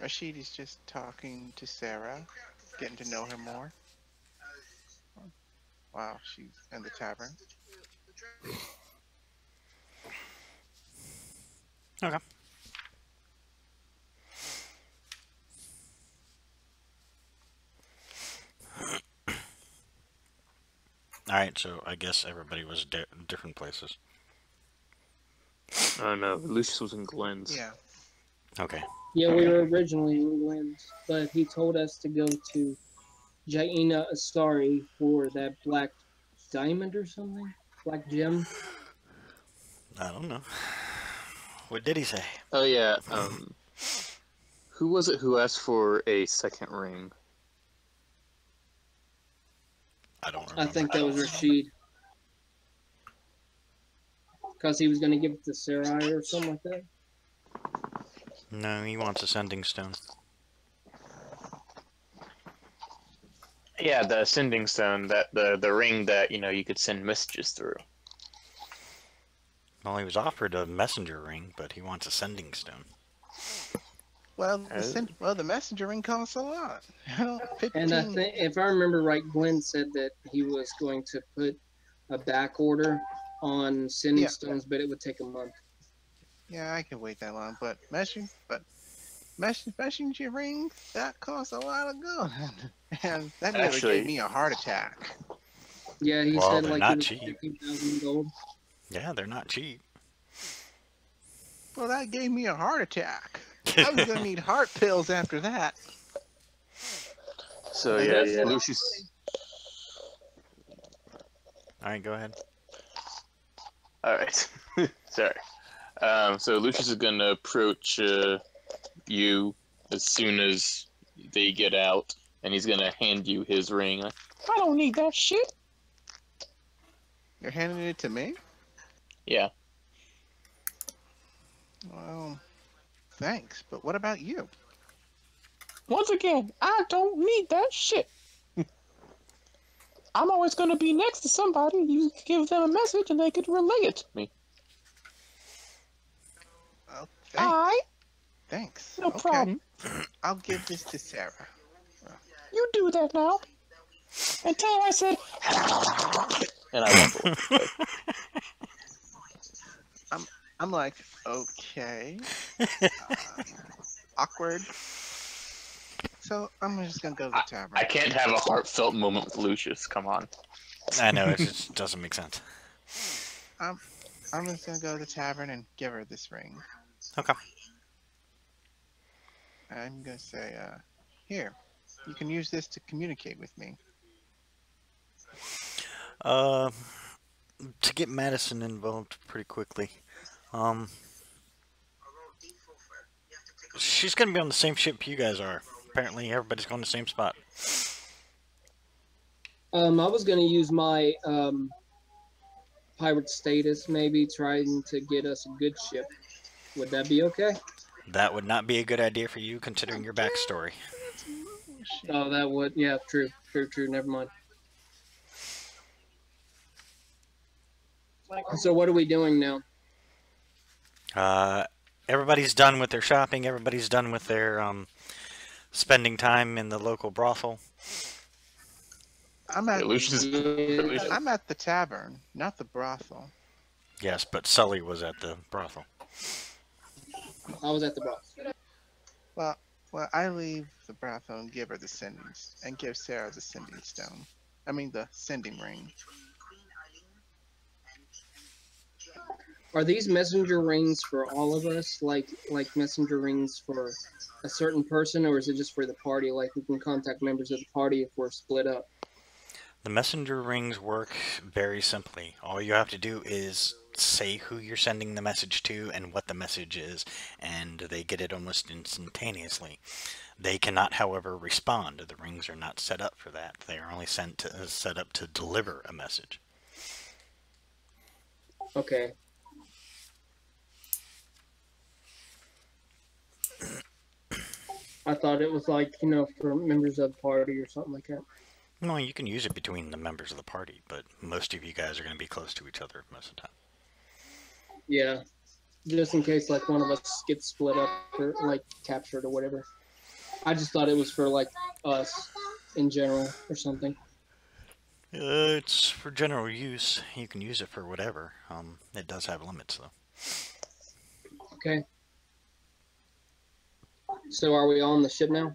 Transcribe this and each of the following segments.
Rashid is just talking to Sarah, getting to know her more. Wow, she's in the tavern. Okay. Alright, so I guess everybody was different places. Oh no, Lucius was in Glenn's. Yeah. Okay. Yeah, we were originally in Glenn's, but he told us to go to Jaina Astari for that black diamond or something? Black gem? I don't know. What did he say? Oh yeah, who was it who asked for a second ring? I don't I remember. think that was Rashid. Because he was going to give it to Sarai or something like that. No, he wants a sending stone. Yeah, the sending stone, that the ring that you could send messages through. Well, he was offered a messenger ring, but he wants a sending stone. Well, the messenger ring costs a lot. 15. And I think, if I remember right, Glenn said that he was going to put a back order on sending stones, but it would take a month. Yeah, I could wait that long, but messenger rings, that costs a lot of gold, and that nearly gave me a heart attack. Yeah, he said like not it was cheap. 15,000 gold. Yeah, they're not cheap. Well, that gave me a heart attack. I was gonna need heart pills after that. So yeah, Lucius. All right, go ahead. All right, sorry. So Lucius is gonna approach you as soon as they get out, and he's gonna hand you his ring. I don't need that shit. You're handing it to me? Yeah. Well, thanks, but what about you? Once again, I don't need that shit. I'm always going to be next to somebody. You give them a message and they could relay it to me. Oh, thanks. Alright. Thanks. No problem. I'll give this to Sarah. You do that now. And tell her I said... and I walk away. I'm like, okay. Awkward. So I'm just gonna go to the tavern. I can't have a heartfelt moment with Lucius. Come on. I know, it just doesn't make sense. I'm just gonna go to the tavern and give her this ring. Okay. I'm gonna say, here, you can use this to communicate with me. To get Madison involved pretty quickly. She's gonna be on the same ship you guys are. Apparently, everybody's going to the same spot. I was going to use my pirate status, maybe trying to get us a good ship. Would that be okay? That would not be a good idea for you, considering your backstory. Oh, that would. Yeah, true. Never mind. So what are we doing now? Everybody's done with their shopping. Everybody's done with their spending time in the local brothel. I'm at the tavern, not the brothel. Yes, but Sully was at the brothel. I was at the brothel. Well, I leave the brothel and give her the give Sarah the sending stone. I mean the sending ring. Are these messenger rings for all of us, like messenger rings for a certain person, or is it just for the party? Like we can contact members of the party if we're split up. The messenger rings work very simply. All you have to do is say who you're sending the message to and what the message is, and they get it almost instantaneously. They cannot, however, respond. The rings are not set up for that. They are only set up to deliver a message. Okay. I thought it was like, for members of the party or something like that. No, you can use it between the members of the party, but most of you guys are going to be close to each other most of the time. Yeah. Just in case, like, one of us gets split up or, like, captured or whatever. I just thought it was for like us in general or something. It's for general use. You can use it for whatever. It does have limits, though. Okay. So are we on the ship now?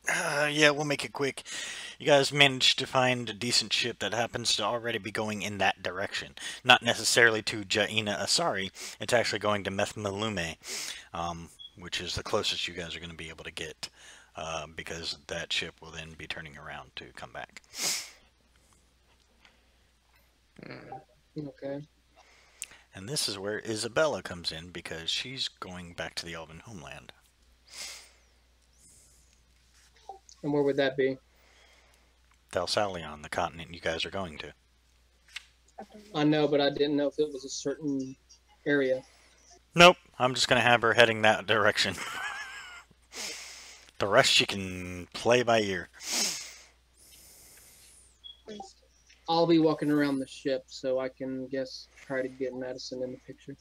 Yeah, we'll make it quick. You guys managed to find a decent ship that happens to already be going in that direction. Not necessarily to Jaina Asari. It's actually going to Methmalume, which is the closest you guys are going to be able to get, because that ship will then be turning around to come back. Okay. And this is where Isabella comes in, because she's going back to the Elven homeland. And where would that be? Thelsalion, the continent you guys are going to. I know, but I didn't know if it was a certain area. Nope, I'm just going to have her heading that direction. The rest she can play by ear. I'll be walking around the ship, so I can try to get Madison in the picture.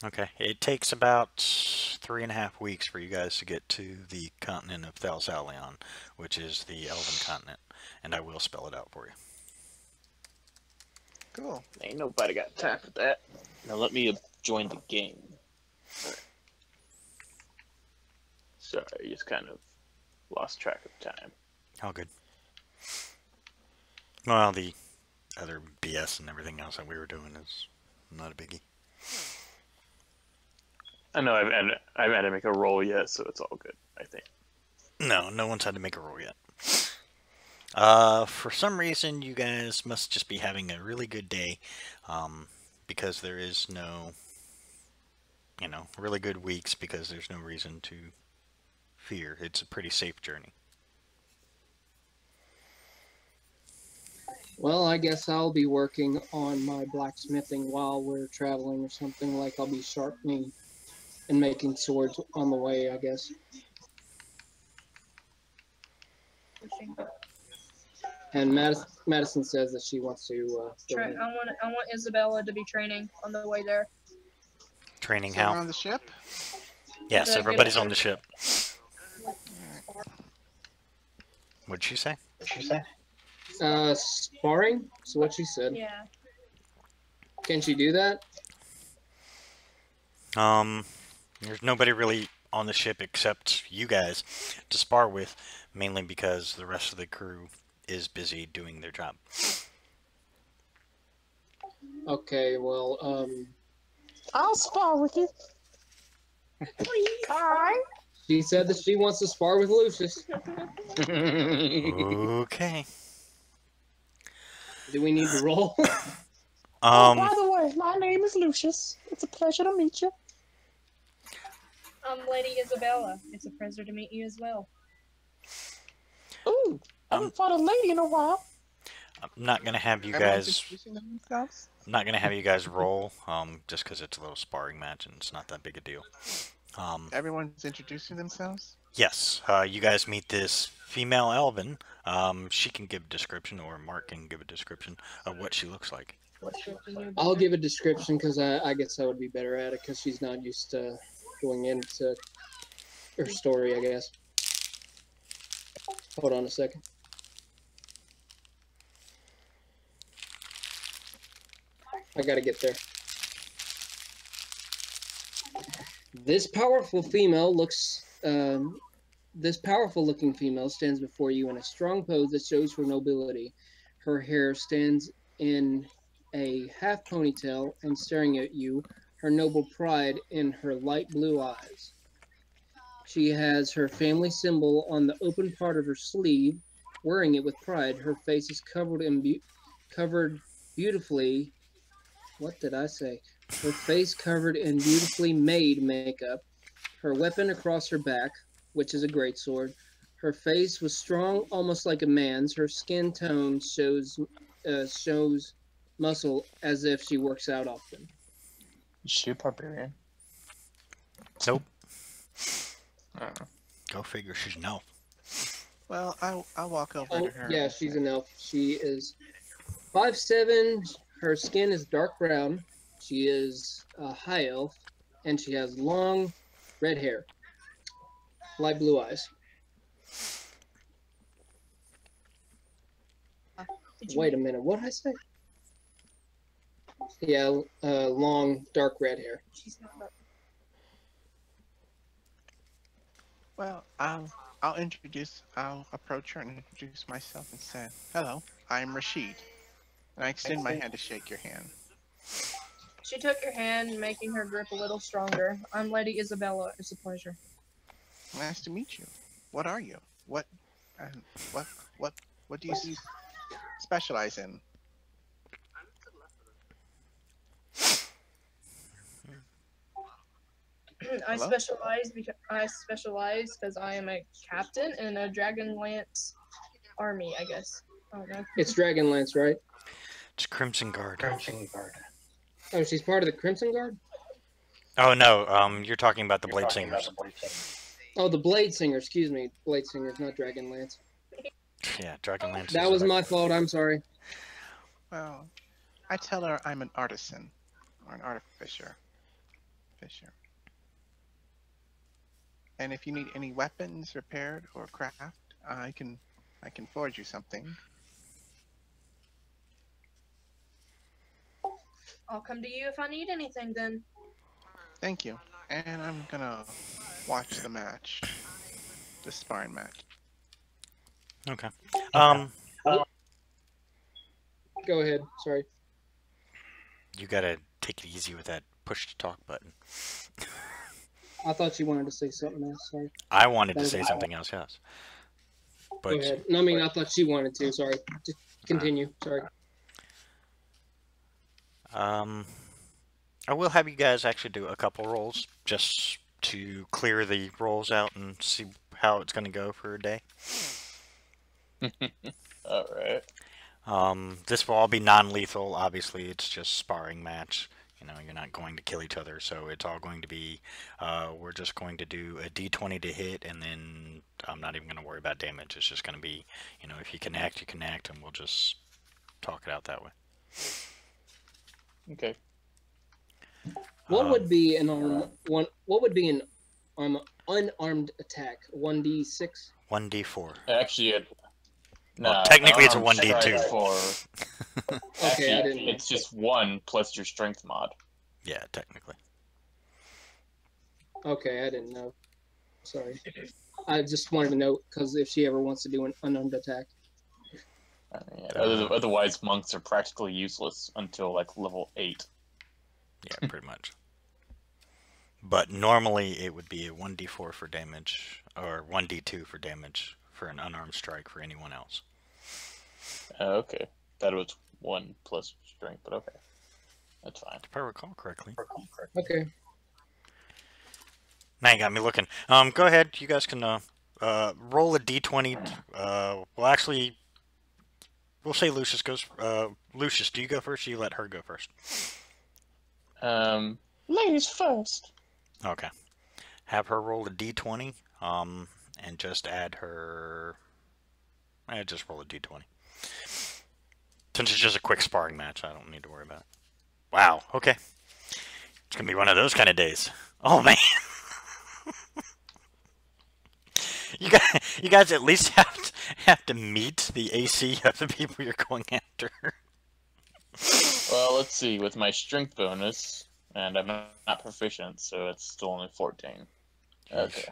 Okay, it takes about 3.5 weeks for you guys to get to the continent of Thelsalion, which is the Elven continent, and I will spell it out for you. Cool. Ain't nobody got time for that. Now let me join the game. Sorry, just kind of lost track of time. All good. Well, the other BS and everything else that we were doing is not a biggie. I know I've had to make a roll yet, so it's all good, I think. No one's had to make a roll yet. For some reason, you guys must just be having a really good day, because there is no, really good weeks, because there's no reason to fear. It's a pretty safe journey. Well, I guess I'll be working on my blacksmithing while we're traveling or something. Like I'll be sharpening and making swords on the way, I guess. And Madison says that she wants to. I want Isabella to be training on the way there. Training So we're how? on the ship? Yes, The everybody's good- on the ship. What'd she say? Sparring? So what she said. Yeah. Can she do that? There's nobody really on the ship except you guys to spar with, mainly because the rest of the crew is busy doing their job. Okay, well, I'll spar with you. Alright. she said that she wants to spar with Lucius. Okay. Do we need to roll? By the way, my name is Lucius. It's a pleasure to meet you. Lady Isabella. It's a pleasure to meet you as well. Ooh, I haven't fought a lady in a while. I'm not gonna have you Everyone's guys. introducing themselves? I'm not gonna have you guys roll, just because it's a little sparring match and it's not that big a deal. Everyone's introducing themselves? Yes, you guys meet this female elven. She can give a description, or Mark can give a description of what she looks like. I'll give a description because I guess I would be better at it because she's not used to going into her story, I guess. Hold on a second. I gotta get there. This powerful looking female stands before you in a strong pose that shows her nobility. Her hair stands in a half ponytail and staring at you, her noble pride in her light blue eyes. She has her family symbol on the open part of her sleeve, wearing it with pride. Her face is covered beautifully. What did I say? Her face covered in beautifully made makeup. Her weapon across her back, which is a greatsword. Her face was strong, almost like a man's. Her skin tone shows muscle, as if she works out often. Is she a barbarian? Nope. Oh. Go figure. She's an elf. Well, I'll walk over Oh, to her. yeah, she's an elf. She is 5'7". Her skin is dark brown. She is a high elf, and she has long red hair. Light blue eyes. Did you Wait a minute, what did I say? Yeah, long, dark red hair. She's not about. Well, I'll approach her and introduce myself and say, "Hello, I'm Rashid." And I extend my hand to shake your hand. She took your hand, making her grip a little stronger. I'm Lady Isabella. It's a pleasure. Nice to meet you. What are you? And what, what, what do you specialize in? Hello? I specialize because I am a captain in a Dragonlance army, I guess. I don't know. It's Dragonlance, right? It's Crimson Guard. Oh, she's part of the Crimson Guard? Oh no, you're talking about the Blade Singers. Oh, the Blade Singer, excuse me. Blade Singers, not Dragonlance. Yeah, Dragonlance. That was my fault, I'm sorry. Well, I tell her I'm an artisan or an artificer. Fisher. And if you need any weapons repaired or craft, I can forge you something. I'll come to you if I need anything then. Thank you. And I'm gonna watch the match, the sparring match. Okay. Go ahead, sorry. You gotta take it easy with that push to talk button. I thought you wanted to say something else, sorry. I wanted to say something else, yes. But Go ahead. No, I mean, I thought she wanted to, sorry. Just continue, sorry. I will have you guys actually do a couple rolls just to clear the rolls out and see how it's going to go for a day. Alright. This will all be non-lethal. Obviously, it's just sparring match. You know, you're not going to kill each other, so it's all going to be, we're just going to do a d20 to hit, and then I'm not even going to worry about damage. It's just going to be, you know, if you connect, you connect, and we'll just talk it out that way. Okay. What would be an unarmed attack? 1d6? 1d4. Actually, Well, technically it's a 1d2. Okay, Okay, I didn't. it's just 1 plus your strength mod. Yeah, technically. Okay, I didn't know. Sorry. I just wanted to know, because if she ever wants to do an unarmed attack. I mean, otherwise, monks are practically useless until like level 8. Yeah, pretty much. But normally it would be a 1d4 for damage, or 1d2 for damage for an unarmed strike for anyone else. Okay. That was 1 plus strength, but okay. That's fine. If I recall correctly. Okay. Now you got me looking. Go ahead. You guys can roll a d20. Well, actually, we'll say Lucius goes. Lucius, do you go first? Or you let her go first. Ladies first. Okay. Have her roll a d20. And just add her. Just roll a d20. Since it's just a quick sparring match, I don't need to worry about it. Wow. Okay. It's gonna be one of those kind of days. Oh man. You guys at least have to meet the AC of the people you're going after. Well, let's see. With my strength bonus, and I'm not proficient, so it's still only 14. Okay.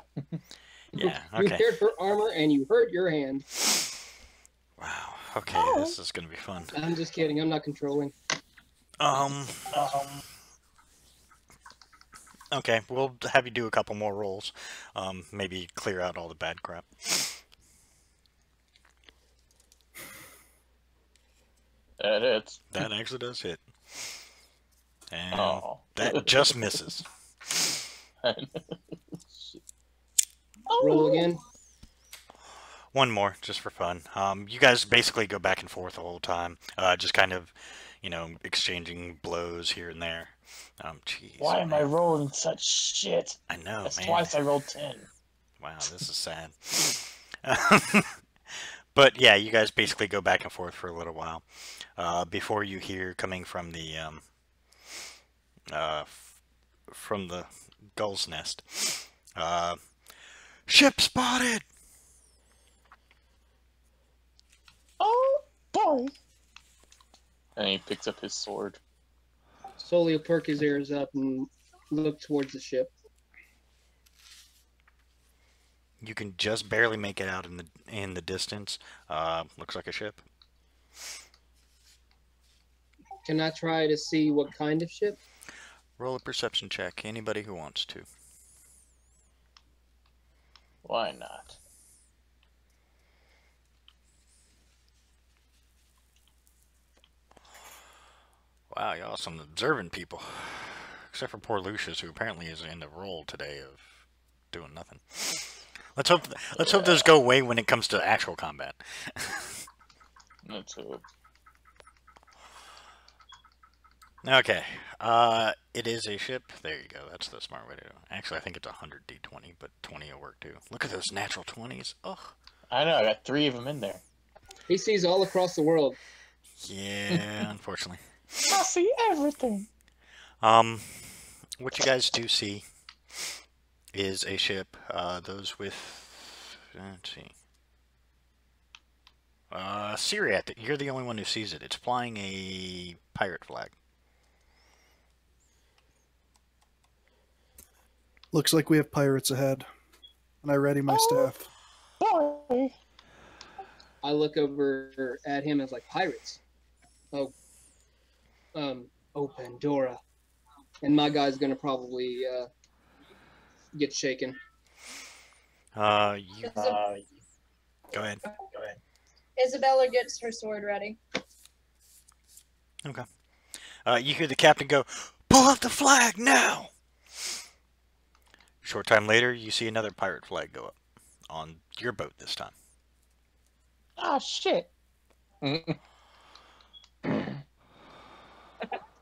Yeah, You okay. hurt her armor and you hurt your hand. Wow. Okay, this is gonna be fun. I'm just kidding. I'm not controlling. Okay, we'll have you do a couple more rolls. Maybe clear out all the bad crap. That hits. That actually does hit. And Oh. that just misses. Roll again. One more, just for fun. You guys basically go back and forth the whole time, just kind of, you know, exchanging blows here and there. Jeez, Why am I man. rolling such shit? I know, That's man. twice I rolled 10. Wow, this is sad. But yeah, you guys basically go back and forth for a little while before you hear coming from the gull's nest. Ship spotted! Oh boy. And he picks up his sword. Solly will perk his ears up and look towards the ship. You can just barely make it out in the distance. Looks like a ship. Can I try to see what kind of ship? Roll a perception check. Anybody who wants to. Why not? Wow, y'all some observant people. Except for poor Lucius, who apparently is in the role today of doing nothing. Let's hope those go away when it comes to actual combat. Let's hope. Okay. It is a ship. There you go. That's the smart way to do it. Actually, I think it's 100 D20, but 20 will work too. Look at those natural 20s. Ugh. I know, I got 3 of them in there. He sees all across the world. Yeah, unfortunately. I see everything. What you guys do see is a ship. Those with, let's see. Syriat, you're the only one who sees it. It's flying a pirate flag. Looks like we have pirates ahead. And I ready my staff. Boy. I look over at him as like pirates. Oh, Pandora. And my guy's gonna probably get shaken. You go ahead. Isabella gets her sword ready. Okay. You hear the captain go, "Pull up the flag now!" Short time later, you see another pirate flag go up on your boat this time. Ah, shit.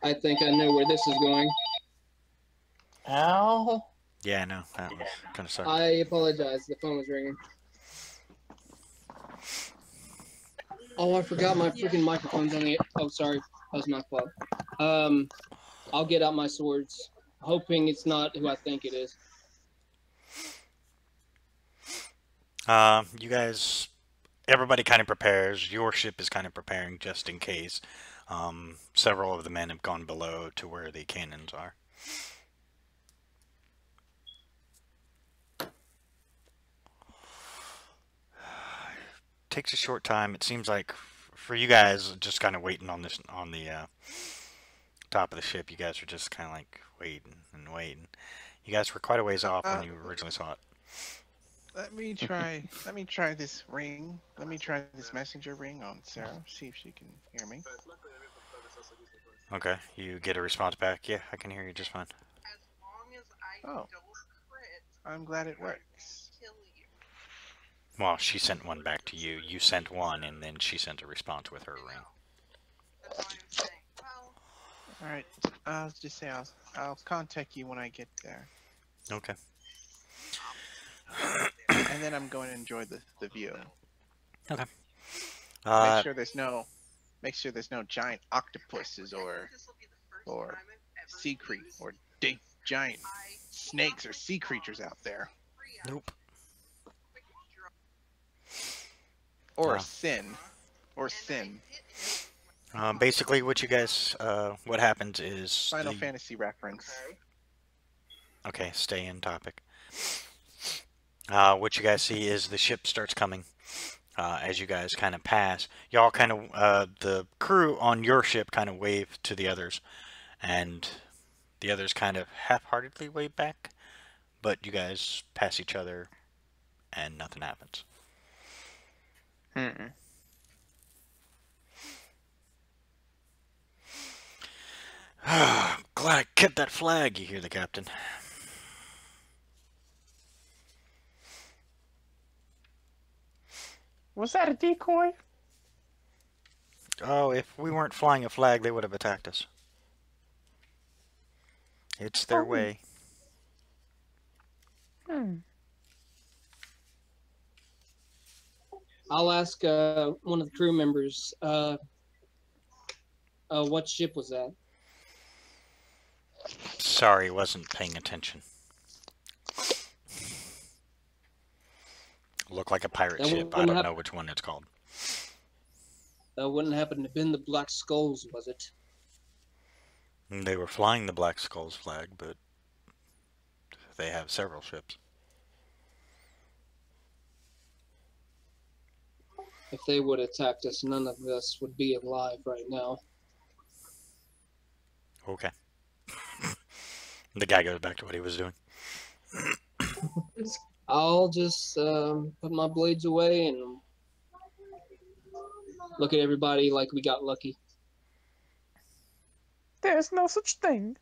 I think I know where this is going. Ow. Yeah, I know. That was kind of sucked. I apologize. The phone was ringing. Oh, I forgot my freaking microphone's on the. Oh, sorry. That was my fault. I'll get out my swords, hoping it's not who I think it is. You guys, everybody kind of prepares. Your ship is kind of preparing just in case. Several of the men have gone below to where the cannons are. Takes a short time. It seems like for you guys, just kind of waiting on this on the top of the ship. You guys are just kind of like waiting and waiting. You guys were quite a ways off when you originally saw it. Let me try this ring. Let me try this messenger ring on Sarah. See if she can hear me. Okay, you get a response back. Yeah, I can hear you just fine. Oh, I'm glad it works. Well, she sent one back to you. You sent one, and then she sent a response with her ring. All right, I'll just say I'll contact you when I get there. Okay. And then I'm going to enjoy the view. Okay. Make sure there's no giant octopuses or sea creatures or giant snakes or sea creatures out there. Nope. Or sin. Basically, what you guys, what happens is Final Fantasy reference. Okay, stay in topic. What you guys see is the ship starts coming. As you guys kind of pass, y'all kind of, the crew on your ship kind of wave to the others, and the others kind of half-heartedly wave back, but you guys pass each other, and nothing happens. Glad I kept that flag, you hear the captain. Was that a decoy? Oh, if we weren't flying a flag, they would have attacked us. It's their way. I'll ask one of the crew members. What ship was that? Sorry, wasn't paying attention. Look like a pirate That ship. I wouldn't don't hap- know which one it's called. That wouldn't happen to have been the Black Skulls, was it? They were flying the Black Skull's flag, but they have several ships. If they would have attacked us, none of us would be alive right now. Okay. The guy goes back to what he was doing. I'll just put my blades away and look at everybody like we got lucky. There's no such thing.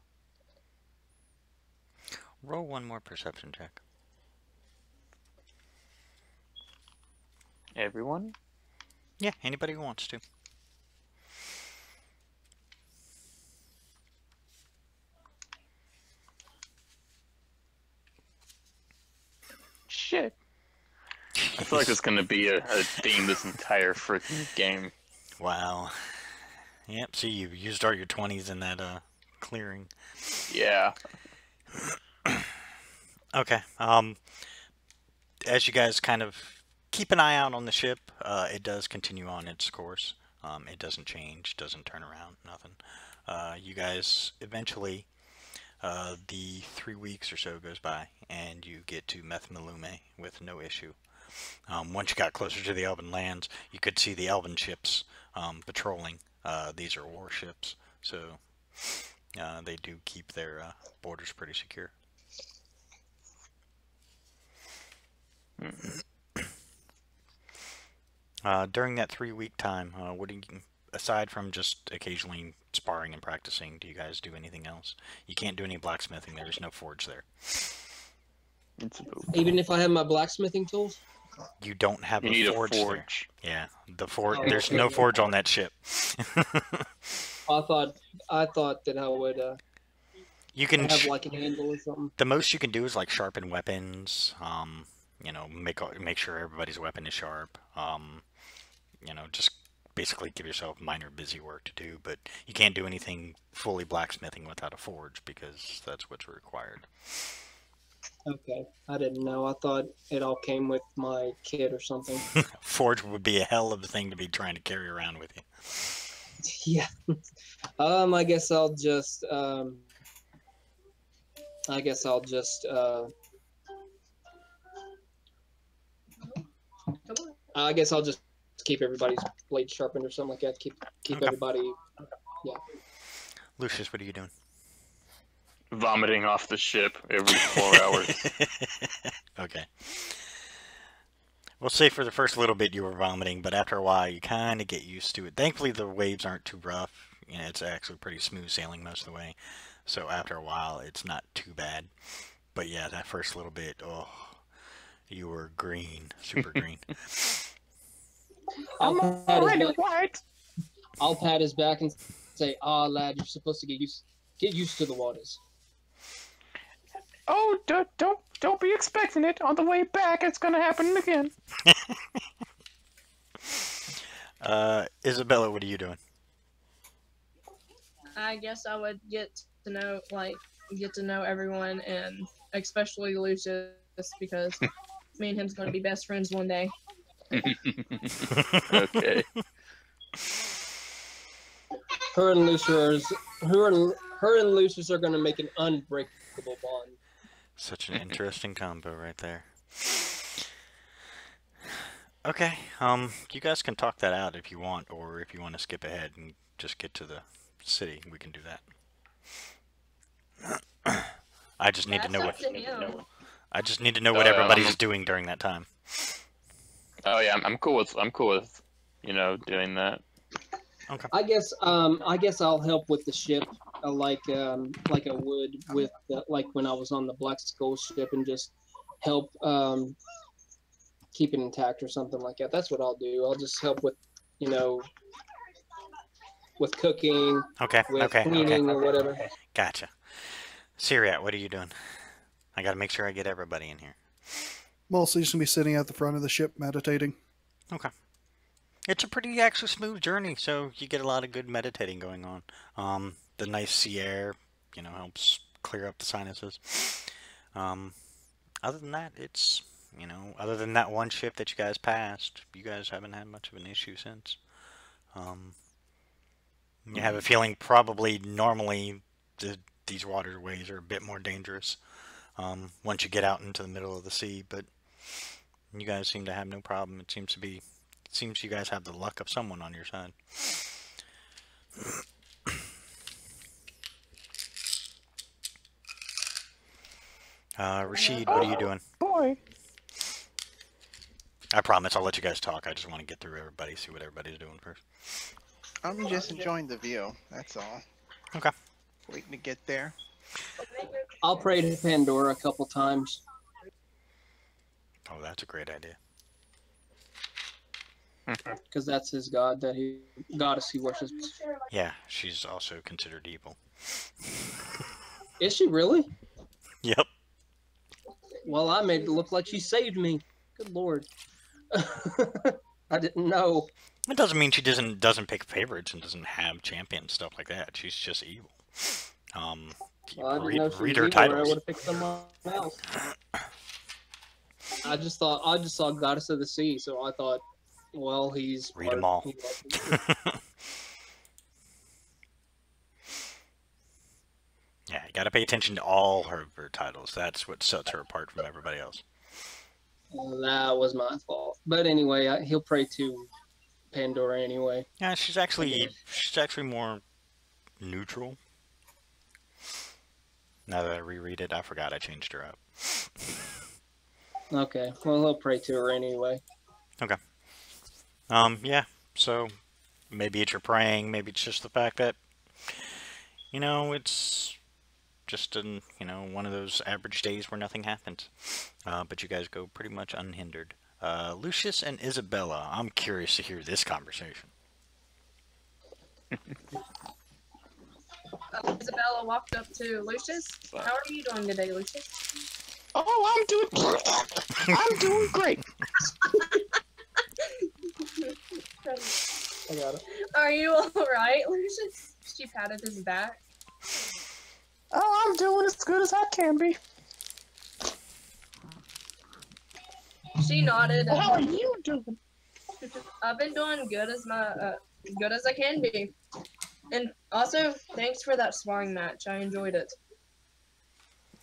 Roll one more perception check. Everyone? Yeah, anybody who wants to. Shit. I feel like there's gonna be a theme this entire freaking game. Wow. Yep, see, you used all your 20s in that clearing. Yeah. Okay. As you guys kind of keep an eye out on the ship, it does continue on its course. It doesn't change, doesn't turn around, nothing. You guys eventually, the 3 weeks or so goes by, and you get to Methmalume with no issue. Once you got closer to the Elven lands, you could see the Elven ships patrolling. These are warships, so they do keep their borders pretty secure. During that 3-week time, what do you, aside from just occasionally sparring and practicing, do you guys do anything else? You can't do any blacksmithing. There's no forge there. Even if I have my blacksmithing tools? You don't have You a need a forge there. forge. Yeah, the forge. Oh, There's okay. no forge on that ship. I thought that I would You can have like a handle or something. the most you can do is like sharpen weapons. You know, make sure everybody's weapon is sharp. You know, just basically give yourself minor busy work to do, but you can't do anything fully blacksmithing without a forge because that's what's required. Okay, I didn't know. I thought it all came with my kit or something. Forge would be a hell of a thing to be trying to carry around with you. Yeah. I guess I'll just keep everybody's blade sharpened or something like that. Keep Okay. everybody. Lucius, what are you doing? Vomiting off the ship every 4 hours. Okay. We'll say for the first little bit you were vomiting, but after a while you kind of get used to it. Thankfully the waves aren't too rough. You know, it's actually pretty smooth sailing most of the way. So after a while it's not too bad. But yeah, that first little bit, oh, you were green, super green. I'm already white. I'll pat his back and say, "Ah, lad, you're supposed to get used to the waters." Oh, don't be expecting it. On the way back, it's gonna happen again. Isabella, what are you doing? I guess I would get to know everyone, and especially Lucius, because me and him's going to be best friends one day. Okay. Her and Lucius are going to make an unbreakable bond. Such an interesting combo right there. Okay, you guys can talk that out if you want, or if you want to skip ahead and just get to the city, we can do that. I just need to know what I just need to know what everybody's doing during that time. Oh yeah, I'm cool with doing that. Okay. I guess I'll help with the ship, like I would with like when I was on the Black Skull ship, and just help keep it intact or something like that. That's what I'll do. I'll just help with with cooking, Okay. with cleaning or whatever. Gotcha. Syriat, what are you doing? I gotta make sure I get everybody in here. Mostly just going to be sitting at the front of the ship meditating. Okay. It's a pretty actually smooth journey, so you get a lot of good meditating going on. The nice sea air, helps clear up the sinuses. Other than that, it's you know, other than that one shift that you guys passed, you guys haven't had much of an issue since. You have a feeling probably normally these waterways are a bit more dangerous once you get out into the middle of the sea, but you guys seem to have no problem. It seems you guys have the luck of someone on your side. Rashid, what are you doing? Boy. I promise I'll let you guys talk. I just want to get through everybody, see what everybody's doing first. I'm just enjoying the view. That's all. Okay. Waiting to get there. I'll pray to Pandora a couple times. Oh, that's a great idea. Because that's his god, goddess he worships. Yeah, she's also considered evil. Is she really? Yep. Well, I made it look like she saved me. Good lord. I didn't know. It doesn't mean she doesn't pick favorites and doesn't have champions, stuff like that. She's just evil. Well, I didn't know she read was her evil, or I titles. would have picked someone else. I just saw Goddess of the Sea, so I thought, well, he's Read them all. Yeah, you gotta pay attention to all her titles. That's what sets her apart from everybody else. Well, that was my fault. But anyway, he'll pray to Pandora anyway. Yeah, she's actually more neutral. Now that I reread it, I forgot I changed her up. Okay, well, he'll pray to her anyway. Okay. Yeah, so maybe it's your praying, maybe it's just the fact that, you know, it's just one of those average days where nothing happens. But you guys go pretty much unhindered. Lucius and Isabella, I'm curious to hear this conversation. Isabella walked up to Lucius. How are you doing today, Lucius? Oh, I'm doing great. I got it. Are you alright, Lucius? She patted his back. Oh, I'm doing as good as I can be. She nodded. Well, how are you doing? I've been doing good as good as I can be. And also, thanks for that sparring match. I enjoyed it.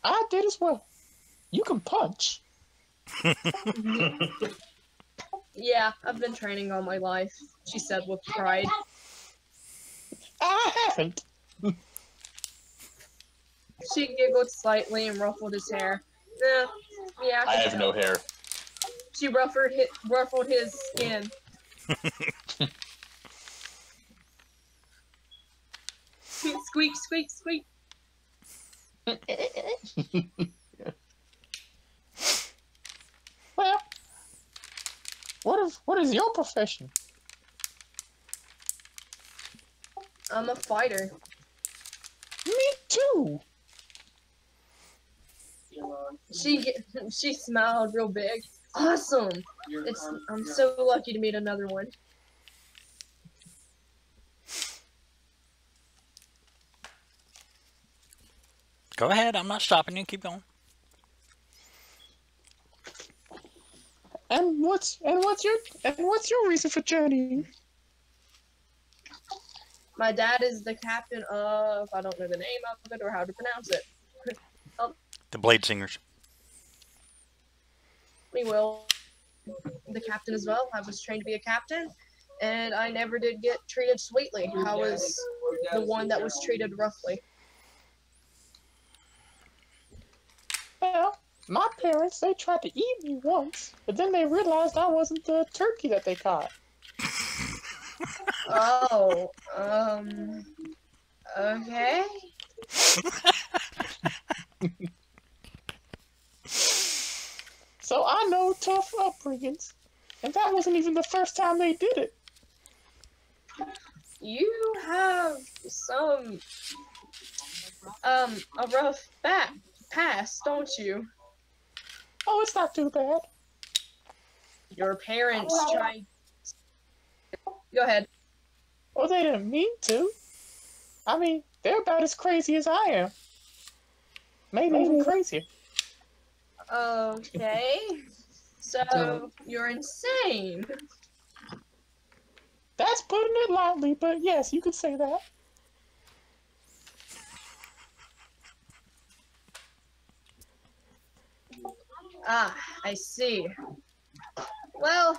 I did as well. You can punch. Yeah, I've been training all my life, she said with pride. I haven't. She giggled slightly and ruffled his hair. Yeah. I have no hair. She ruffled his skin. Squeak, squeak, squeak. Well, what is your profession? I'm a fighter. Me too. She smiled real big. Awesome! I'm so lucky to meet another one. Go ahead, I'm not stopping you. Keep going. And what's your reason for journeying? My dad is the captain of, I don't know the name of it or how to pronounce it. The Blade Singers. We will. The captain as well. I was trained to be a captain, and I never did get treated sweetly. I was the one that was treated roughly. Well, my parents, they tried to eat me once, but then they realized I wasn't the turkey that they caught. Oh, okay. So I know tough upbringings, and that wasn't even the first time they did it. You have some, a rough past, don't you? Oh, it's not too bad. Your parents tried. Go ahead. Well, they didn't mean to. I mean, they're about as crazy as I am. Maybe even crazier. Okay. So you're insane. That's putting it lightly, but yes, you could say that. Ah, I see. Well,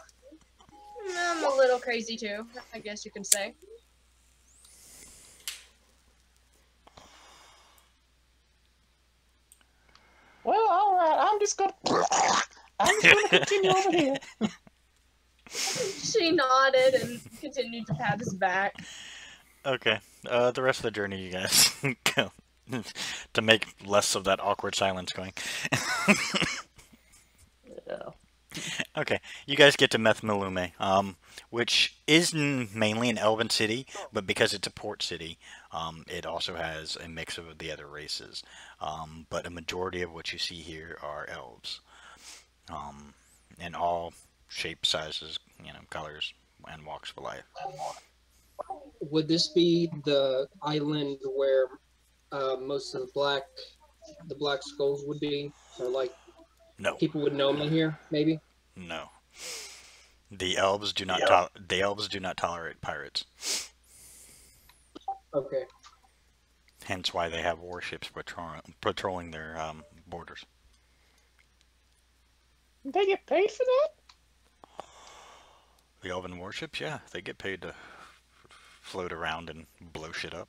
I'm a little crazy too, I guess you can say. Well, alright, I'm just gonna continue over here. She nodded and continued to pat his back. Okay. The rest of the journey, you guys go to make less of that awkward silence going. Yeah. Okay, you guys get to Methmalume, which is mainly an elven city, but because it's a port city, it also has a mix of the other races. But a majority of what you see here are elves, in all shapes, sizes, colors, and walks of life. Would this be the island where most of the black skulls would be? Or like No, people would know me here, maybe? no. The elves do not. The elves do not tolerate pirates. Okay. Hence why they have warships patrolling their borders. They get paid for that? The elven warships, yeah, they get paid to float around and blow shit up.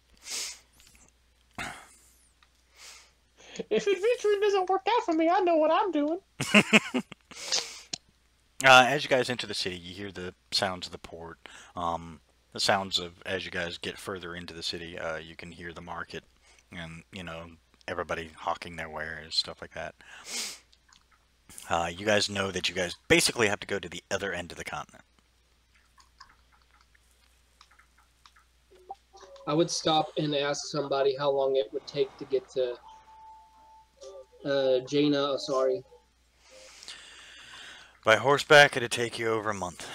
If adventuring doesn't work out for me, I know what I'm doing. As you guys enter the city, you hear the sounds of the port. The sounds of, as you guys get further into the city, you can hear the market and, everybody hawking their wares, stuff like that. You guys know that you guys basically have to go to the other end of the continent. I would stop and ask somebody how long it would take to get to Jaina Asari. By horseback, it'd take you over a month.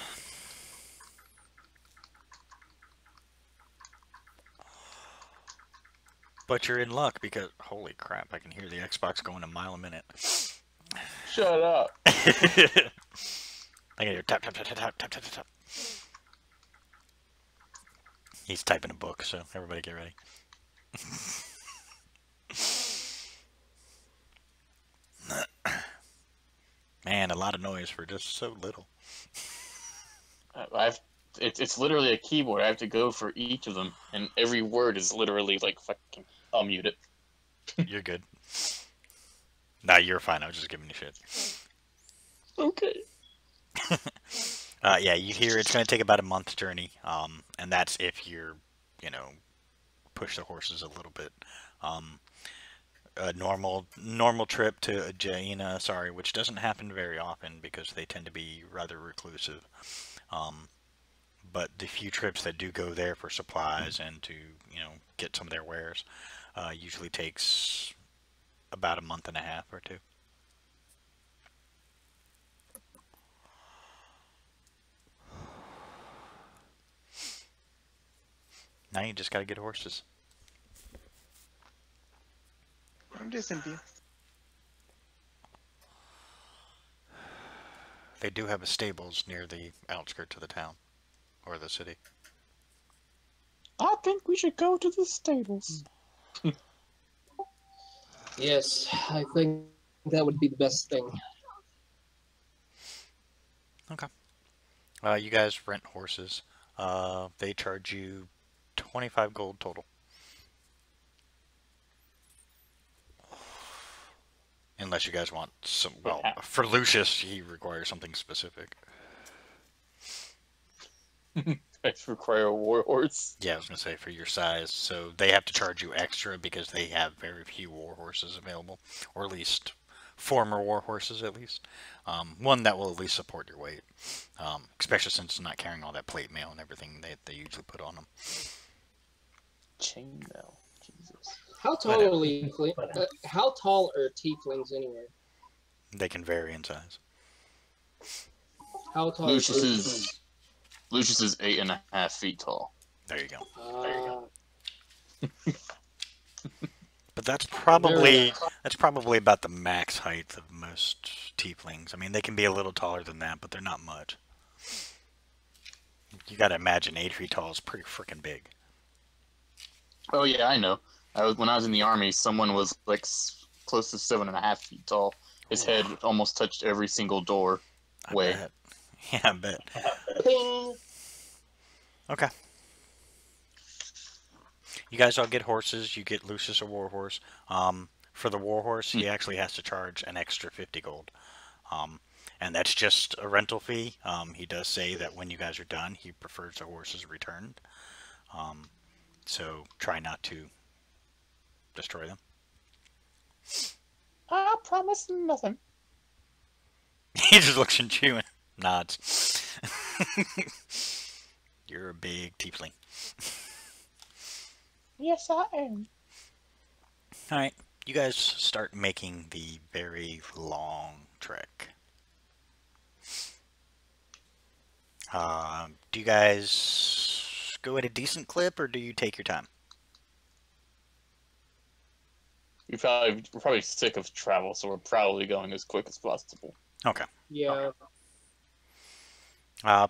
But you're in luck because, holy crap, I can hear the Xbox going a mile a minute. Shut up. I can hear tap, tap, tap, tap, tap, tap, tap, tap. He's typing a book, so everybody get ready. Man, a lot of noise for just so little. It's literally a keyboard. I have to go for each of them, and every word is literally like fucking. I'll mute it. You're good. Nah, you're fine. I was just giving you shit. Okay. Yeah, you hear it's going to take about a month's journey, and that's if you're, push the horses a little bit. A normal trip to Jaina, which doesn't happen very often because they tend to be rather reclusive. But the few trips that do go there for supplies and to, get some of their wares, usually takes about a month and a half or two. Now you just gotta get horses. I'm just in view. They do have a stables near the outskirts of the town, or the city. I think we should go to the stables. Yes, I think that would be the best thing. Okay. You guys rent horses. They charge you 25 gold total. Unless you guys want some, well, for Lucius, he requires something specific. I require a war horse. Yeah, I was going to say, for your size. So they have to charge you extra because they have very few war horses available. Or at least, former war horses, at least. One that will at least support your weight. Especially since it's not carrying all that plate mail and everything they usually put on them. Chainmail. Jesus. How tall are how tall are tieflings anyway? They can vary in size. How tall? Lucius is 8.5 feet tall. There you go. But that's Very probably about the max height of most tieflings. I mean, they can be a little taller than that, but they're not much. You gotta imagine 8 feet tall is pretty freaking big. Oh yeah, I know. When I was in the army, someone was like close to 7.5 feet tall. His head almost touched every single door I way. bet. Yeah, I bet. Ping. Okay. You guys all get horses. You get Lucius a warhorse. For the warhorse, he actually has to charge an extra 50 gold. And that's just a rental fee. He does say that when you guys are done, he prefers the horses returned. So try not to destroy them. I promise nothing. He just looks at you and nods. You're a big tiefling. Yes, I am. Alright, you guys start making the very long trek. Do you guys go at a decent clip, or do you take your time? We're probably sick of travel, so we're probably going as quick as possible. Okay. yeah.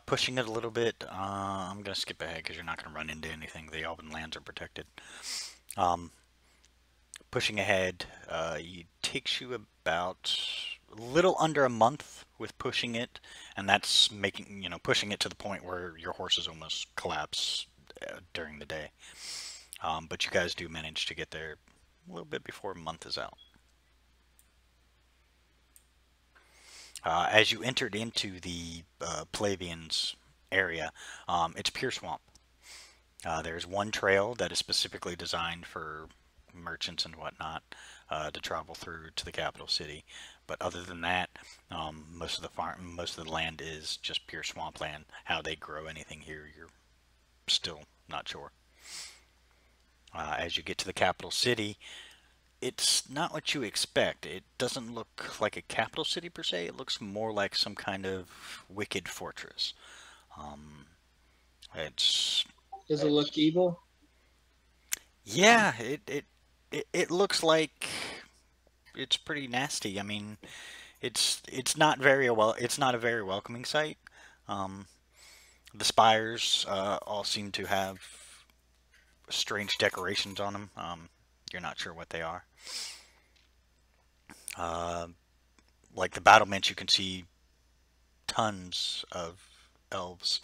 Pushing it a little bit. I'm going to skip ahead because you're not going to run into anything. The Elven lands are protected. Pushing ahead, it takes you about a little under a month with pushing it, and that's pushing it to the point where your horses almost collapse during the day. But you guys do manage to get there a little bit before a month is out. As you entered into the Palavians area, it's pure swamp. There's one trail that is specifically designed for merchants and whatnot to travel through to the capital city. But other than that, most of the land is just pure swampland. How they grow anything here, you're still not sure. As you get to the capital city, it's not what you expect. It doesn't look like a capital city per se. It looks more like some kind of wicked fortress. It's Does it look evil? Yeah, it looks like it's pretty nasty. I mean, it's not it's not a very welcoming sight. The spires all seem to have strange decorations on them. You're not sure what they are. Like the battlements, you can see tons of elves.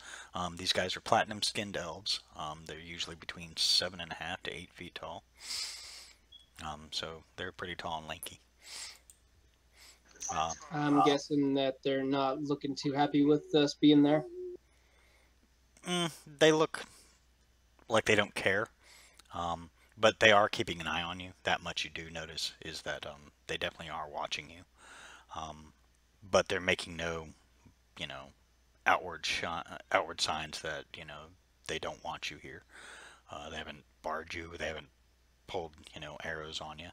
These guys are platinum skinned elves. They're usually between 7.5 to 8 feet tall. So they're pretty tall and lanky. I'm guessing that they're not looking too happy with us being there. They look like they don't care. But they are keeping an eye on you. That much you do notice is that they definitely are watching you. But they're making no, outward signs that they don't want you here. They haven't barred you. They haven't pulled arrows on you.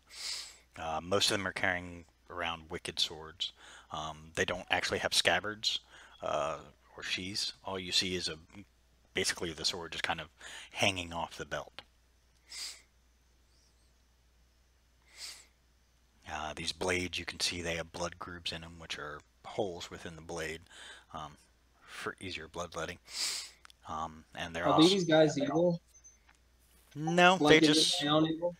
Most of them are carrying around wicked swords. They don't actually have scabbards or sheaths. All you see is basically the sword just kind of hanging off the belt. These blades, you can see they have blood grooves in them, which are holes within the blade for easier bloodletting. And they're Are also these guys evil? no, Like they in just this town evil?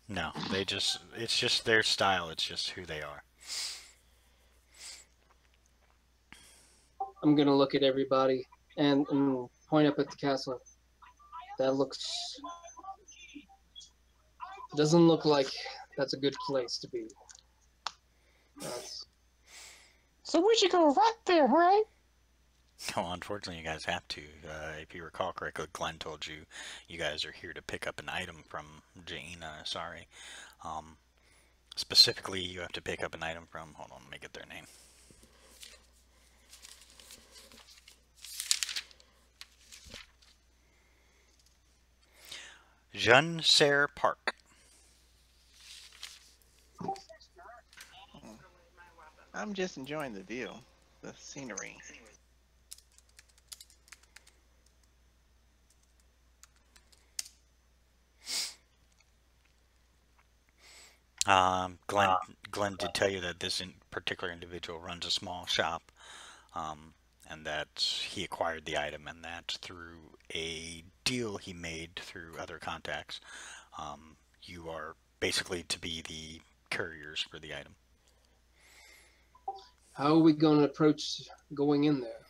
no, it's just their style. It's just who they are. I'm gonna look at everybody and point up at the castle. That looks. Doesn't look like that's a good place to be. That's. So we should go right there, right? Well, unfortunately, you guys have to. If you recall correctly, Glenn told you you guys are here to pick up an item from Jaina. Sorry. Specifically, you have to pick up an item from. Hold on, let me get their name. Jean Serre Park. I'm just enjoying the view, the scenery. Glenn did tell you that this particular individual runs a small shop, and that he acquired the item, and that through a deal he made through other contacts, you are basically to be the couriers for the item. How are we going to approach going in there?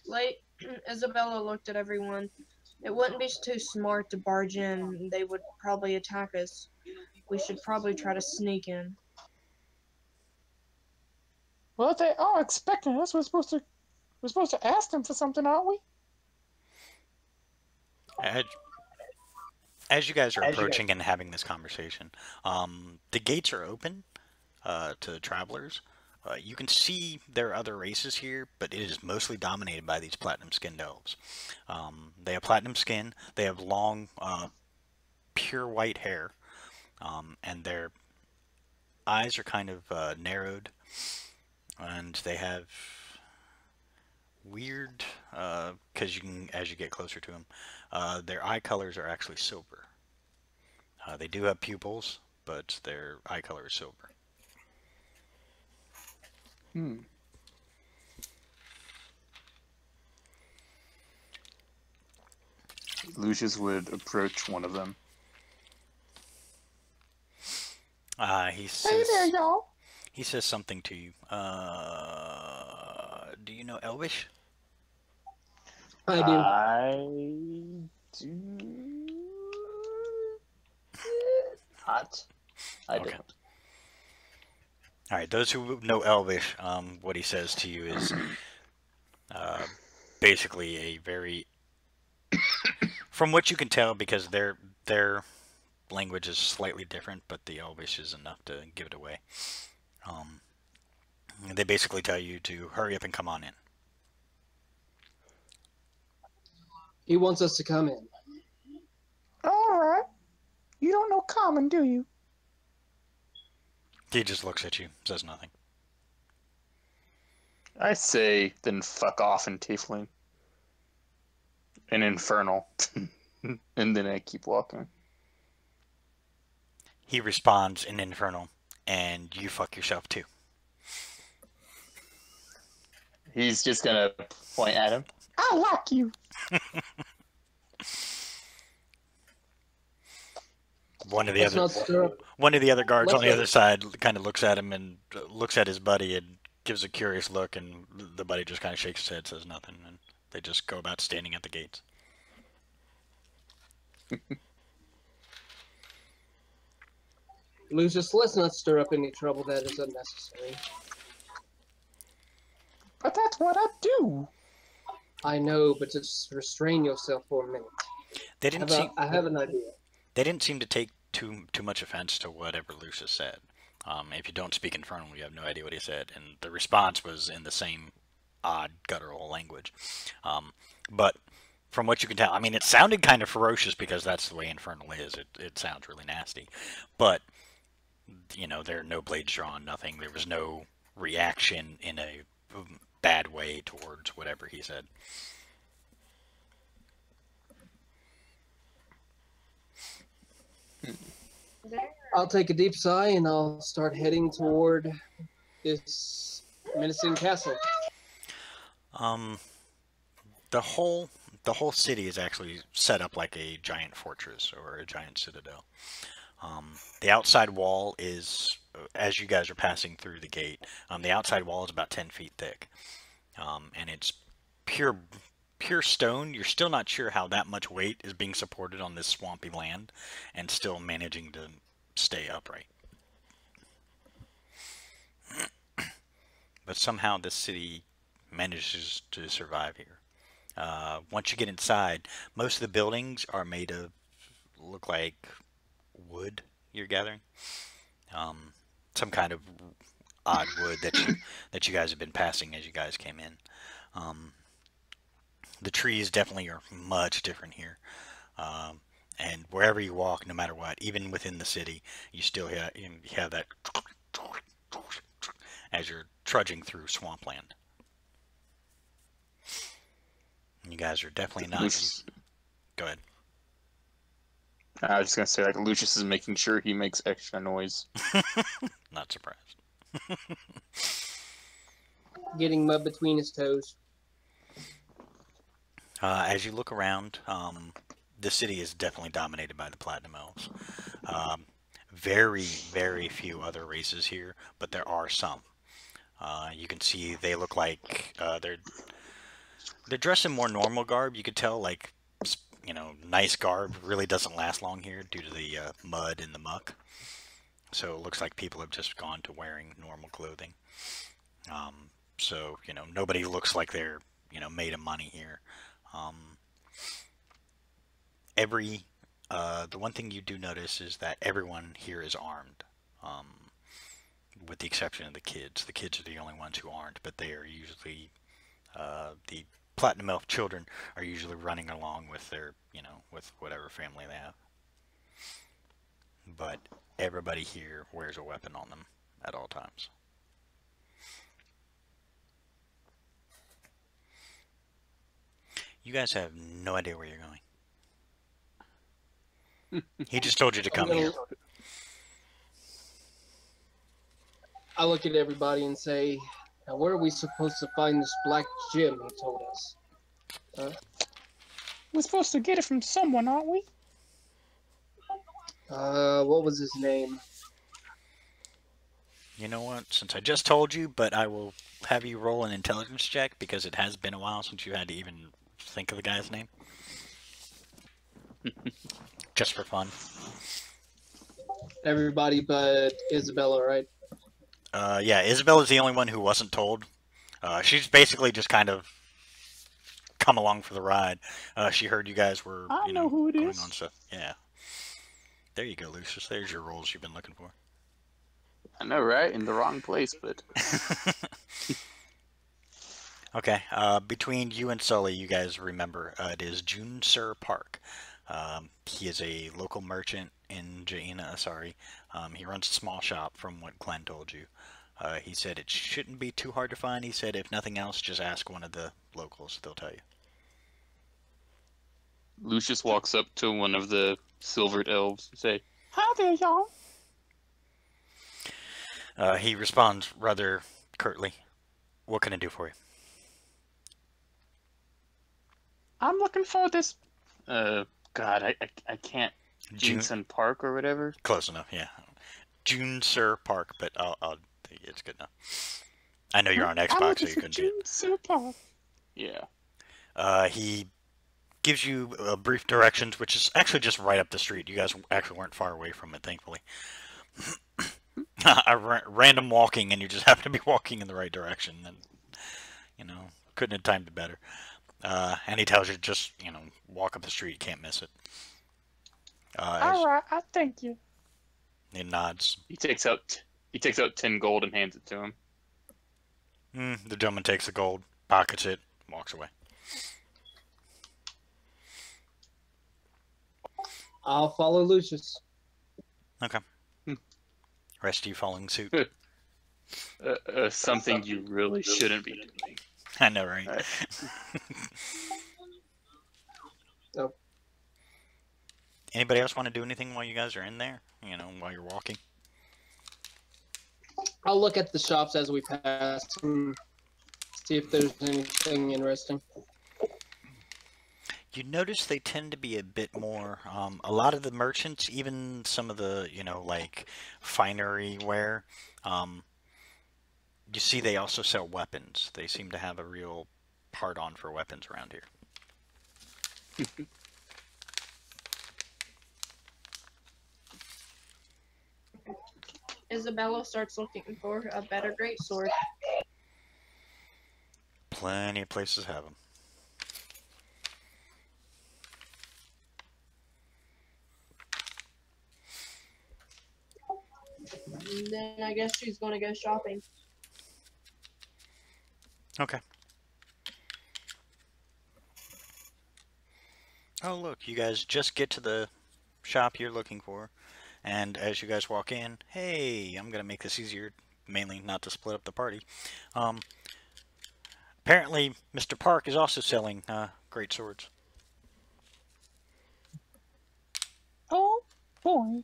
Like, Isabella looked at everyone. It wouldn't be too smart to barge in. They would probably attack us. We should probably try to sneak in. Well, if they are expecting us, we're supposed to ask them for something, aren't we? As you guys are approaching and having this conversation, the gates are open to travelers. You can see there are other races here, but it is mostly dominated by these platinum-skinned elves. They have platinum skin, they have long, pure white hair, and their eyes are kind of narrowed, and they have weird, because you can, as you get closer to them, their eye colors are actually silver. They do have pupils, but their eye color is silver. Lucius would approach one of them. He Hey says, there, y'all. he says something to you. Do you know Elvish? I do. I do not. I Okay. don't. All right, those who know Elvish, what he says to you is basically a very, from what you can tell, because their language is slightly different, but the Elvish is enough to give it away. They basically tell you to hurry up and come on in. He wants us to come in. All right. You don't know common, do you? He just looks at you, says nothing. I say, then fuck off in Tiefling. In Infernal. And then I keep walking. He responds in Infernal, and you fuck yourself too. He's just gonna point at him. I like you. One of the Let's other not stir up. One of the other guards on the Let's- other side kind of looks at him and looks at his buddy and gives a curious look, and the buddy just kind of shakes his head, says nothing, and they just go about standing at the gates. Lucius, let's not stir up any trouble that is unnecessary. But that's what I do. I know, but just restrain yourself for a minute. They didn't seem I have an idea. they didn't seem to take too much offense to whatever Lucius said. If you don't speak Infernal, you have no idea what he said, and the response was in the same odd guttural language. But from what you can tell, I mean, it sounded kind of ferocious because that's the way Infernal is. It sounds really nasty, but you know, there are no blades drawn, nothing. There was no reaction in a bad way towards whatever he said. I'll take a deep sigh and I'll start heading toward this menacing castle. The whole city is actually set up like a giant fortress or a giant citadel. The outside wall is, as you guys are passing through the gate, the outside wall is about 10 feet thick, and it's pure stone. You're still not sure how that much weight is being supported on this swampy land and still managing to stay upright. But somehow this city manages to survive here. Once you get inside, most of the buildings are made of, look like wood you're gathering. Some kind of odd wood that you guys have been passing as you guys came in. The trees definitely are much different here. And wherever you walk, no matter what, even within the city, you still have that as you're trudging through swampland. You guys are definitely not. Go ahead. I was just gonna say, like, Lucius is making sure he makes extra noise. Not surprised. Getting mud between his toes. As you look around, the city is definitely dominated by the Platinum Elves. Very, very few other races here, but there are some. You can see they look like they're dressed in more normal garb. You could tell, like, nice garb really doesn't last long here due to the mud and the muck. So it looks like people have just gone to wearing normal clothing. So nobody looks like they're made of money here. The one thing you do notice is that everyone here is armed, with the exception of the kids. The kids are the only ones who aren't, but they are usually the Platinum Elf children are usually running along with their with whatever family they have. But everybody here wears a weapon on them at all times. You guys have no idea where you're going. He just told you to come here. I look at everybody and say, now where are we supposed to find this black gem he told us? We're supposed to get it from someone, aren't we? What was his name? You know what? Since I just told you, but I will have you roll an intelligence check because it has been a while since you had to even think of the guy's name. Just for fun. Everybody but Isabella, right? Yeah, Isabella's the only one who wasn't told. She's basically just kind of come along for the ride. She heard you guys were, I know who it going is. on stuff. Yeah. There you go, Lucius. There's your rolls you've been looking for. I know, right? In the wrong place, but... Okay, between you and Sully, you guys remember, it is June Sir Park. He is a local merchant in Jaina Asari. He runs a small shop from what Glenn told you. He said it shouldn't be too hard to find. He said if nothing else, just ask one of the locals. They'll tell you. Lucius walks up to one of the silvered elves and say, Hi there, y'all. He responds rather curtly. What can I do for you? I'm looking for this. God, I can't... Jameson Park or whatever? Close enough, yeah. June Sir Park, but it's good enough. I know you're on Xbox, so you couldn't do it. June Park. Yeah. He gives you brief directions, which is actually just right up the street. You guys actually weren't far away from it, thankfully. Random walking, and you just happen to be walking in the right direction, and couldn't have timed it better. And he tells you just walk up the street, you can't miss it. All right, I thank you. He nods. He takes out 10 gold and hands it to him. The gentleman takes the gold, pockets it, walks away. I'll follow Lucius. Okay. Rest of you following suit. Something you really shouldn't be doing. I know, right? Nope. Anybody else want to do anything while you guys are in there? While you're walking? I'll look at the shops as we pass and see if there's anything interesting. You notice they tend to be a bit more, a lot of the merchants, even some of the, like finery wear, you see they also sell weapons. They seem to have a real hard-on for weapons around here. Isabella starts looking for a better greatsword. Plenty of places have them. And then I guess she's going to go shopping. Okay. Oh, look, you guys just get to the shop you're looking for. And as you guys walk in, hey, I'm going to make this easier, mainly not to split up the party. Apparently, Mr. Park is also selling great swords. Oh, boy.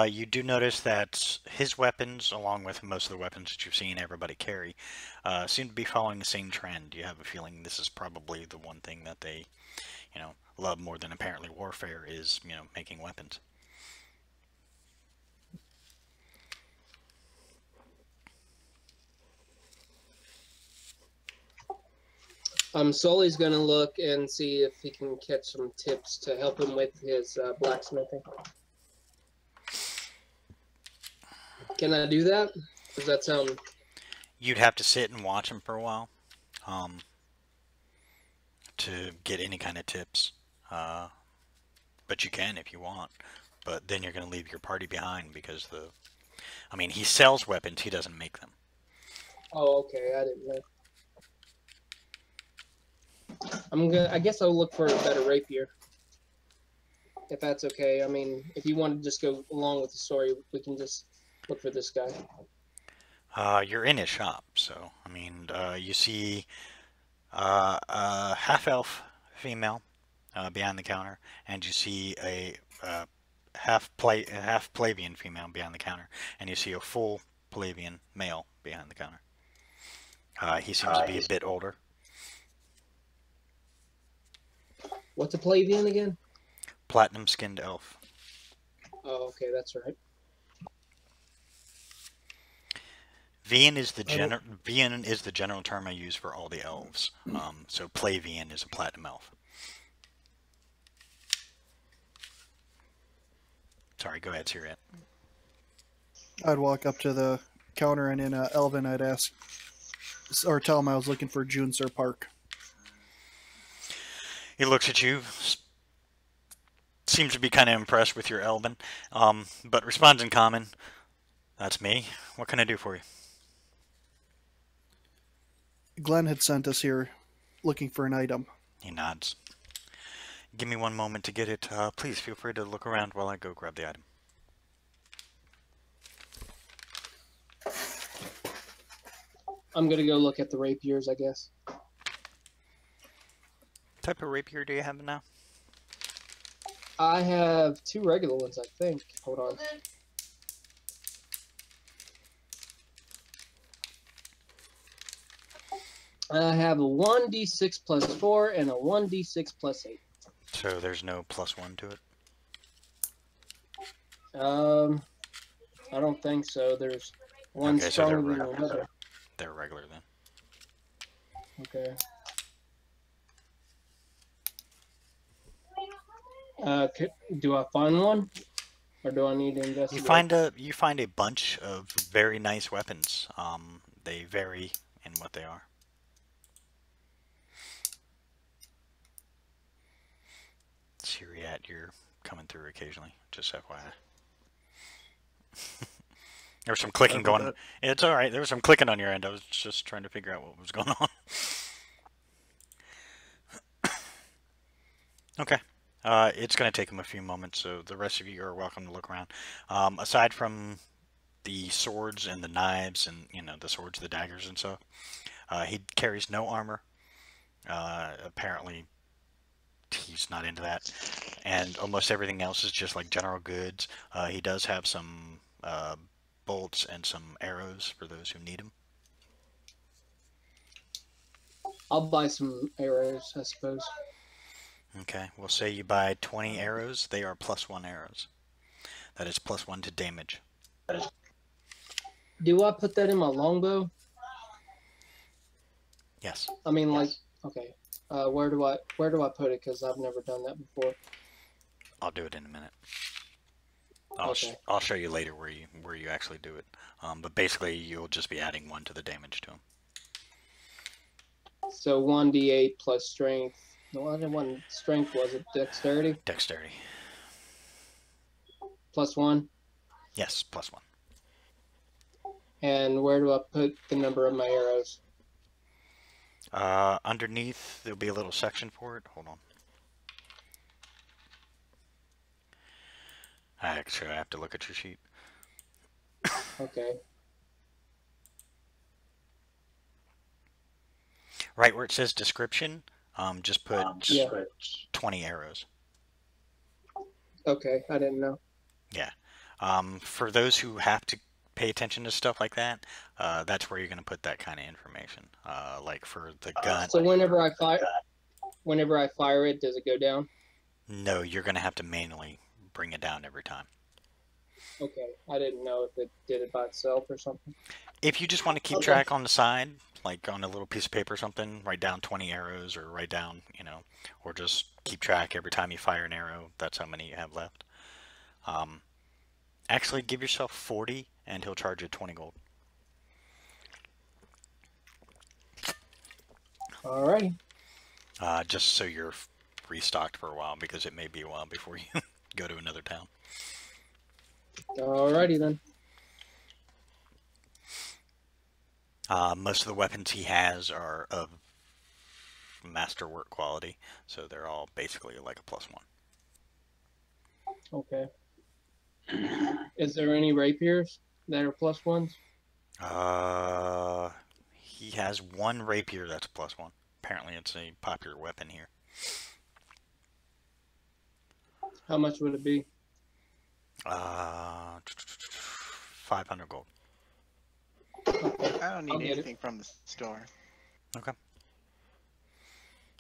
You do notice that his weapons, along with most of the weapons that you've seen everybody carry, seem to be following the same trend. You have a feeling this is probably the one thing that they, love more than apparently warfare is, making weapons. Sully's gonna look and see if he can catch some tips to help him with his blacksmithing. Can I do that? Does that sound? You'd have to sit and watch him for a while, to get any kind of tips. But you can if you want. But then you're going to leave your party behind because he sells weapons, he doesn't make them. Oh, okay. I didn't know. I guess I'll look for a better rapier. If that's okay. I mean, if you want to just go along with the story, we can just look for this guy. You're in his shop, so you see a half-elf female behind the counter, and you see a half Palavian female behind the counter, and you see a full Palavian male behind the counter. He seems to be a bit older. What's a Palavian again? Platinum-skinned elf. Oh, okay, that's right. Vian is the general term I use for all the elves. So Palavian is a platinum elf. Sorry, go ahead, Syriat. I'd walk up to the counter and in Elven I'd ask, or tell him I was looking for June Sir Park. He looks at you, seems to be kind of impressed with your Elven, but responds in common. That's me. What can I do for you? Glenn had sent us here looking for an item. He nods. Give me one moment to get it. Please feel free to look around while I go grab the item. I'm gonna go look at the rapiers, I guess. What type of rapier do you have now? I have 2 regular ones, I think. Hold on. I have a 1d6 plus 4 and a 1d6 plus 8. So there's no +1 to it? I don't think so. There's one Okay, so stronger than the other. They're regular then. Okay. Do I find one, or do I need to investigate? You find a bunch of very nice weapons. They vary in what they are. Syriat, you're coming through occasionally, just FYI. There was some clicking going. It's all right. There was some clicking on your end. I was just trying to figure out what was going on. Okay. It's going to take him a few moments, so the rest of you are welcome to look around. Aside from the swords and the knives and, the swords, the daggers and stuff, he carries no armor. Apparently, he's not into that. And almost everything else is just like general goods. He does have some bolts and some arrows for those who need them. I'll buy some arrows, I suppose. Okay, we'll say you buy 20 arrows. They are +1 arrows. That is +1 to damage. Do I put that in my longbow? Yes. I mean, like, okay. Where do I put it? Because I've never done that before. I'll do it in a minute. Okay. I'll show you later where you actually do it. But basically, you'll just be adding 1 to the damage to him. So 1d8 plus strength. The other one strength was it dexterity? Dexterity. +1. Yes, +1. And where do I put the number of my arrows? Underneath, there'll be a little section for it. Hold on. Actually, I have to look at your sheet. Okay. Right where it says description, just put Yeah. 20 arrows. Okay, I didn't know. Yeah. For those who have to pay attention to stuff like that, that's where you're going to put that kind of information. Like for the gun, So whenever I fire it, does it go down? no, you're going to have to manually bring it down every time. Okay, I didn't know if it did it by itself or something. If you just want to keep Okay. track on the side, like on a little piece of paper or something, write down 20 arrows or write down, or just keep track every time you fire an arrow. That's how many you have left. Actually, give yourself 40 and he'll charge you 20 gold. Alrighty. Just so you're restocked for a while, because it may be a while before you go to another town. Alrighty then. Most of the weapons he has are of masterwork quality, so they're all basically like a +1. Okay. Is there any rapiers that are +1s? He has one rapier that's a +1. Apparently it's a popular weapon here. How much would it be? 500 gold. I don't I'll need get anything from the store. Okay.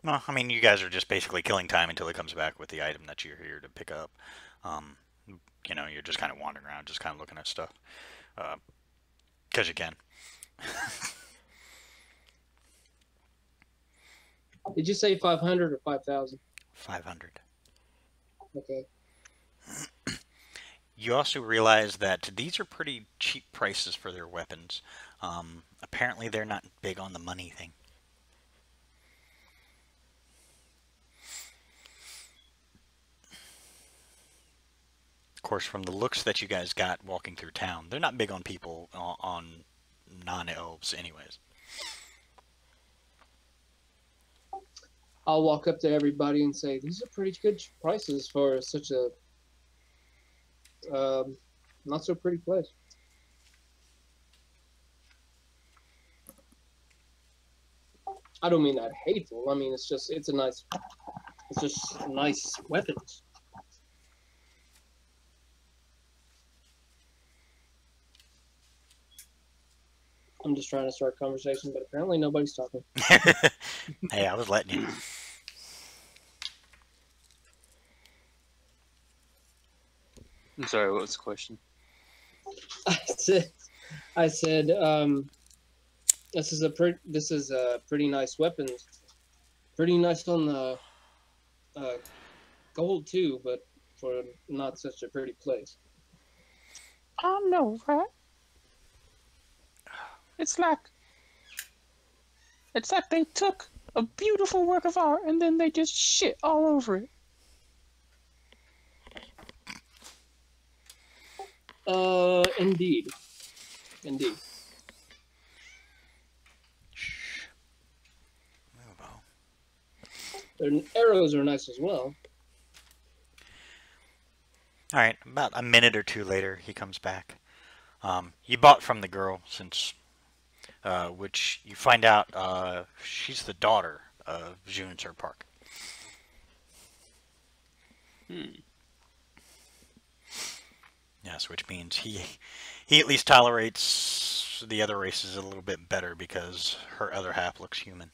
Well, I mean, you guys are just basically killing time until he comes back with the item that you're here to pick up. You're just kind of wandering around, just kind of looking at stuff. Because you can. Did you say 500 or 5,000? 500. Okay. You also realize that these are pretty cheap prices for their weapons. Apparently they're not big on the money thing. Of course, from the looks that you guys got walking through town, they're not big on people, on non-elves anyways. I'll walk up to everybody and say, these are pretty good prices for such a not so pretty place. I don't mean that hateful. I mean, it's just nice weapons. I'm just trying to start a conversation, but apparently nobody's talking. Hey, I was letting you. I'm sorry, what was the question? I said, this is a pretty nice weapon. Pretty nice on the gold too, but for not such a pretty place. I know, right? It's like they took a beautiful work of art and then they just shit all over it. Indeed. Move on. Their arrows are nice as well. Alright, about a minute or two later, he comes back. You bought from the girl, since, which you find out, she's the daughter of Junser Park. Yes, which means he at least tolerates the other races a little bit better because her other half looks human.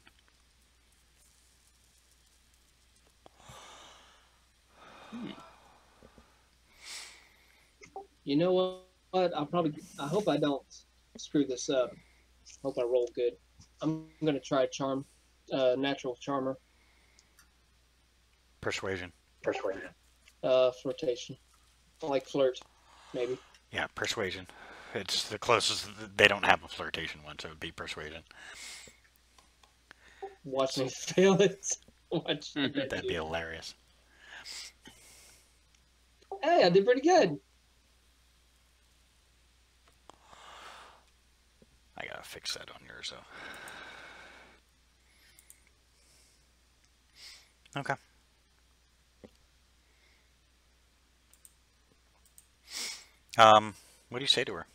You know what? I hope I don't screw this up. Hope I roll good. I'm gonna try charm, natural charmer, Persuasion. flirtation, like flirt, maybe. Yeah, persuasion. It's the closest. They don't have a flirtation one, so it would be persuasion. Watch me fail it. Watch. That'd be hilarious. Hey, I did pretty good. I gotta fix that on yours, though. Okay. What do you say to her?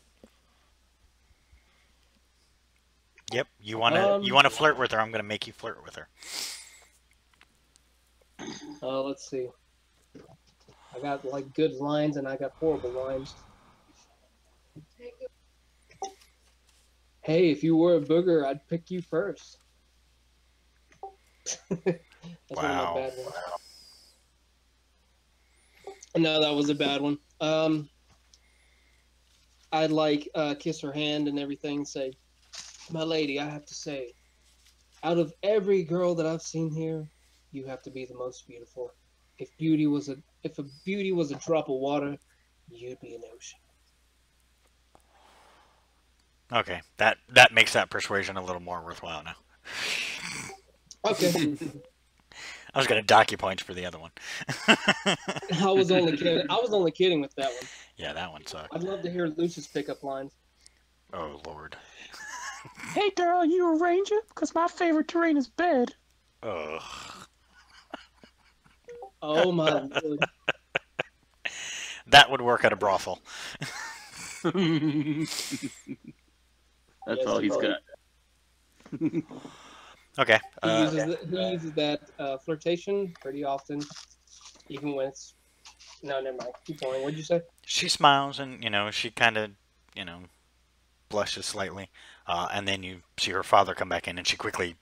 Yep, you wanna flirt with her. I'm gonna make you flirt with her. Let's see. I got like good lines and I got horrible lines. Hey, if you were a booger, I'd pick you first. That's one of my Wow. bad ones. No, that was a bad one. I'd like kiss her hand and everything and say, my lady, I have to say, out of every girl that I've seen here, you have to be the most beautiful. If a beauty was a drop of water, you'd be an ocean. Okay, that makes that persuasion a little more worthwhile now. Okay. I was gonna dock you points for the other one. I was only kidding. I was only kidding with that one. Yeah, that one sucked. I'd love to hear Lucius pick up lines. Oh lord. Hey girl, you a ranger? Cause my favorite terrain is bed. Ugh. Oh my lord. That would work at a brothel. That's Yes, all he's got. Okay. He uses that flirtation pretty often, even when it's. No, never mind. Keep going. What'd you say? She smiles and she kind of blushes slightly, and then you see her father come back in, and she quickly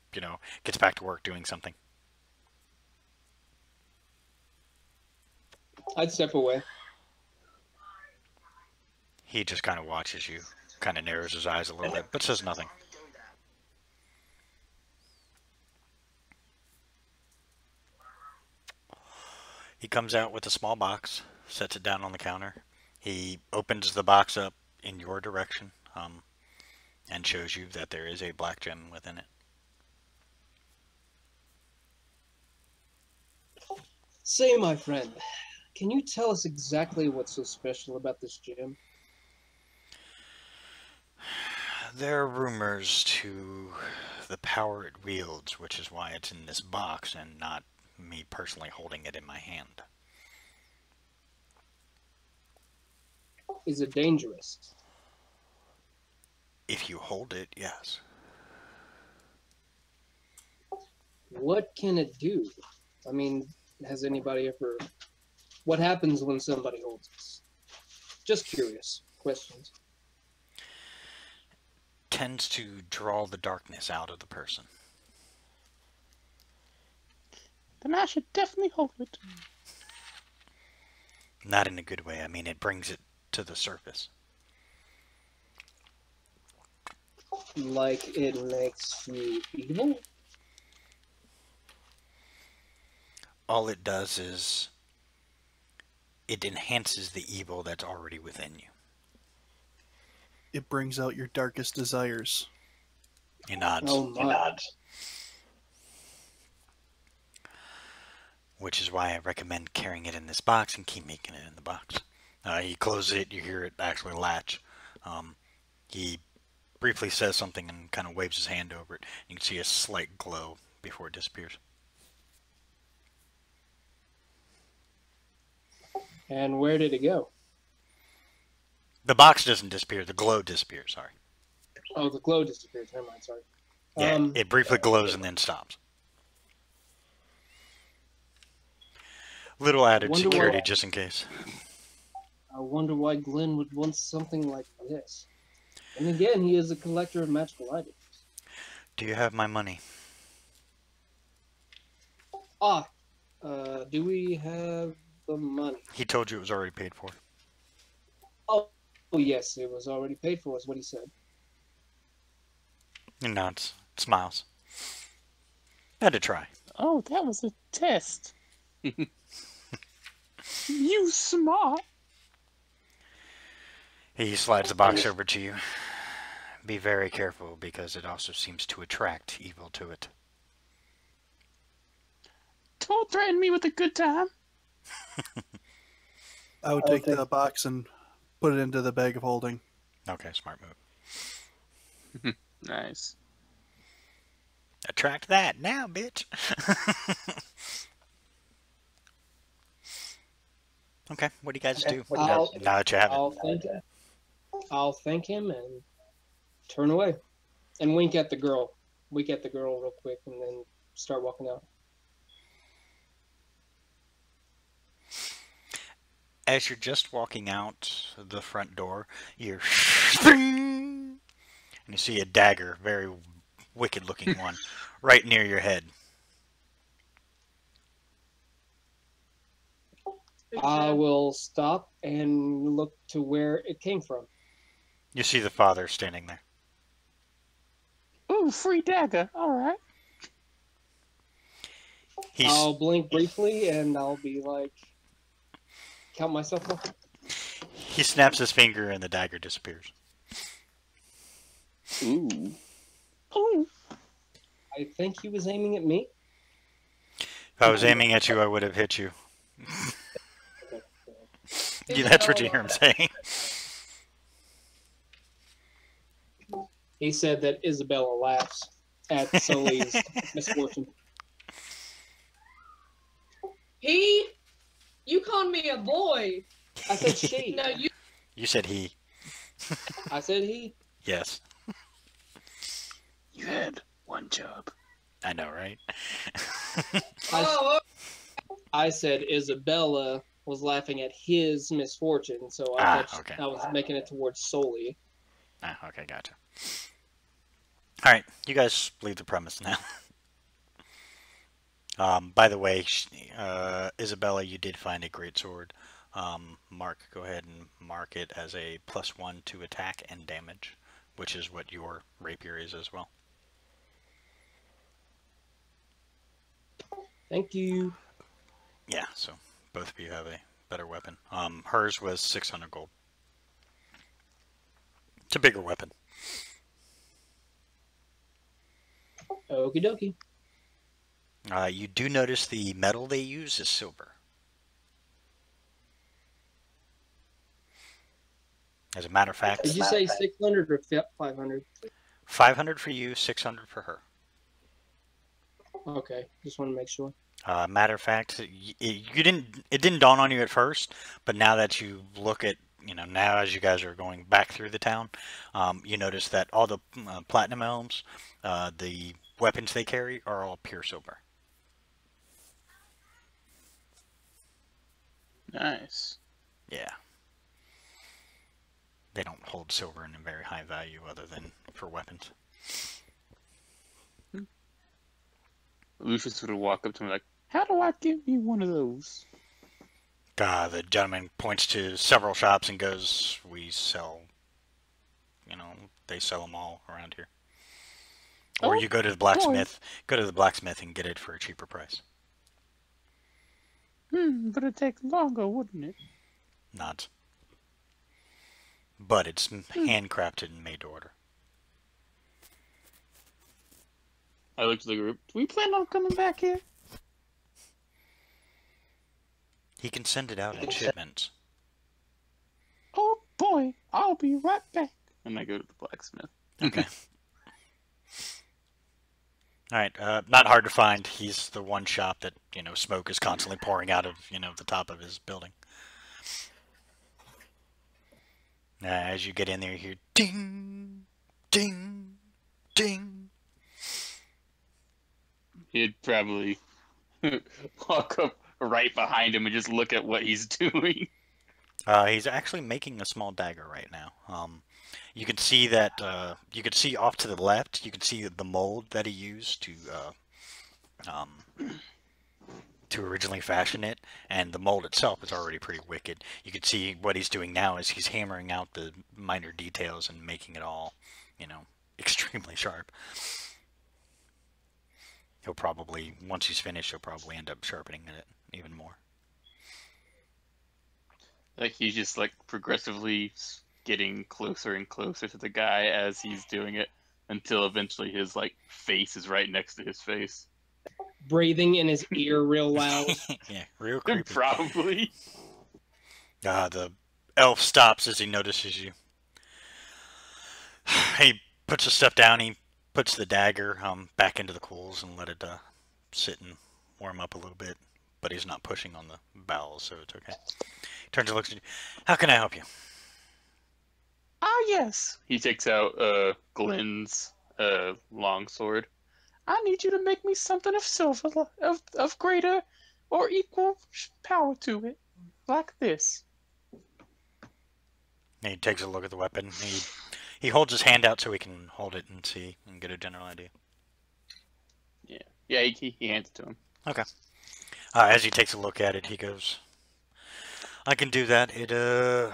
gets back to work doing something. I'd step away. He just kind of watches you, kind of narrows his eyes a little bit, but says nothing. He comes out with a small box, sets it down on the counter. He opens the box up in your direction, and shows you that there is a black gem within it. Say, my friend, can you tell us exactly what's so special about this gem? There are rumors to the power it wields, which is why it's in this box and not me personally holding it in my hand. Is it dangerous? If you hold it, yes. What can it do? I mean, has anybody ever... What happens when somebody holds it? Just curious questions. Tends to draw the darkness out of the person. Then I should definitely hold it. Not in a good way. I mean, it brings it to the surface. Like it makes you evil? All it does is it enhances the evil that's already within you. It brings out your darkest desires. He nods. Oh my. Which is why I recommend carrying it in this box and keep making it in the box. He closes it, you hear it actually latch. He briefly says something and kind of waves his hand over it. You can see a slight glow before it disappears. And where did it go? The box doesn't disappear, the glow disappears, sorry. Oh, the glow disappeared. Never mind, sorry. Yeah, it briefly glows and then stops. Little added Wonder security why- just in case. I wonder why Glenn would want something like this. And again, he is a collector of magical items. Do you have my money? Do we have the money? He told you it was already paid for. Oh, yes, it was already paid for, is what he said. He nods, smiles. Had to try. Oh, that was a test. You smart. He slides the box over to you. Be very careful because it also seems to attract evil to it. Don't threaten me with a good time. I would take the box and put it into the bag of holding. Okay, smart move. Nice. Attract that now, bitch. Okay, what do you guys do? Now that you have it. I'll thank him and turn away. And wink at the girl. Wink at the girl real quick and then start walking out. As you're just walking out the front door, you're and you see a dagger, very wicked-looking one, right near your head. I will stop and look to where it came from. You see the father standing there. Ooh, free dagger. All right. He's I'll blink briefly and I'll be like, count myself up. he snaps his finger and the dagger disappears. Ooh. Ooh. I think he was aiming at me. If I was aiming at you, I would have hit you. Yeah, that's what you hear him saying. He said that Isabella laughs at Sully's misfortune. You called me a boy. I said she. No, you. You said he. I said he. Yes, You had one job. I know, right? Oh, I said Isabella was laughing at his misfortune, so I thought okay. I was making it towards Sully. Okay, gotcha. All right, you guys leave the premise now. By the way, Isabella, you did find a great sword. Mark, go ahead and mark it as a +1 to attack and damage, which is what your rapier is as well. Thank you. Yeah, so both of you have a better weapon. Hers was 600 gold. It's a bigger weapon. Okie dokie. You do notice the metal they use is silver. As a matter of fact, Did you say 600 or 500? 500 for you, 600 for her. Okay, just want to make sure. Matter of fact, it didn't dawn on you at first, but now that you look at, now as you guys are going back through the town, you notice that all the platinum elms, the weapons they carry are all pure silver. Nice. Yeah. They don't hold silver in a very high value other than for weapons. Lucius would walk up to him like, How do I get me one of those? The gentleman points to several shops and goes, we sell, they sell them all around here. Or Oh, you go to the blacksmith, and get it for a cheaper price. But it'd take longer, wouldn't it? Not. But it's handcrafted and made to order. I looked at the group. Do we plan on coming back here? He can send it out in shipments. Oh boy, I'll be right back. And I go to the blacksmith. Okay. Alright, not hard to find. He's the one shop that, smoke is constantly pouring out of, the top of his building. As you get in there, you hear ding, ding, ding. He'd probably walk up right behind him and just look at what he's doing. He's actually making a small dagger right now. You can see that, you can see off to the left, you can see the mold that he used to originally fashion it, and the mold itself is already pretty wicked. You can see what he's doing now is he's hammering out the minor details and making it all, extremely sharp. He'll probably, once he's finished, he'll probably end up sharpening it even more. Like he's just like progressively getting closer and closer to the guy as he's doing it until eventually his face is right next to his face. Breathing in his ear real loud. Yeah, real creepy. Probably. The elf stops as he notices you. He puts the stuff down. He puts the dagger back into the coals and let it sit and warm up a little bit. But he's not pushing on the bowels, so it's okay. He turns and looks at you. How can I help you? Ah, yes. He takes out Glenn's longsword. I need you to make me something of silver, of greater or equal power to it, like this. He takes a look at the weapon. He holds his hand out so he can hold it and see and get a general idea. Yeah, he hands it to him. Okay. As he takes a look at it, he goes, "I can do that. It'll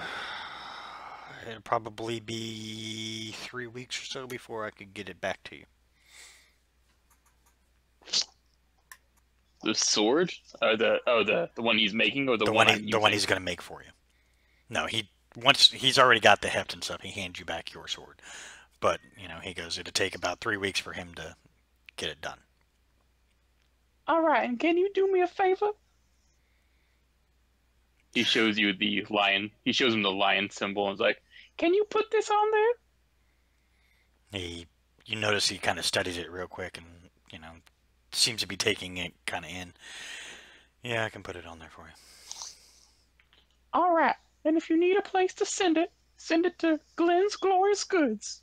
probably be 3 weeks or so before I could get it back to you." The sword, or the one he's making, or the one I'm The one using? he's gonna make for you. No, once he's already got the heft and stuff, he hands you back your sword. But he goes, it'll take about 3 weeks for him to get it done. All right, and can you do me a favor? He shows you the lion. He shows him the lion symbol and is like, Can you put this on there? You notice he kind of studies it real quick and seems to be taking it kind of in. Yeah, I can put it on there for you. All right, and if you need a place to send it to Glenn's Glorious Goods.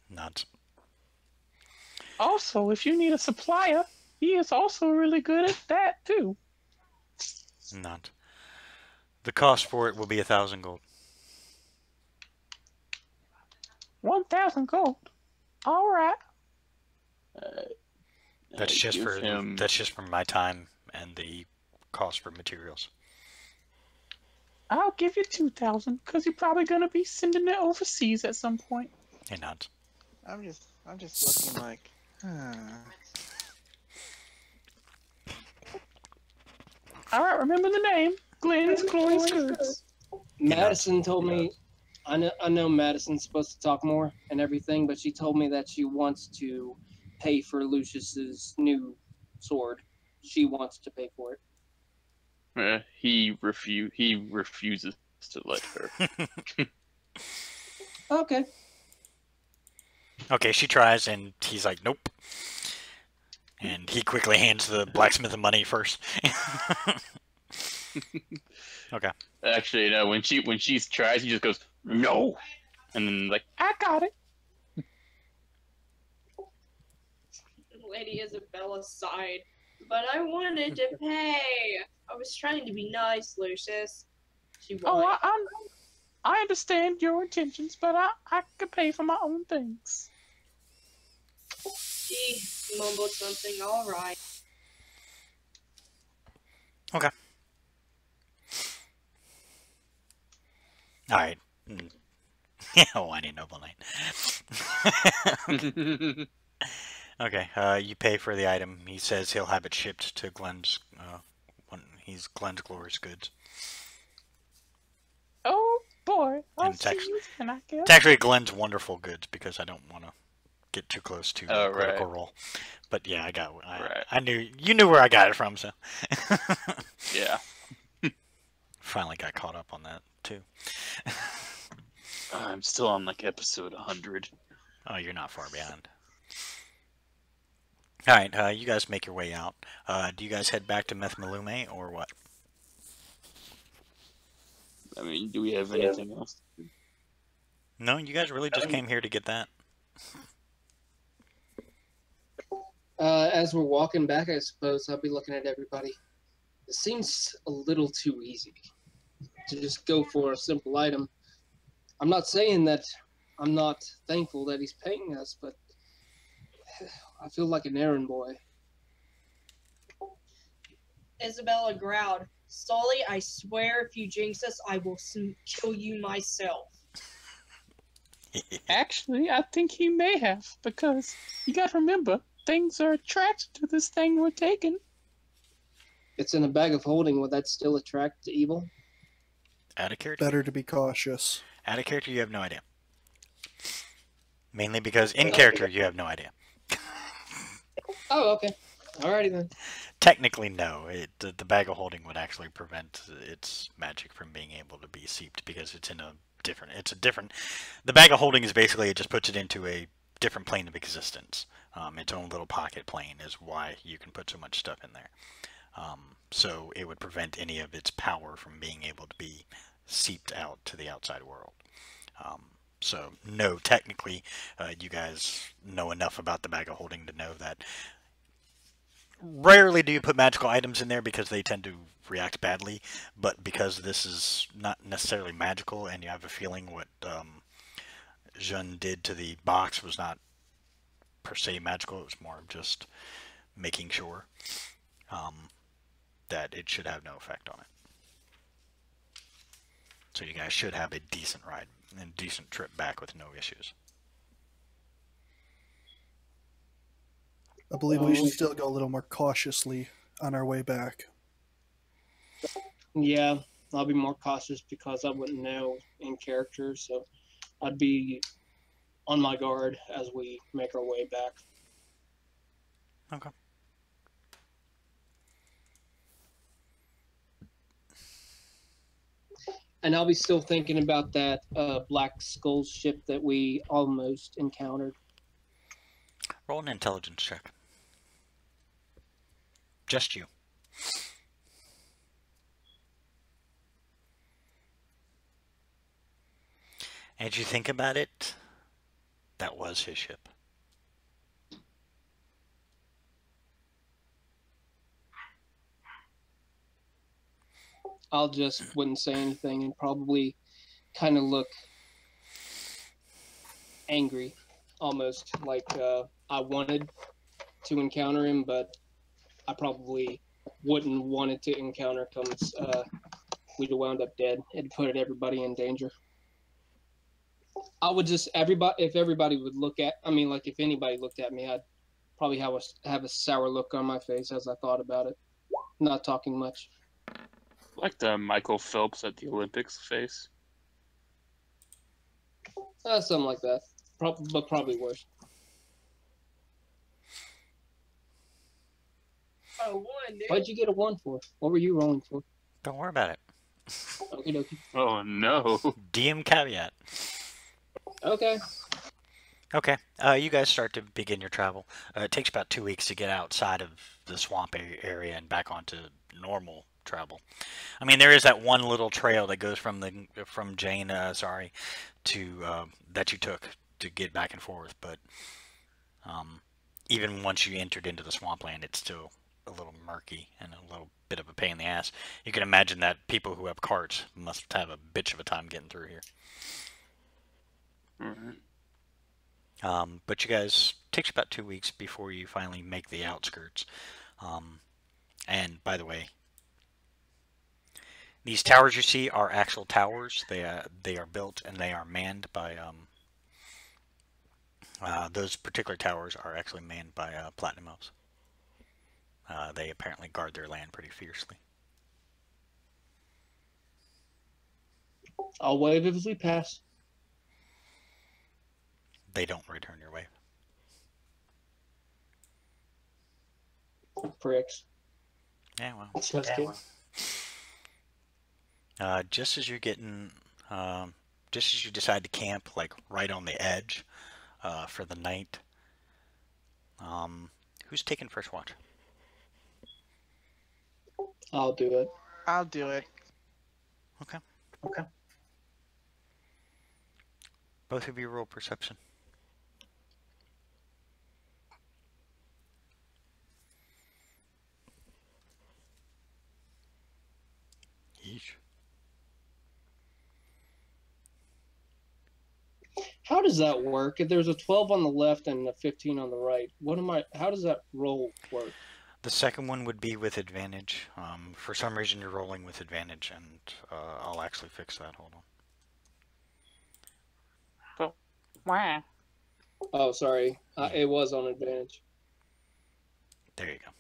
Nods. Also, if you need a supplier, he is also really good at that too. Nods. The cost for it will be 1,000 gold. 1,000 gold. All right. That's just give for him... that's just for my time and the cost for materials. I'll give you 2,000 because you're probably gonna be sending it overseas at some point. He nods. I'm just looking like, All right, remember the name, Glenn's Glorious Goods. Madison told me, I know Madison's supposed to talk more and everything, but she told me that she wants to pay for Lucius's new sword. She wants to pay for it. He refuses to let her. Okay. Okay, she tries and he's like, nope. And he quickly hands the blacksmith the money first. Okay. Actually, no. When she tries, he just goes no, and then like, I got it. Lady Isabella sighed. But I wanted to pay. I was trying to be nice, Lucius. She whined. Oh, I understand your intentions, but I could pay for my own things. She mumbled something. All right. Okay. All right. Yeah, whiny noble knight. Okay, you pay for the item. He says he'll have it shipped to Glenn's. He's Glenn's Glorious Goods. Oh boy, I'll And it's see actually- you then, I guess. It's actually Glenn's Wonderful Goods because I don't want to get too close to Oh, Critical right. Role. But yeah, Right. I knew you knew where I got it from, so yeah. finally got caught up on that too. I'm still on like episode 100. Oh, you're not far behind. All right, you guys make your way out. Do you guys head back to Methmalume or what? I mean, do we have anything else? No, you guys really just came here to get that. As we're walking back, I suppose I'll be looking at everybody. It seems a little too easy to just go for a simple item. I'm not saying that I'm not thankful that he's paying us, but I feel like an errand boy. Isabella growled. Sully, I swear if you jinx us, I will kill you myself. Actually, I think he may have, because you gotta remember, things are attracted to this thing we're taking. It's in a bag of holding. Would that still attract evil? Out of character? Better to be cautious. Out of character, you have no idea. Mainly because in character, you have no idea. Oh, okay. Alrighty then. Technically, no. The bag of holding would actually prevent its magic from being able to be seeped because it's in a different. The bag of holding is basically it just puts it into a different plane of existence. Its own little pocket plane is why you can put so much stuff in there. So it would prevent any of its power from being able to be seeped out to the outside world. So no, technically, you guys know enough about the bag of holding to know that Rarely do you put magical items in there because they tend to react badly, but because this is not necessarily magical and you have a feeling what Jeanne did to the box was not per se magical, it was more of just making sure that it should have no effect on it. So you guys should have a decent ride and decent trip back with no issues. I believe we should still go a little more cautiously on our way back. Yeah, I'll be more cautious because I wouldn't know in character, so I'd be on my guard as we make our way back. Okay. And I'll be still thinking about that Black Skull ship that we almost encountered. Roll an intelligence check. Just you. As you think about it, that was his ship. I'll just wouldn't say anything and probably kind of look angry, almost like I wanted to encounter him, but I probably wouldn't wanted to encounter comes we'd have wound up dead. It put everybody in danger. I would just if everybody would look at, I mean, like if anybody looked at me, I'd probably have a sour look on my face as I thought about it, not talking much. Like the Michael Phelps at the Olympics face. Something like that, but probably worse. Oh, one, dude. What'd you get a 1 for? What were you rolling for? Don't worry about it. Okie dokie. Oh no. DM caveat. Okay. Okay, you guys start to begin your travel. It takes about 2 weeks to get outside of the swamp area and back onto normal travel. I mean, there is that one little trail that goes from Jane, to that you took to get back and forth. But even once you entered into the swampland, it's still a little murky and a little bit of a pain in the ass. You can imagine that people who have carts must have a bitch of a time getting through here. But you guys, it takes about 2 weeks before you finally make the outskirts. And by the way, these towers you see are actual towers. They are built and they are manned by those particular towers are actually manned by Platinum Elves. They apparently guard their land pretty fiercely. I'll wave as we pass. They don't return your wave. Pricks. Yeah, well. Just kidding. Just as you're getting, just as you decide to camp, like right on the edge, for the night. Who's taking first watch? I'll do it. I'll do it. Okay. Okay. Both of you roll perception. Yeesh. How does that work? If there's a 12 on the left and a 15 on the right, how does that roll work? The second one would be with advantage. For some reason you're rolling with advantage, and I'll actually fix that. Hold on. Wow. Oh, sorry. It was on advantage. There you go.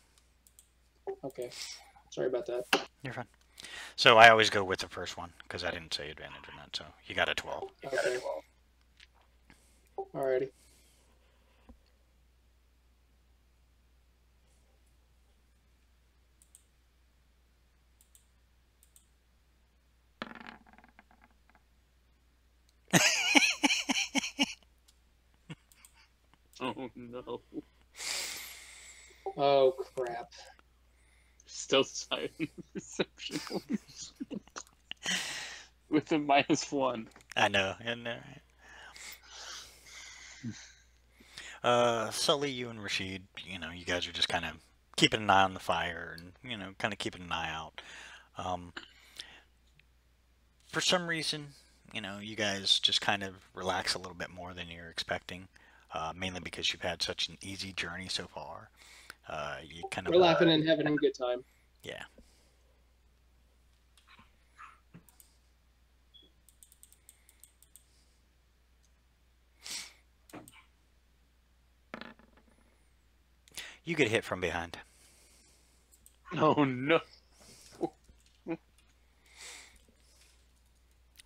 Okay. Sorry about that. You're fine. So I always go with the first one, because I didn't say advantage on that, so you got a 12. Okay. Alrighty. Oh no. Oh, crap. Still silent perception. With a -1. I know, isn't that right? Sully, you and Rashid, you guys are just kind of keeping an eye on the fire and, kind of keeping an eye out. For some reason, you guys just kind of relax a little bit more than you're expecting, mainly because you've had such an easy journey so far. You kind of We're laughing and having a good time. Yeah. You get hit from behind. Oh no.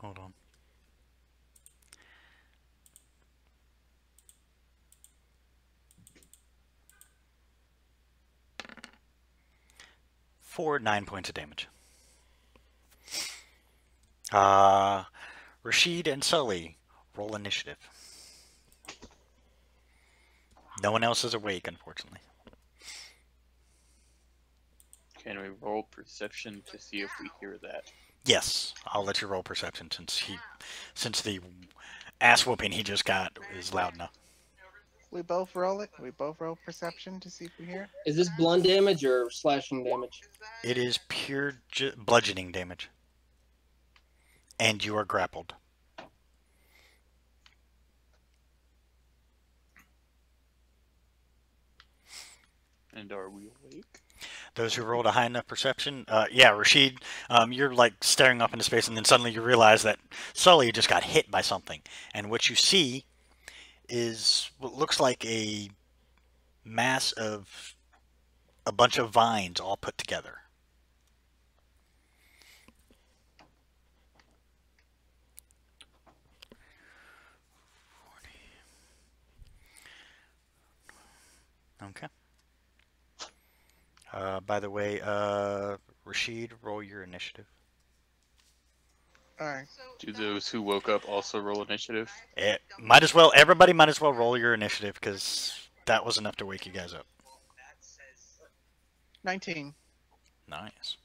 Hold on. For 9 points of damage. Rashid and Sully, roll initiative. No one else is awake, unfortunately. Can we roll perception to see if we hear that? Yes, I'll let you roll perception since the ass whooping he just got is loud enough. We both roll it. We both roll perception to see if we hear it. Is this blunt damage or slashing damage? It is pure bludgeoning damage. And you are grappled. And are we awake? Those who rolled a high enough perception, yeah, Rashid, you're like staring up into space, and then suddenly you realize that Sully just got hit by something. And what you see is what looks like a mass of a bunch of vines all put together. Okay. By the way, Rashid, roll your initiative. Alright. Do those who woke up also roll initiative? Everybody might as well roll your initiative, because that was enough to wake you guys up. 19. Nice.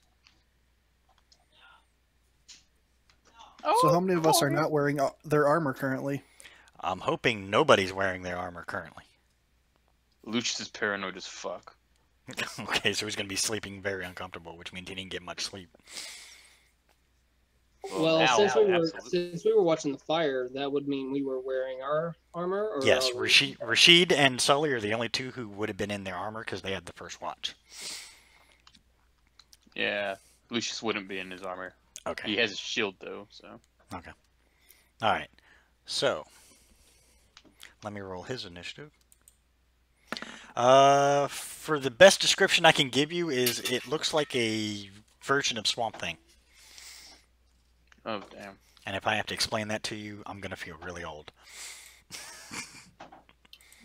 So how many of us are not wearing their armor currently? I'm hoping nobody's wearing their armor currently. Lucius is paranoid as fuck. Okay, so he's going to be sleeping very uncomfortable, which means he didn't get much sleep. Well, now, since we were watching the fire, that would mean we were wearing our armor. Or Yes, Rashid and Sully are the only two who would have been in their armor because they had the first watch. Yeah, Lucius wouldn't be in his armor. Okay. He has a shield though, so. Okay. All right. So, let me roll his initiative. For the best description I can give you is it looks like a version of Swamp Thing. Oh damn. And if I have to explain that to you, I'm gonna feel really old.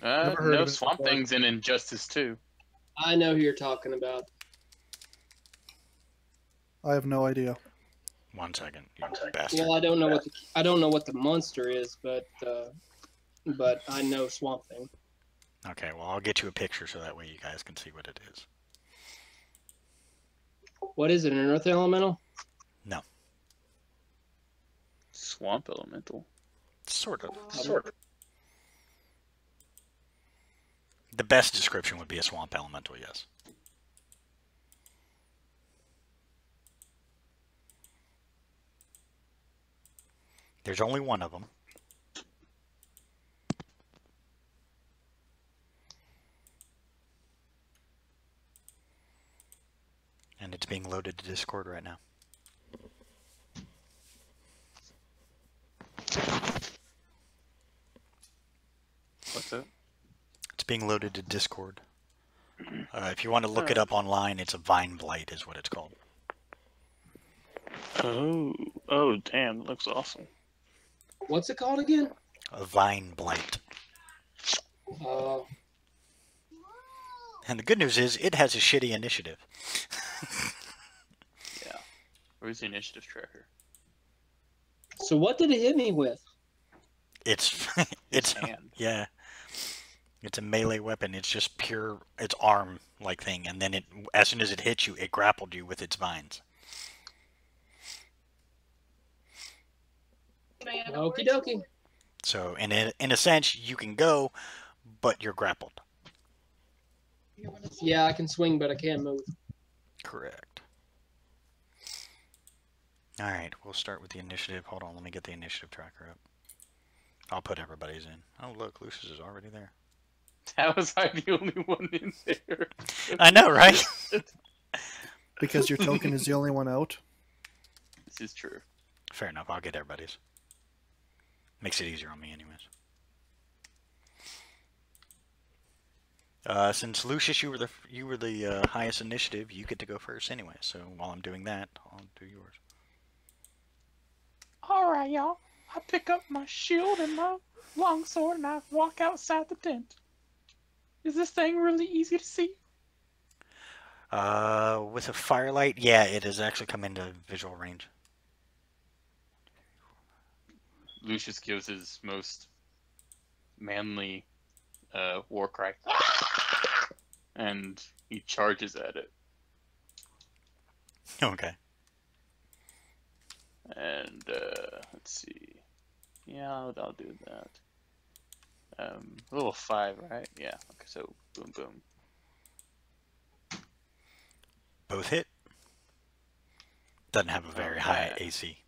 Never heard No, of it Swamp before. Thing's in Injustice too. I know who you're talking about. I have no idea. 1 second, you bastard. Well, I don't know what the monster is, but I know Swamp Thing. Okay, well I'll get you a picture so that way you guys can see what it is. What is it? An earth elemental? No, Swamp Elemental. sort of. The best description would be a swamp elemental, yes. There's only one of them. And it's being loaded to Discord right now. What's that? It's being loaded to Discord. If you want to look it up online, it's a vine blight is what it's called. Oh, damn! That looks awesome. What's it called again? A vine blight. And the good news is, it has a shitty initiative. Yeah. Where's the initiative tracker? So what did it hit me with? It's Hand. yeah. It's a melee weapon. It's just pure. It's arm-like thing, and then as soon as it hits you, it grappled you with its vines. Okie dokie. So, in a sense, you can go, but you're grappled. Yeah, I can swing, but I can't move. Correct. Alright, we'll start with the initiative. Hold on, let me get the initiative tracker up. I'll put everybody's in. Oh, look, Lucius is already there. How was I the only one in there? I know, right? Because your token is the only one out. This is true. Fair enough, I'll get everybody's. Makes it easier on me anyways. Since Lucius, you were the highest initiative, you get to go first anyway. So while I'm doing that, I'll do yours. Alright, y'all. I pick up my shield and my longsword and I walk outside the tent. Is this thing really easy to see? With a firelight, yeah, it has actually come into visual range. Lucius gives his most manly war cry. And he charges at it. Okay. And let's see. Yeah, I'll do that. Level 5, right? Yeah. Okay, so boom, boom. Both hit. Doesn't have a very high Okay. AC.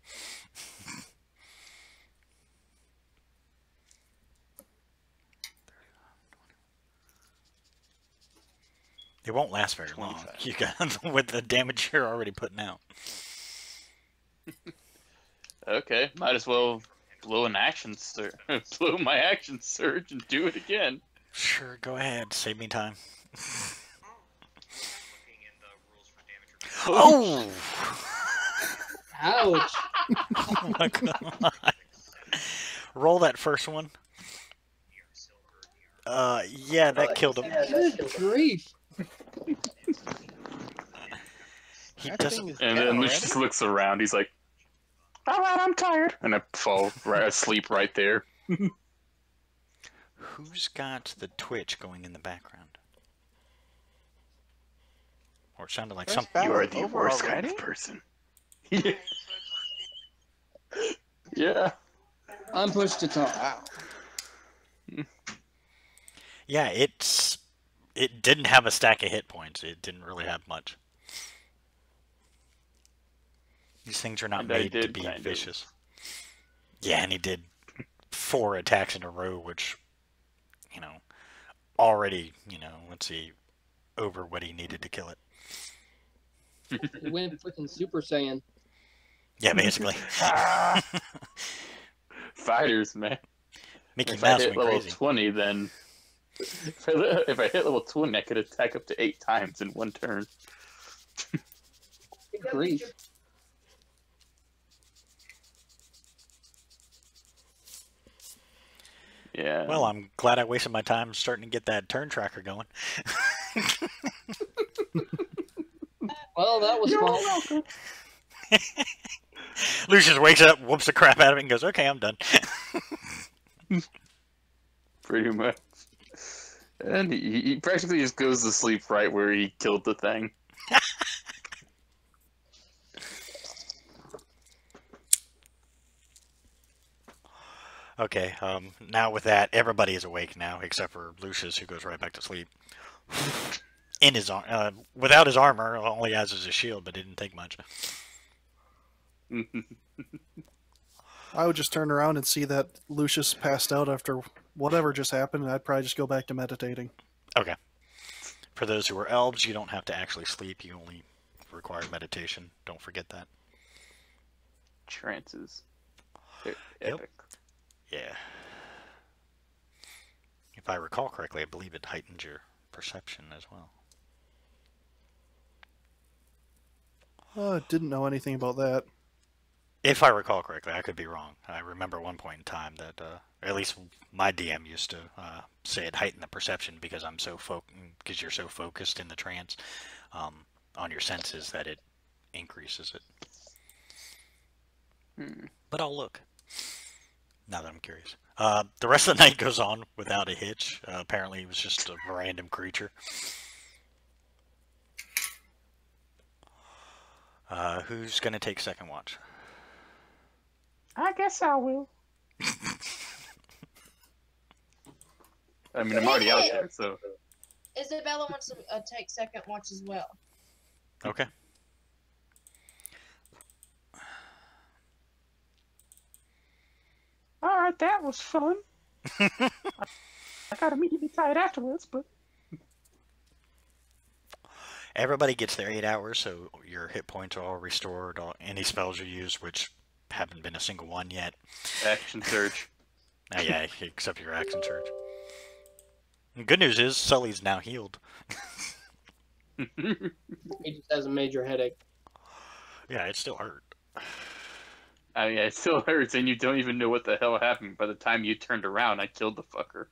It won't last very long. 25. You got with the damage you're already putting out. Okay, might as well blow an blow my action surge and do it again. Sure, go ahead. Save me time. Oh! Ouch! Oh my god. Roll that first one. Yeah, that killed him. Good grief! He That doesn't. thing is And dead then already? Lucius looks around. He's like, "Alright, I'm tired," and I fall right asleep right there. Who's got the twitch going in the background? Or it sounded like First something. battle You are the over worst kind already? of person. Yeah. Yeah. I'm pushed to talk. Wow. Yeah, it didn't have a stack of hit points. It didn't really have much. These things are not And I made to did be kind of. vicious. Yeah, and he did 4 attacks in a row, which, you know, already, let's see, over what he needed to kill it. He went freaking Super Saiyan. Yeah, basically. Ah, fighters, man. Mickey If I Mouse hit went level crazy. 20, then if I hit level 20, I could attack up to 8 times in one turn. Good grief! Yeah. Well, I'm glad I wasted my time starting to get that turn tracker going. Well, that was You're fun. welcome. Lucius wakes up, whoops the crap out of it, and goes, "Okay, I'm done." Pretty much. And he practically just goes to sleep right where he killed the thing. Okay, now with that, everybody is awake now, except for Lucius, who goes right back to sleep. In his without his armor, all he has is a shield, but it didn't take much. I would just turn around and see that Lucius passed out after whatever just happened, and I'd probably just go back to meditating. Okay. For those who are elves, you don't have to actually sleep. You only require meditation. Don't forget that. Trances. They're Yep. epic. Yeah. If I recall correctly, I believe it heightens your perception as well. Didn't know anything about that. If I recall correctly, I could be wrong. I remember one point in time that, at least my DM used to say it heightened the perception because because you're so focused in the trance on your senses that it increases it. But I'll look. Now that I'm curious. The rest of the night goes on without a hitch. Apparently, it was just a random creature. Who's going to take second watch? I guess I will. I mean, I'm already out there, so. Isabella wants to take second watch as well. Okay. All right, that was fun. I got immediately tired afterwards, but Everybody gets their 8 hours, so your hit points are all restored. Any spells you use, which haven't been a single one yet. Action surge. Yeah, except your action surge. The good news is Sully's now healed. He just has a major headache. Yeah, it still hurt. I mean, it still hurts, and you don't even know what the hell happened. By the time you turned around, I killed the fucker.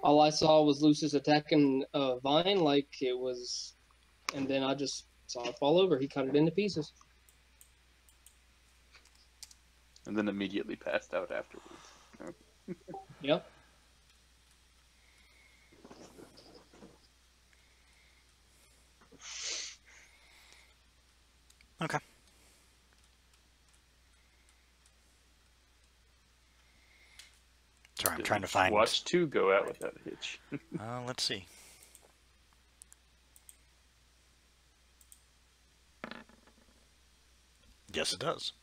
All I saw was Lucius attacking Vine like it was, and then I just saw it fall over. He cut it into pieces. And then immediately passed out afterwards. Yep. Okay. Sorry, I'm trying to find... Watch 2 go out without a hitch. Let's see. Yes, it does.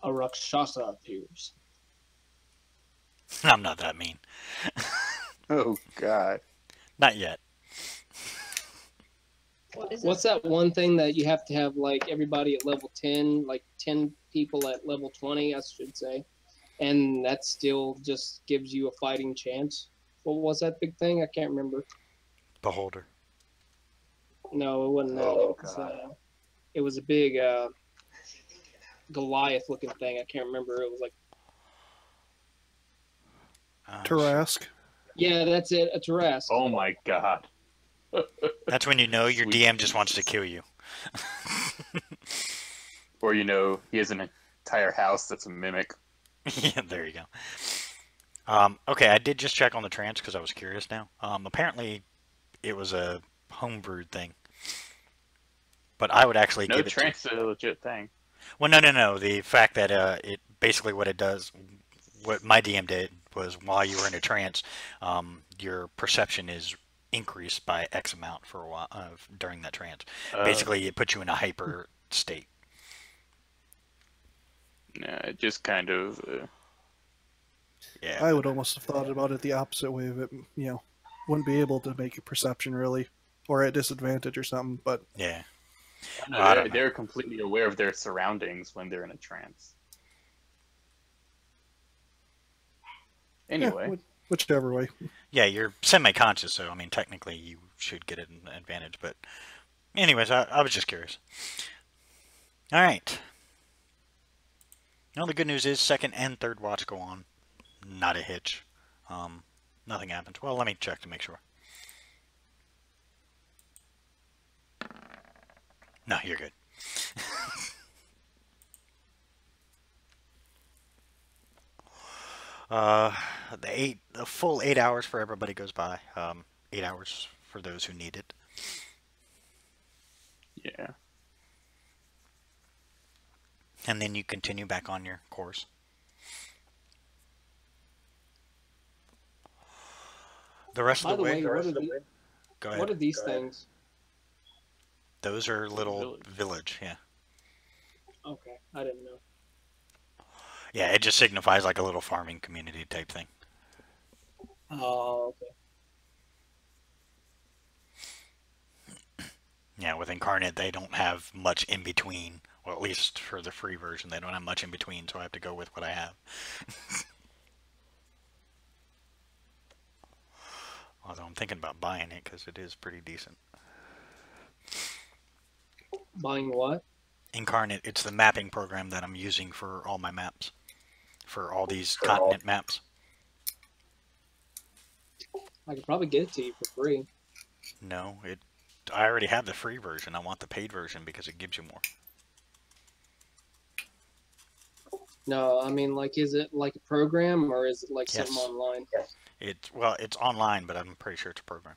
A Rakshasa appears. I'm not that mean. Oh, God. Not yet. What is What's that one thing that you have to have, like, everybody at level 10, like 10 people at level 20, I should say, and that still just gives you a fighting chance? What was that big thing? I can't remember. Beholder. No, it wasn't that. Oh, It was a big Goliath-looking thing. I can't remember. It was like... Tarask. Yeah, that's it. A Tarask. Oh, my God. That's when you know your Sweet DM just wants to kill you. Or, you know, he has an entire house that's a mimic. Yeah, there you go. Okay, I did just check on the trance because I was curious now. Apparently, it was a homebrewed thing. But I would actually No, give it trance is a legit thing. Well, no. The fact that it basically what it does, what my DM did was while you were in a trance, your perception is increased by X amount for a while during that trance. Basically, it puts you in a hyper state. Yeah, it just kind of... Yeah. I would almost have thought about it the opposite way of it. You know, wouldn't be able to make a perception really, or at disadvantage or something. But Yeah. No, I don't know. they're completely aware of their surroundings when they're in a trance. Anyway. yeah, whichever way. Yeah, you're semi-conscious, so I mean, technically you should get an advantage. But, anyways, I was just curious. All right. Well, the good news is second and third watch go on. Not a hitch. Nothing happens. Well, let me check to make sure. No, you're good. The full 8 hours for everybody goes by. 8 hours for those who need it. Yeah. And then you continue back on your course. The rest By of the way, go ahead. what are these things? Those are little village, yeah. Okay, I didn't know. Yeah, it just signifies like a little farming community type thing. Oh, okay. Yeah, with Incarnate, they don't have much in between. Well, at least for the free version, they don't have much in between, so I have to go with what I have. Although I'm thinking about buying it because it is pretty decent. Buying what? Incarnate, it's the mapping program that I'm using for all my maps. For all these continent maps. I could probably get it to you for free. No, I already have the free version. I want the paid version because it gives you more. No, I mean, like, is it like a program or is it like Yes. something online? It's online, but I'm pretty sure it's a program.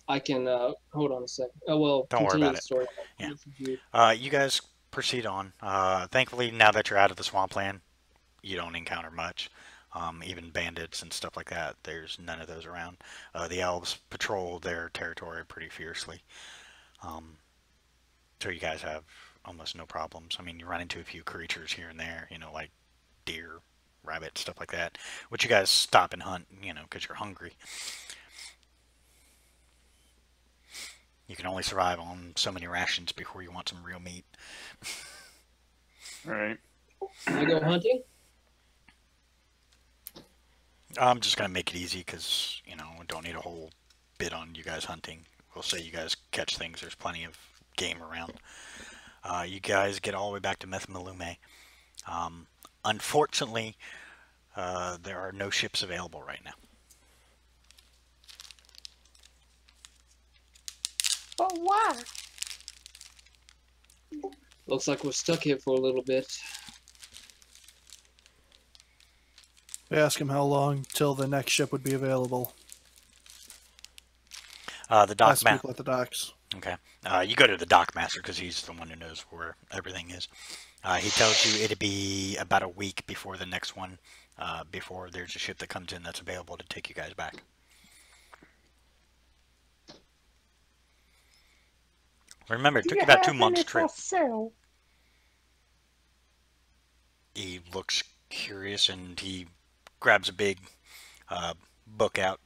I can, hold on a second. Oh, well, Don't worry continue about the it. story. Yeah. You guys proceed on. Thankfully, now that you're out of the swampland, you don't encounter much. Even bandits and stuff like that, there's none of those around. The elves patrol their territory pretty fiercely. So you guys have almost no problems. I mean, you run into a few creatures here and there, like deer, rabbit, stuff like that, which you guys stop and hunt, because you're hungry. You can only survive on so many rations before you want some real meat. Right. Can I go hunting? I'm just going to make it easy because, don't need a whole bit on you guys hunting. We'll say you guys catch things. There's plenty of game around. You guys get all the way back to Methmalume. Unfortunately, there are no ships available right now. But why? Looks like we're stuck here for a little bit. I asked him how long till the next ship would be available. The dock Ask map. people at the docks. Okay. You go to the dock master because he's the one who knows where everything is. He tells you it'd be about a week before the next one, before there's a ship that comes in that's available to take you guys back. Remember, it took you about 2 months trip. He looks curious and he grabs a big book out,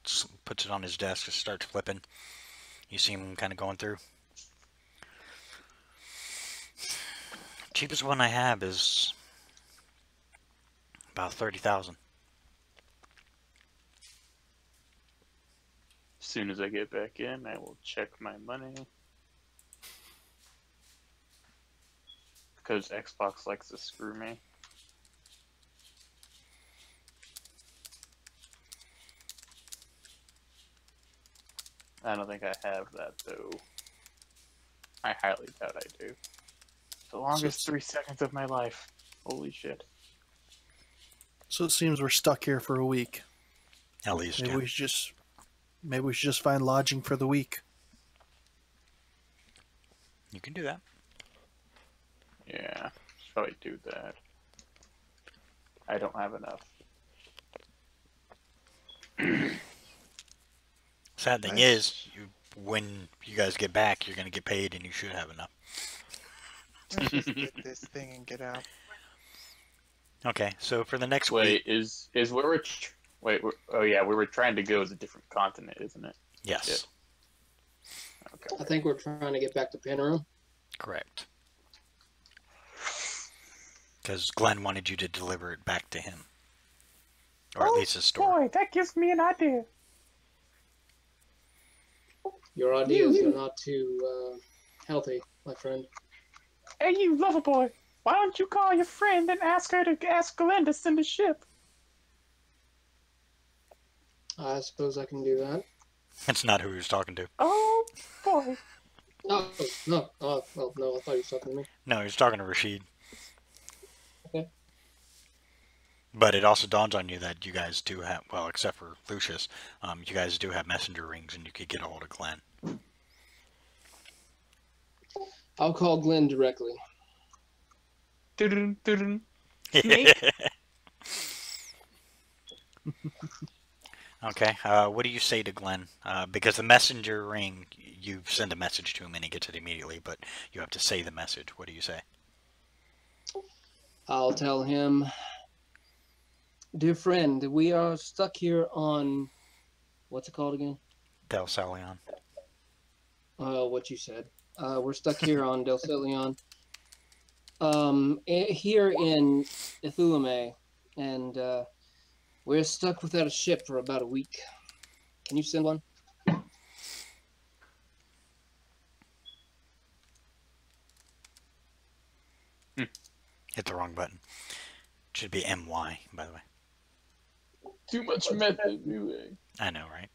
puts it on his desk, and starts flipping. You see him kind of going through. Cheapest one I have is about 30,000. As soon as I get back in, I will check my money. Because Xbox likes to screw me. I don't think I have that, though. I highly doubt I do. The longest 3 seconds of my life. Holy shit. So it seems we're stuck here for a week. At least, Maybe yeah. we should just find lodging for the week. You can do that. Yeah, should probably do that. I don't have enough. Sad thing is, when you guys get back, you're going to get paid and you should have enough. Let's just get this thing and get out. Okay, so for the next week... Wait, is where we're... oh yeah, where we're trying to go is a different continent, isn't it? Yes. Yeah. Okay. I think we're trying to get back to Panorama. Correct. Because Glenn wanted you to deliver it back to him. Or at least his store. Boy, that gives me an idea. Your ideas are not too healthy, my friend. Hey, you lover boy. Why don't you call your friend and ask her to ask Glenn to send a ship? I suppose I can do that. That's not who he was talking to. Oh, boy. Oh, no. Oh, well, no, I thought you were talking to me. No, he was talking to Rashid. Okay. But it also dawns on you that you guys do have, well, except for Lucius, you guys do have messenger rings and you could get a hold of Glenn. I'll call Glenn directly. Dun, dun. Okay, what do you say to Glenn? Because the messenger ring, you send a message to him and he gets it immediately, but you have to say the message. What do you say? I'll tell him, dear friend, we are stuck here on, what's it called again? Del Salion. What you said. We're stuck here on Del Salion. Here in Ithulume, and we're stuck without a ship for about a week. Can you send one? Hit the wrong button. Should be MY, by the way. Too much method. I know, right?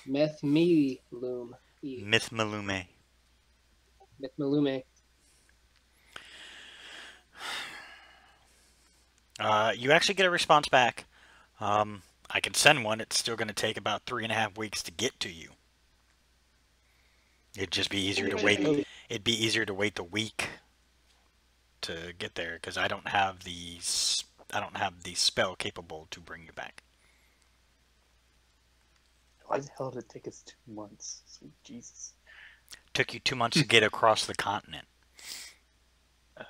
Methmelume. Mythmalume. Methmelume. You actually get a response back. I can send one. It's still going to take about 3.5 weeks to get to you. It'd just be easier to wait. It'd be easier to wait the week to get there because I don't have the I don't have the spell capable to bring you back. Why the hell did it take us 2 months? Sweet Jesus. Took you 2 months to get across the continent.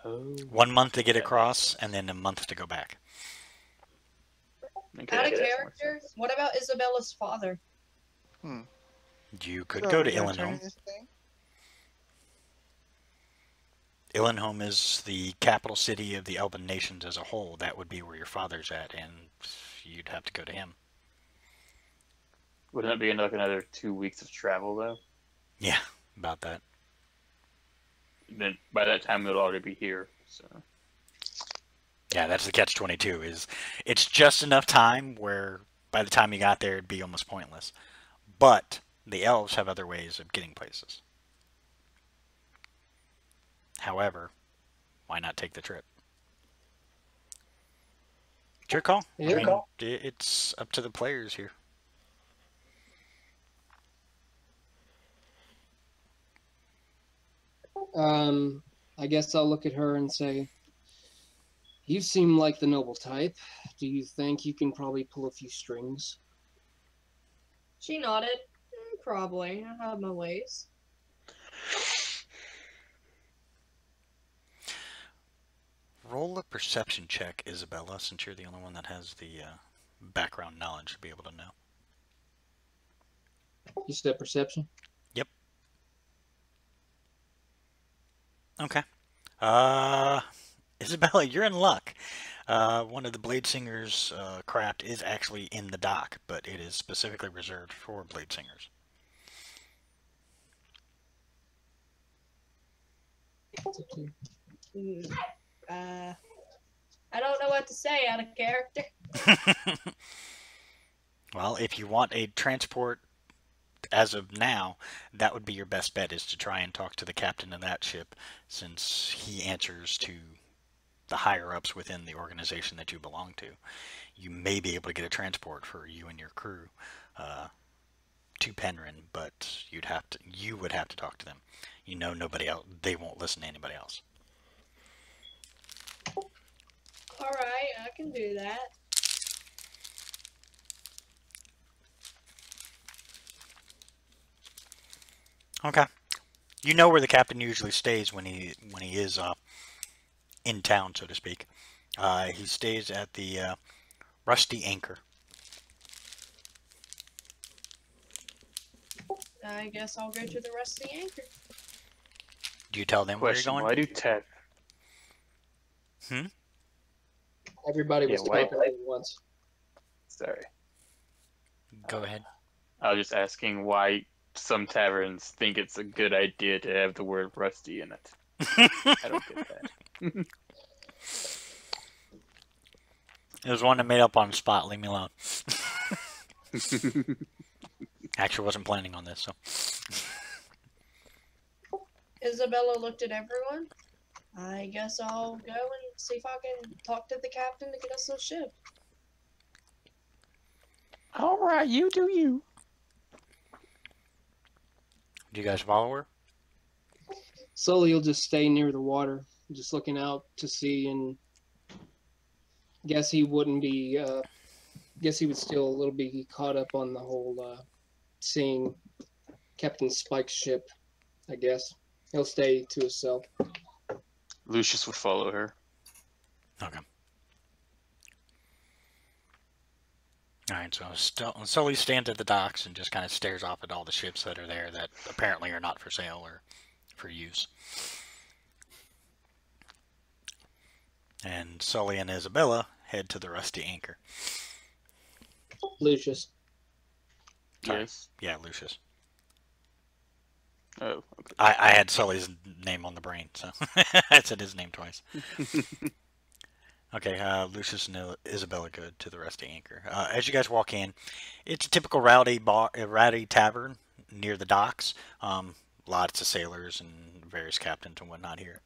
Oh. 1 month to get that across, makes and then a month to go back. sense. Okay, Out of that makes more character, sense. what about Isabella's father? You could So go are to we gonna turn in Illinois. this thing? Illinois is the capital city of the Elven nations as a whole. That would be where your father's at, and you'd have to go to him. Wouldn't it be like another 2 weeks of travel though? Yeah, about that. Then by that time it'll already be here. So Yeah, that's the catch-22. Is it's just enough time where by the time you got there, it'd be almost pointless. But the elves have other ways of getting places. However, why not take the trip? It's your call. I Yeah. mean, it's up to the players here. I guess I'll look at her and say, "You seem like the noble type. Do you think you can probably pull a few strings?" She nodded. Probably. I have my ways. Roll a perception check, Isabella, since you're the only one that has the background knowledge to be able to know. You said perception? Yep. Okay. Isabella, you're in luck. One of the Blade Singer's craft is actually in the dock, but it is specifically reserved for Blade Singers. I don't know what to say out of character. Well, if you want a transport as of now, that would be your best bet, is to try and talk to the captain of that ship, since he answers to the higher-ups within the organization that you belong to. You may be able to get a transport for you and your crew to Penryn, but you would have to talk to them. You know, nobody else, they won't listen to anybody else. Alright, I can do that. Okay. You know where the captain usually stays when he is in town, so to speak. He stays at the Rusty Anchor. I guess I'll go to the Rusty Anchor. Do you tell them where you're question: going? why do Ted? Everybody was Yeah, why- talking at once. Sorry, Go ahead. I was just asking why some taverns think it's a good idea to have the word rusty in it. I don't get that. It was one that made up on the spot. Leave me alone. Actually, wasn't planning on this, so. Isabella looked at everyone. I guess I'll go and see if I can talk to the captain to get us a ship. All right, you do you. Do you guys follow her? Sully will just stay near the water, just looking out to sea, and guess he wouldn't be. Guess he would still a little be caught up on the whole seeing Captain Spike's ship. I guess he'll stay to himself. Lucius would follow her. Okay. Alright, so Sully stands at the docks and just kind of stares off at all the ships that are there that apparently are not for sale or for use. And Sully and Isabella head to the Rusty Anchor. Lucius. Sorry. Yes. Yeah, Lucius. Oh, okay. I had Sully's name on the brain, so I said his name twice. Okay, Lucius and Isabella go to the Rusty Anchor. As you guys walk in, it's a typical rowdy tavern near the docks. Lots of sailors and various captains and whatnot here.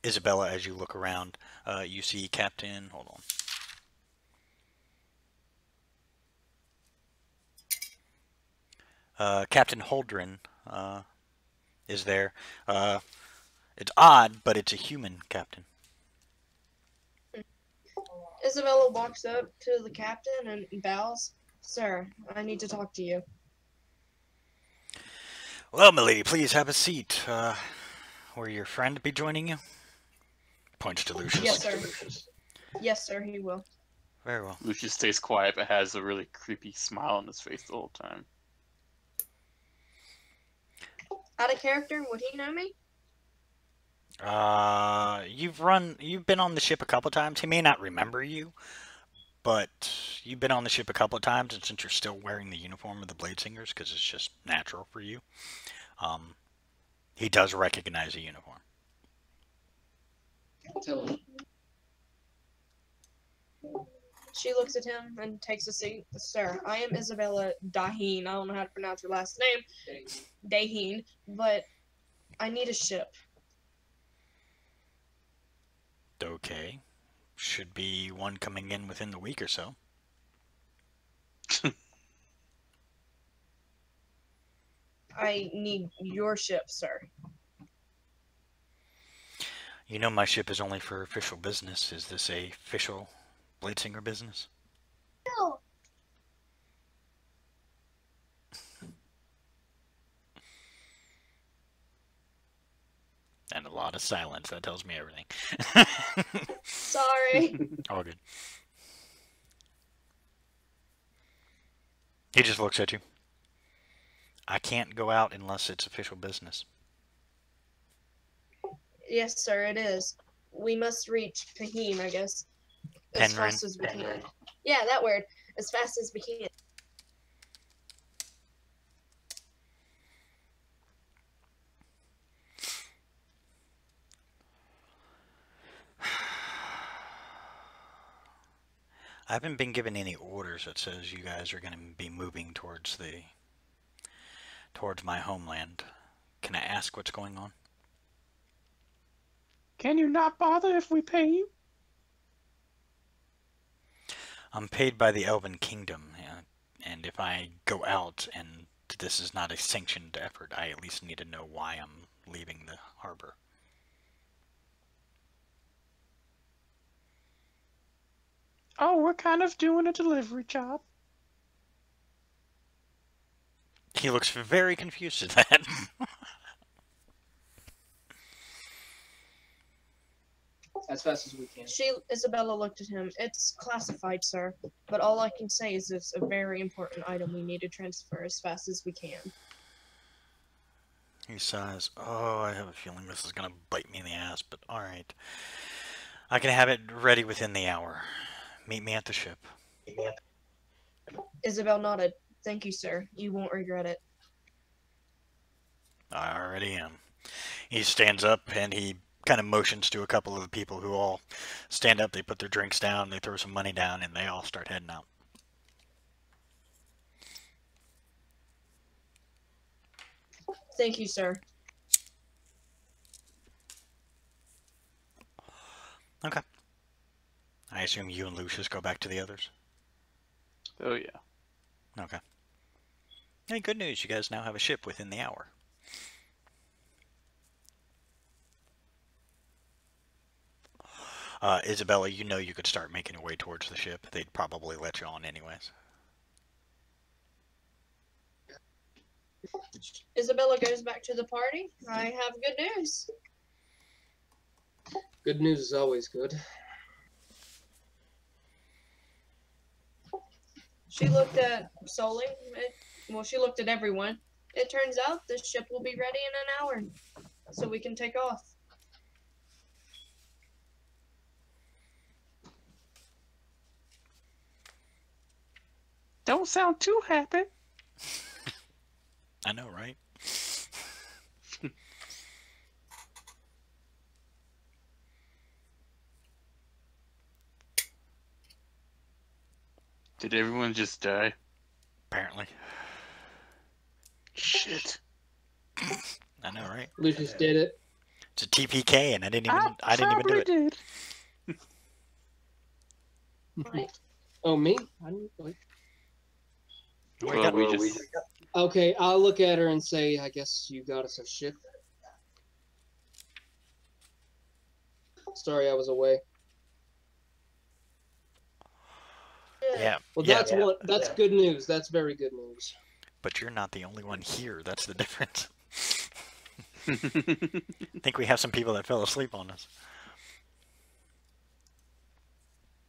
Isabella, as you look around, you see Captain. Hold on. Captain Holdren is there. It's odd, but it's a human captain. Isabella walks up to the captain and bows. Sir, I need to talk to you. Well, milady, please have a seat. Will your friend be joining you? Points to Lucius. Yes, sir. Yes, sir, he will. Very well. Lucius stays quiet but has a really creepy smile on his face the whole time. Out of character, would he know me? You've been on the ship a couple times. He may not remember you, but you've been on the ship a couple of times, and since you're still wearing the uniform of the Blade Singers, because it's just natural for you, he does recognize a uniform. Tell him. She looks at him and takes a seat. Sir, I am Isabella Daheen. I don't know how to pronounce your last name. Daheen. But I need a ship. Okay. Should be one coming in within the week or so. I need your ship, sir. You know my ship is only for official business. Is this a official Blade Singer business? No. And a lot of silence. That tells me everything. Sorry. All good. He just looks at you. I can't go out unless it's official business. Yes, sir, it is. We must reach Fahim, I guess. As Penryn. fast as we can. Yeah, that word. As fast as we can. I haven't been given any orders that says you guys are going to be moving towards my homeland. Can I ask what's going on? Can you not bother if we pay you? I'm paid by the Elven Kingdom, and if I go out and this is not a sanctioned effort, I at least need to know why I'm leaving the harbor. Oh, we're kind of doing a delivery job. He looks very confused at that. As fast as we can. Isabella looked at him. It's classified, sir. But all I can say is it's a very important item we need to transfer as fast as we can. He sighs. Oh, I have a feeling this is going to bite me in the ass, but alright. I can have it ready within the hour. Meet me at the ship. Isabel nodded. Thank you, sir. You won't regret it. I already am. He stands up and he kind of motions to a couple of the people who all stand up. They put their drinks down, they throw some money down, and they all start heading out. Thank you, sir. Okay. I assume you and Lucius go back to the others? Oh yeah. Okay. Hey, good news. You guys now have a ship within the hour. Isabella, you know you could start making your way towards the ship. They'd probably let you on anyways. Isabella goes back to the party. I have good news. Good news is always good. She looked at Soling. She looked at everyone. It turns out the ship will be ready in an hour, so we can take off. Don't sound too happy. I know, right? Did everyone just die? Apparently. Shit. I know, right? Lucius did it. It's a TPK, and I didn't even do it. Did. Right. Oh, me? I didn't wait. Well, we just... Okay, I'll look at her and say, I guess you got us a ship. Sorry I was away. Yeah. Well, Yeah. that's good news. That's very good news. But you're not the only one here. That's the difference. I think we have some people that fell asleep on us.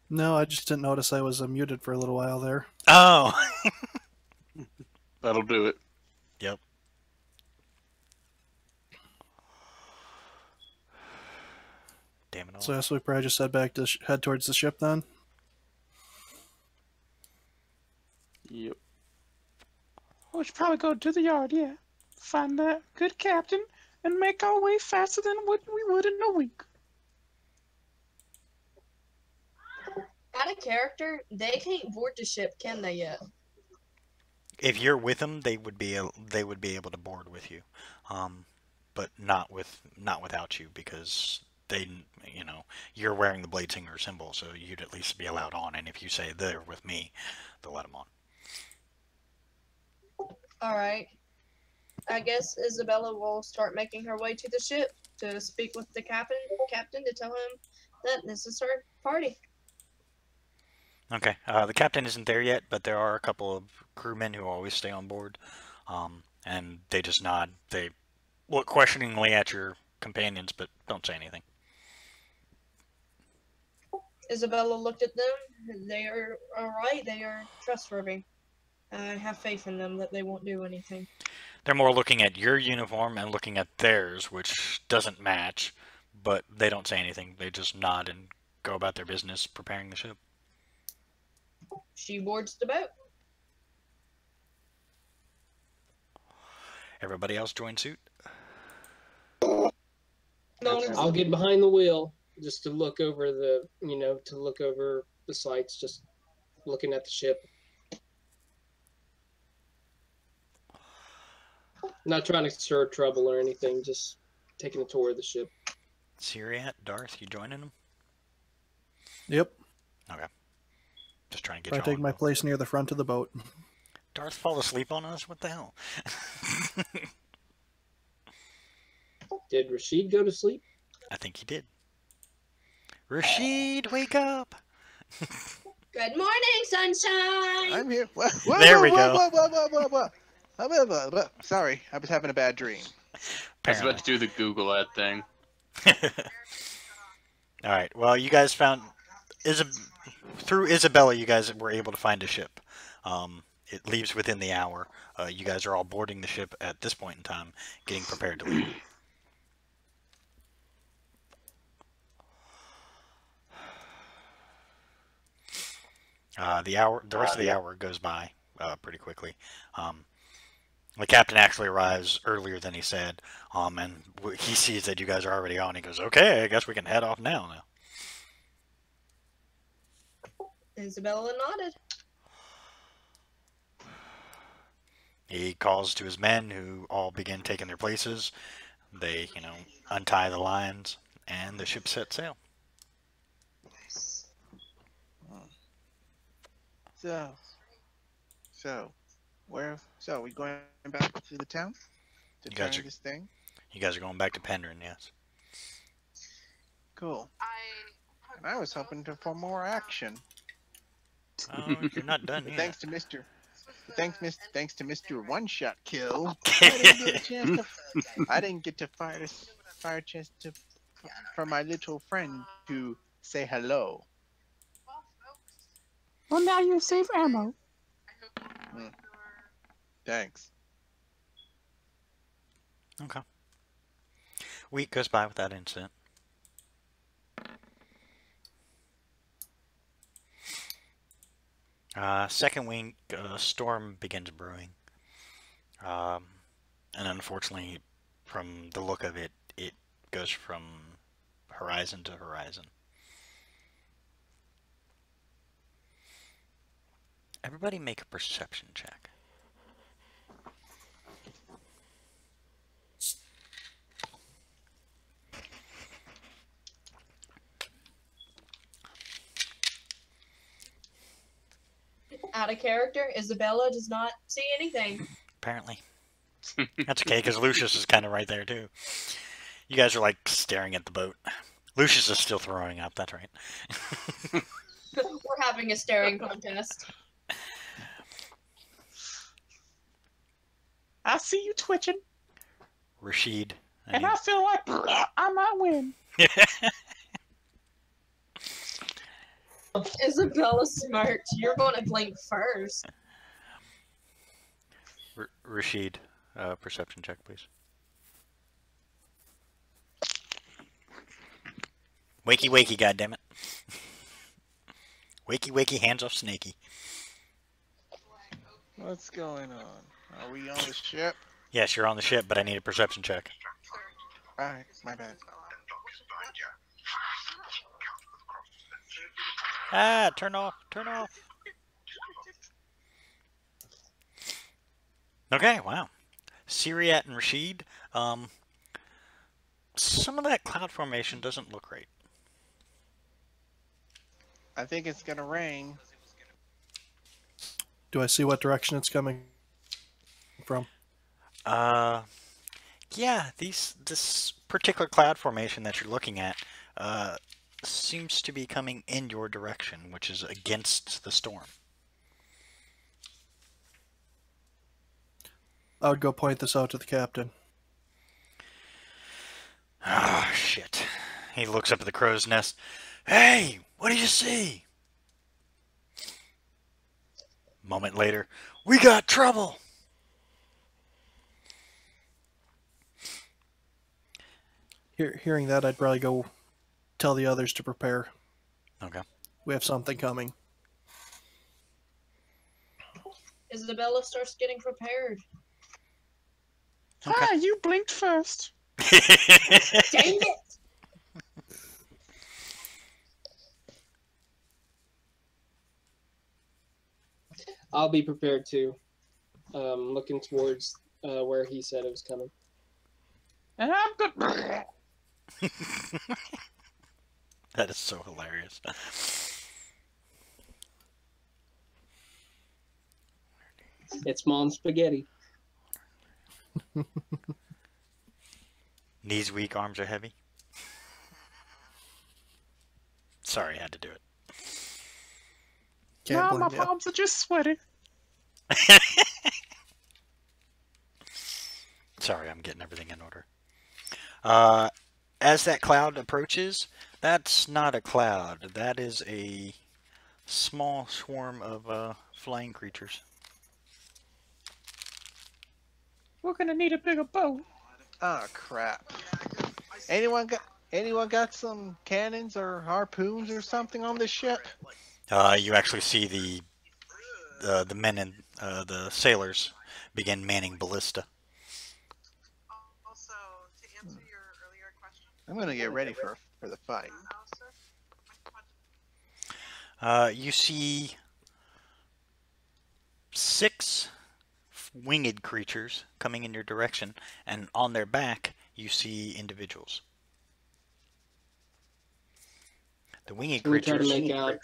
No, I just didn't notice I was muted for a little while there. Oh. That'll do it. Yep. Damn it all. So I guess we probably just head towards the ship then. Yep. We should probably go to the yard, yeah. Find that good captain and make our way faster than what we would in a week. Out of character, they can't board the ship, can they yet? If you're with them, they would be able to board with you, but not without you, because they, you're wearing the Bladesinger symbol, so you'd at least be allowed on. And if you say they're with me, they'll let them on. All right. I guess Isabella will start making her way to the ship to speak with the captain to tell him that this is her party. Okay. The captain isn't there yet, but there are a couple of crewmen who always stay on board, and they just nod. They look questioningly at your companions, but don't say anything. Isabella looked at them. They are all right. They are trustworthy. I have faith in them that they won't do anything. They're more looking at your uniform and looking at theirs, which doesn't match, but they don't say anything. They just nod and go about their business preparing the ship. She boards the boat. Everybody else join suit? I'll get behind the wheel just to look over the sights, just looking at the ship. Not trying to stir trouble or anything, just taking a tour of the ship. Syriat, Darth, you joining them? Yep. Okay. Just trying to get I you take on. my place near the front of the boat. Darth fall asleep on us? What the hell? Did Rashid go to sleep? I think he did. Rashid, wake up! Good morning, sunshine. I'm here. There we go. Sorry, I was having a bad dream. I was about to do the Google ad thing. Alright, well, you guys found... Through Isabella, you guys were able to find a ship. It leaves within the hour. You guys are all boarding the ship at this point in time, getting prepared to leave. The rest of the hour goes by pretty quickly. The captain actually arrives earlier than he said, and he sees that you guys are already on. He goes, "Okay, I guess we can head off now." Isabella nodded. He calls to his men, who all begin taking their places. They, untie the lines, and the ship sets sail. So we going back to the town to You guys try are- this thing? You guys are going back to Penryn, yes? Cool. And I was hoping for more action. Oh, you're not done But yet. thanks to Mr. One Shot Kill, I didn't get to fire a chance for my little friend to say hello. Well, now you save ammo. Thanks. Okay. Week goes by without incident. Second week, a storm begins brewing. And unfortunately, from the look of it, it goes from horizon to horizon. Everybody make a perception check. Out of character, Isabella does not see anything. Apparently. That's okay, because Lucius is kind of right there, too. You guys are, like, staring at the boat. Lucius is still throwing up, that's right. We're having a staring contest. I see you twitching, Rashid. and I feel like I might win. Isabella smirked. You're going to blink first. Rashid, perception check, please. Wakey, wakey, goddammit. Wakey, wakey, hands off Snakey. What's going on? Are we on the ship? Yes, you're on the ship, but I need a perception check. Alright, my bad. Ah, turn off, turn off. Okay, wow. Siriat and Rashid, some of that cloud formation doesn't look right. I think it's gonna rain. Do I see what direction it's coming from? Yeah, this particular cloud formation that you're looking at, seems to be coming in your direction, which is against the storm. I would go point this out to the captain. Ah, shit. He looks up at the crow's nest. Hey, what do you see? Moment later, we got trouble. Hearing that, I'd probably go tell the others to prepare. Okay. We have something coming. Isabella starts getting prepared. Okay. Ah, you blinked first. Dang it! I'll be prepared too. Looking towards where he said it was coming. And I'm good. That is so hilarious. It's mom spaghetti. Knees weak, arms are heavy. Sorry, I had to do it. Can't Now my blame you. palms are just sweaty. Sorry, I'm getting everything in order. As that cloud approaches, that's not a cloud. That is a small swarm of flying creatures. We're gonna need a bigger boat. Oh crap. Anyone got some cannons or harpoons or something on this ship? You actually see the men and the sailors begin manning ballista. Also, to answer your earlier question, I'm gonna get ready for the fight. You see 6 winged creatures coming in your direction, and on their back you see individuals. The winged Can we try to creatures. make out?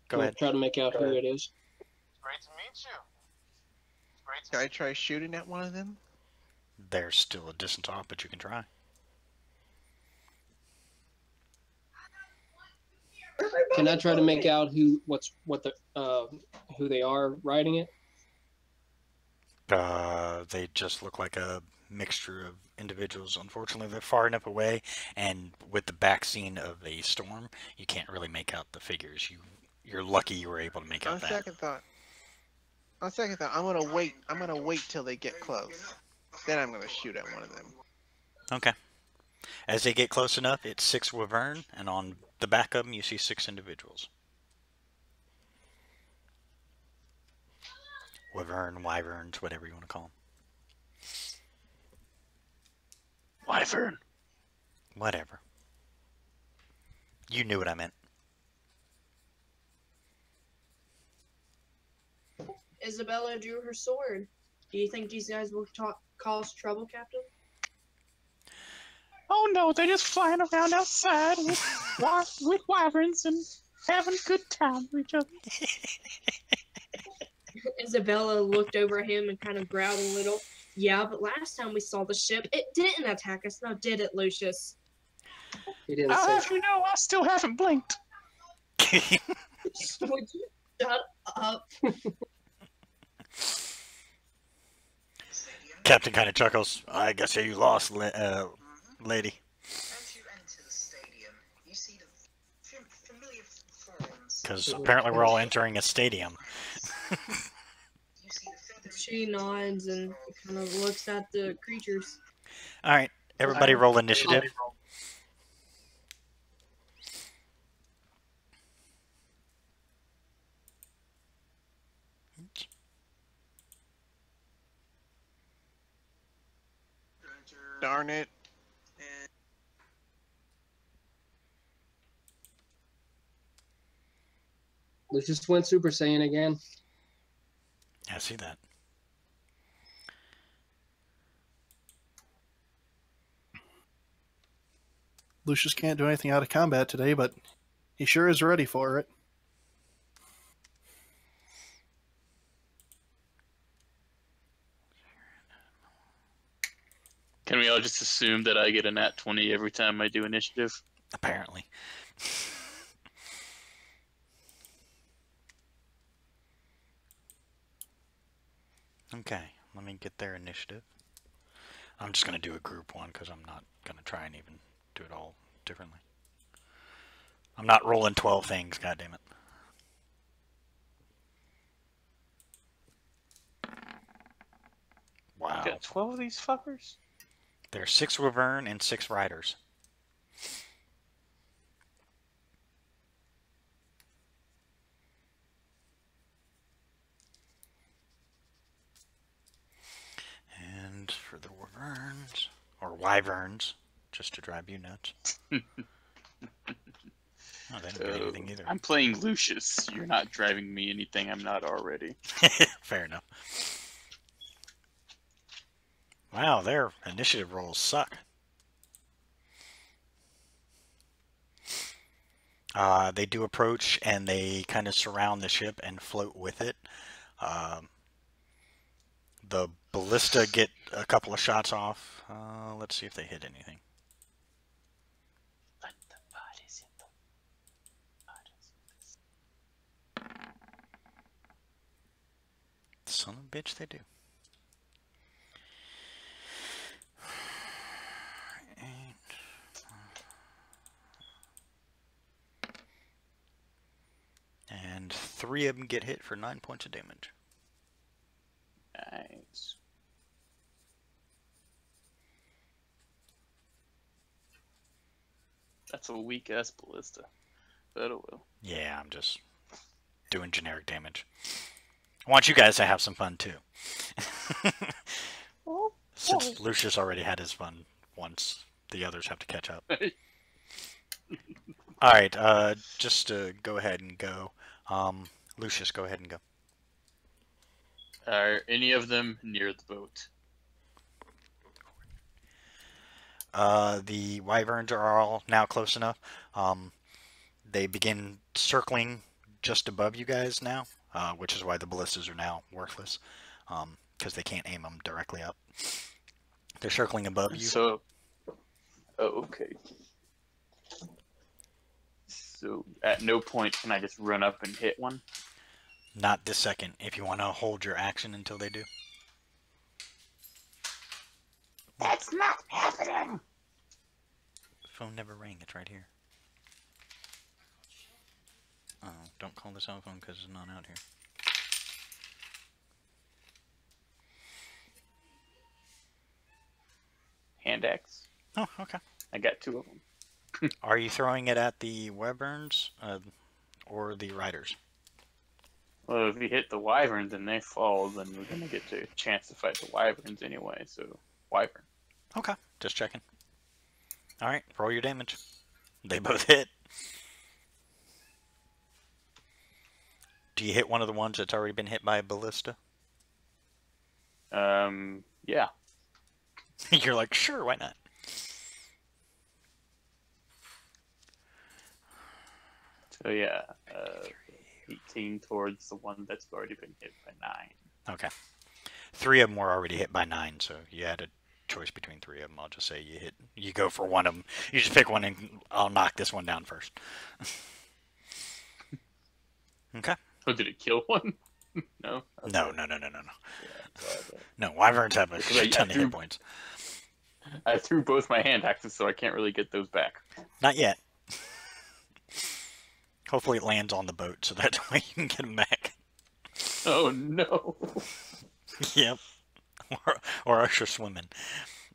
Go ahead. Try to make out who it is. great to meet you. Great to Can I try shooting at one of them? They're still a distance off, but you can try. Can I try to make out who they are riding it? They just look like a mixture of individuals. Unfortunately, they're far enough away, and with the back scene of a storm, you can't really make out the figures. You're lucky you were able to make On out that. second thought, I'm gonna wait. I'm gonna wait till they get close. Then I'm gonna shoot at one of them. Okay. As they get close enough, it's 6 wyvern, and on the back of them, you see 6 individuals. Wyvern, wyverns, whatever you want to call them. Wyvern. Whatever. You knew what I meant. Isabella drew her sword. Do you think these guys will cause trouble, Captain? Oh no, they're just flying around outside with wyverns and having a good time with each other. Isabella looked over at him and kind of growled a little. Yeah, but last time we saw the ship, it didn't attack us, now did it, Lucius? He didn't I'll say. have you know, I still haven't blinked. Would you shut up? Captain kind of chuckles. I guess you lost, lady. As you enter the stadium, you see the familiar forms. Because apparently we're all entering a stadium. You see the feathery She nods and kind of looks at the creatures. All right, everybody roll initiative. Darn it. Lucius went Super Saiyan again. I see that. Lucius can't do anything out of combat today, but he sure is ready for it. Can we all just assume that I get a nat 20 every time I do initiative? Apparently. Okay, let me get their initiative. I'm just going to do a group one because I'm not going to try and even do it all differently. I'm not rolling 12 things, goddammit. Wow. Got 12 of these fuckers? There's 6 Wyvern and 6 Riders. And for the Wyverns, or Wyverns, just to drive you nuts. Oh, they didn't get anything either. I'm playing Lucius. You're not driving me anything I'm not already. Fair enough. Wow, their initiative rolls suck. They do approach and they kind of surround the ship and float with it. The ballista get a couple of shots off. Let's see if they hit anything. Let the bodies hit the bodies. Son of a bitch, they do. And 3 of them get hit for 9 points of damage. Nice. That's a weak ass ballista. But it will. Yeah, I'm just doing generic damage. I want you guys to have some fun too. Since Lucius already had his fun once, the others have to catch up. Alright, just go ahead and go. Lucius, go ahead and go. Are any of them near the boat? The Wyverns are all now close enough. They begin circling just above you guys now, which is why the ballistas are now worthless, because they can't aim them directly up. They're circling above you. So, okay. So, at no point can I just run up and hit one? Not this second, if you want to hold your action until they do. That's not happening! Phone never rang, it's right here. Oh, don't call the cell phone because it's not out here. Hand axe. Oh, okay. I got 2 of them. Are you throwing it at the Wyverns or the Riders? Well, if you hit the Wyverns and they fall, then we're going to get a chance to fight the Wyverns anyway, so Wyvern. Okay, just checking. Alright, roll your damage. They both hit. Do you hit one of the ones that's already been hit by a ballista? Yeah. You're like, sure, why not? So yeah, 18 towards the one that's already been hit by 9. Okay. 3 of them were already hit by 9, so you had a choice between 3 of them. I'll just say you go for one of them. You just pick one and I'll knock this one down first. Okay. Oh, did it kill one? No. No, Okay. no, no, no, no, no. Yeah, so No, wyverns have a Because I- shit ton I of threw- hit points. I threw both my hand axes, so I can't really get those back. Not yet. Hopefully it lands on the boat so that way you can get them back. Oh no! Yep. Or usher swimming.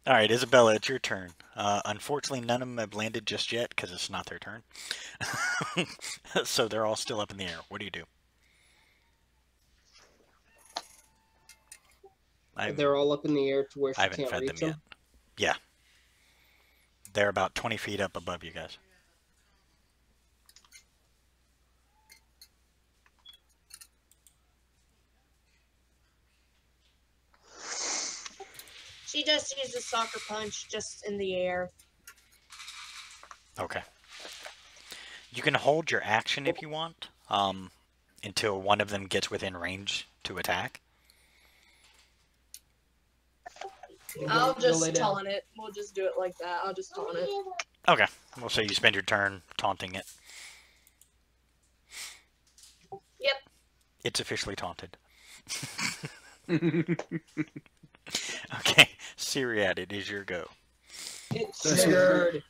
All right, Isabella, it's your turn. Unfortunately, none of them have landed just yet because it's not their turn. So they're all still up in the air. What do you do? They're all up in the air to where I she haven't can't fed them reach them. yet. Yeah. They're about 20 feet up above you guys. She just used a soccer punch just in the air. Okay. You can hold your action if you want, until one of them gets within range to attack. I'll Go lay just down. taunt it. We'll just do it like that. I'll just taunt it. Okay. We'll say you spend your turn taunting it. Yep. It's officially taunted. Okay. Syriad, it is your go. It's Did I see triggered.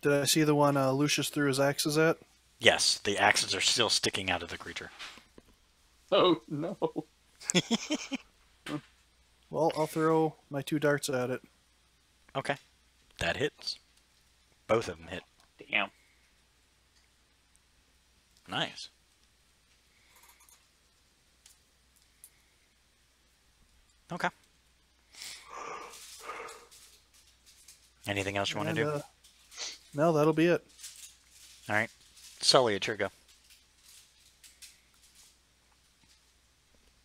Did I see the one Lucius threw his axes at? Yes, the axes are still sticking out of the creature. Oh no! Well, I'll throw my 2 darts at it. Okay. That hits. Both of them hit. Damn. Nice. Okay. Anything else you want to And, do? No, that'll be it. All right. Sully, it's your go.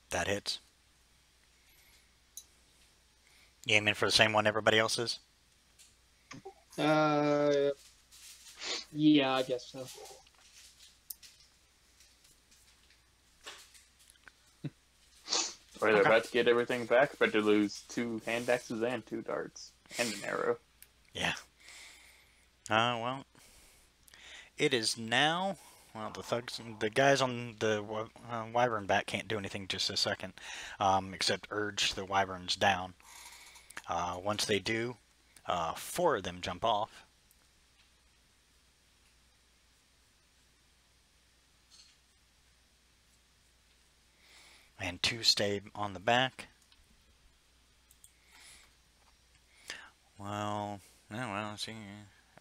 That hits. You aiming for the same one everybody else is? Yeah, I guess so. Or they're Okay. about to get everything back, but to lose 2 hand axes and 2 darts and an arrow. Yeah. Well, it is now. Well, the guys on the wyvern back can't do anything just a second, except urge the wyverns down. Once they do, 4 of them jump off. And 2 stay on the back. Well, let's see.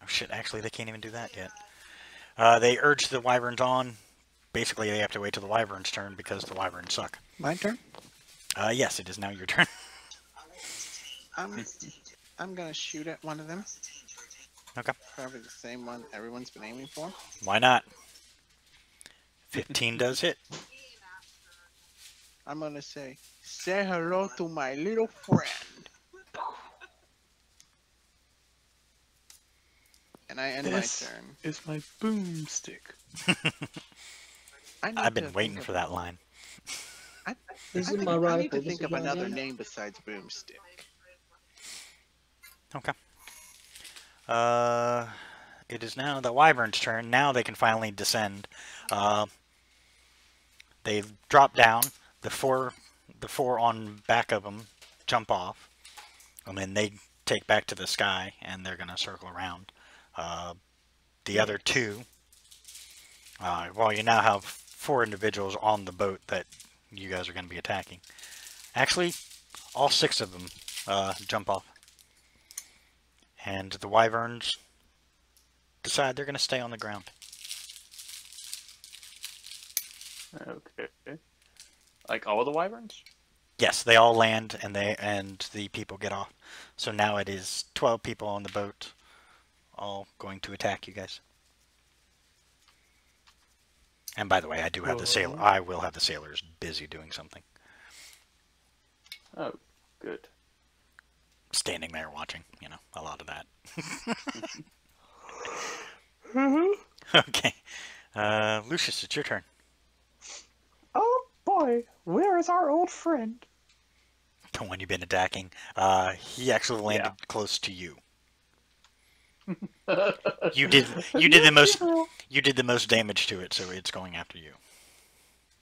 Oh shit, actually they can't even do that yet. They urge the wyverns on. Basically, they have to wait till the wyvern's turn because the wyverns suck. My turn? Yes, it is now your turn. I'm gonna shoot at one of them. Okay. Probably the same one everyone's been aiming for. Why not? 15 does hit. I'm gonna say hello to my little friend. And I end This my turn. is my boomstick. I've been waiting for that line. This I is my need rifle. to This think is of my another gun. name besides Boomstick. Okay. It is now the wyvern's turn. Now they can finally descend. They drop down. The four on back of them jump off, and then they take back to the sky, and they're gonna circle around. The other 2. Well, you now have 4 individuals on the boat that you guys are going to be attacking. Actually, all 6 of them jump off. And the wyverns decide they're going to stay on the ground. Okay. Like all the wyverns? Yes, they all land and the people get off. So now it is 12 people on the boat, all going to attack you guys. And by the way, I do have the sailor. I will have the sailors busy doing something. Oh, good. Standing there watching, a lot of that. Okay. Lucius, it's your turn. Oh boy, where is our old friend? The one you've been attacking. He actually landed Yeah. close to you. You did the most damage to it, so it's going after you.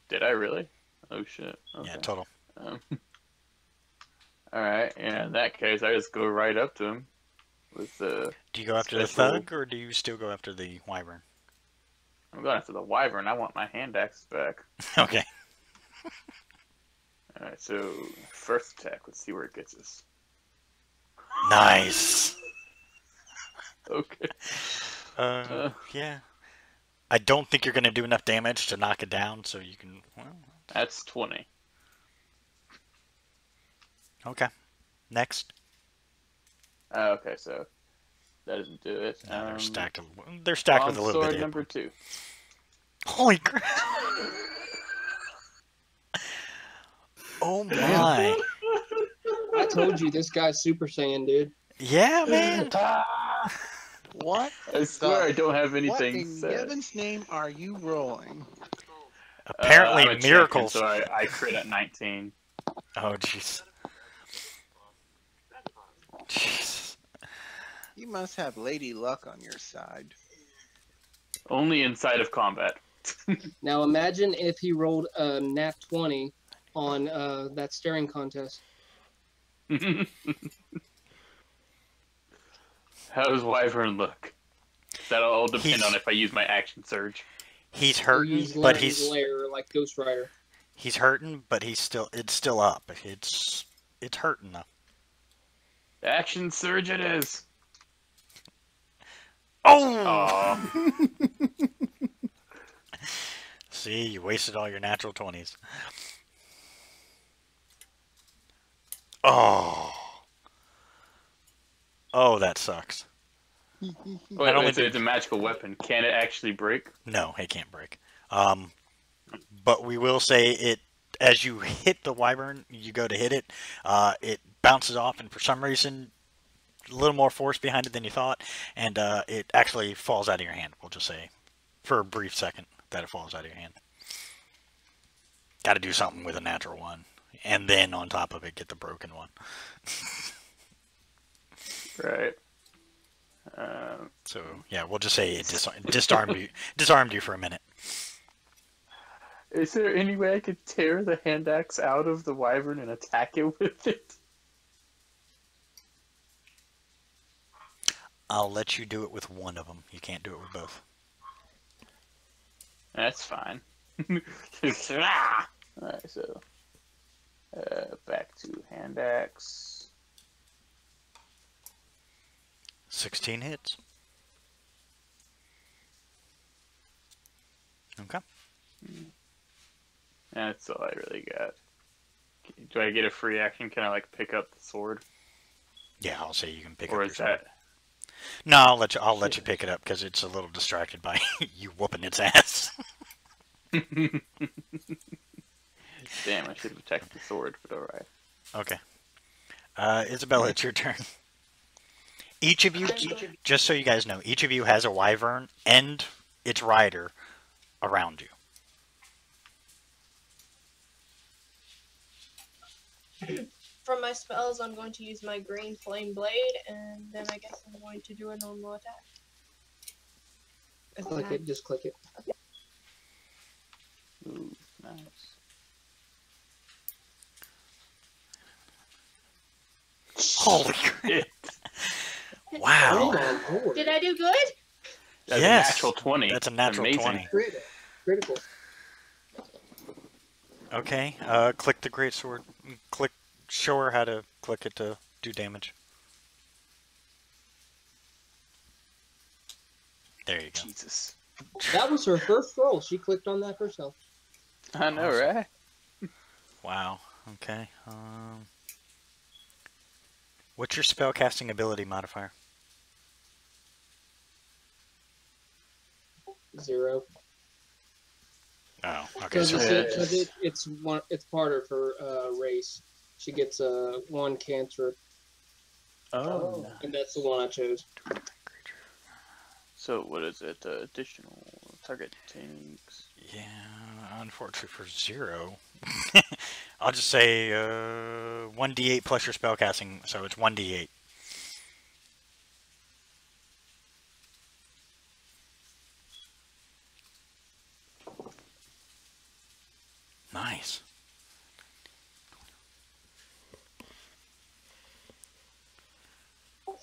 Did I really? Oh shit. Okay. Yeah, total. Alright, yeah, in that case, I just go right up to him with the. Do you go after the special- thug, or do you still go after the wyvern? I'm going after the wyvern. I want my hand axe back. Okay. Alright, so first attack. Let's see where it gets us. Nice. Okay. Yeah. I don't think you're going to do enough damage to knock it down, so you can... Well, That's 20. okay. Next. Okay, so that doesn't do it. No, they're stacked. They're stacked with a little bit sword of number 2. Holy crap! Oh my! I told you this guy's Super Saiyan, dude. Yeah, man. What? I swear I don't have What anything in said. heaven's name are you rolling? Apparently, I'm a champion, miracles. so I crit at 19. Oh, jeez. Jeez. You must have Lady Luck on your side. Only inside of combat. Now imagine if he rolled a nat 20 on that staring contest. How does Wyvern look? That'll all depend He's- on if I use my action surge. He's Or hurting, use but Larry's lair like Ghost Rider. he's hurting, but it's still up. It's hurting though. Action surge it is. Oh! Aw. See, you wasted all your natural 20s. Oh. Oh, that sucks. Wait, only so it's a magical weapon. Can it actually break? No, it can't break. But we will say it, as you hit the wyvern, you go to hit it, it bounces off, and for some reason, a little more force behind it than you thought, and it actually falls out of your hand, we'll just say, for a brief second, that it falls out of your hand. Got to do something with a natural one, and then on top of it, get the broken one. Right. So yeah, we'll just say it disarmed you for a minute. Is there any way I could tear the hand axe out of the wyvern and attack it with it? I'll let you do it with one of them. You can't do it with both. That's fine. Alright, so back to hand axe. 16 hits. Okay. That's all I really got. Do I get a free action? Can I like pick up the sword? Yeah, I'll say you can pick Or up is your sword. that No, I'll let you pick it up because it's a little distracted by you whooping its ass. Damn, I should have attacked the sword, but alright. Okay. Isabella, it's your turn. Each of you, just so you guys know, each of you has a wyvern and its rider around you. From my spells, I'm going to use my green flame blade, and then I guess I'm going to do a normal attack. Click it, just click it. Ooh, nice. Holy crap. Hold Wow. on, hold. Did I do good? That's Yes, a natural 20. That's a natural Amazing. 20. Critical. Okay, click the greatsword. Click, show her how to click it to do damage. There you go. Jesus. That was her first roll. She clicked on that herself. I know, Awesome. right? Wow. Okay. What's your spellcasting ability modifier? 0. Oh, okay. Because So, it's part of her race. She gets one cantrip, Oh. and that's the one I chose. So what is it? Additional target takes. yeah, unfortunately for 0. I'll just say 1d8 plus your spellcasting, so it's 1d8. Nice.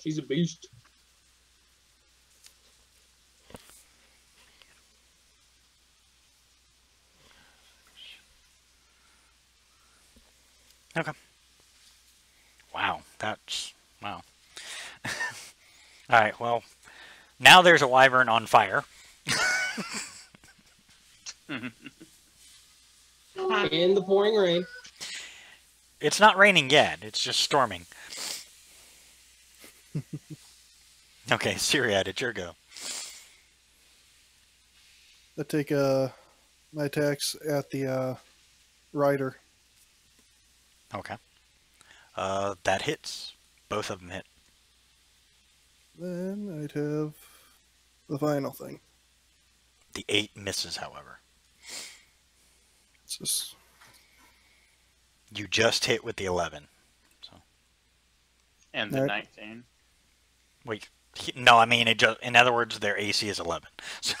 She's a beast. Okay. Wow, that's... Wow. Alright, well, now there's a wyvern on fire. In the pouring rain. It's not raining yet, it's just storming. Okay, Syriad, it's your go. I take my attacks at the rider. Okay. That hits. Both of them hit. Then I'd have the final thing. The 8 misses, however. It's just You just hit with the 11. So. And the Alright. 19. Wait, no, I mean, in other words, their AC is 11. So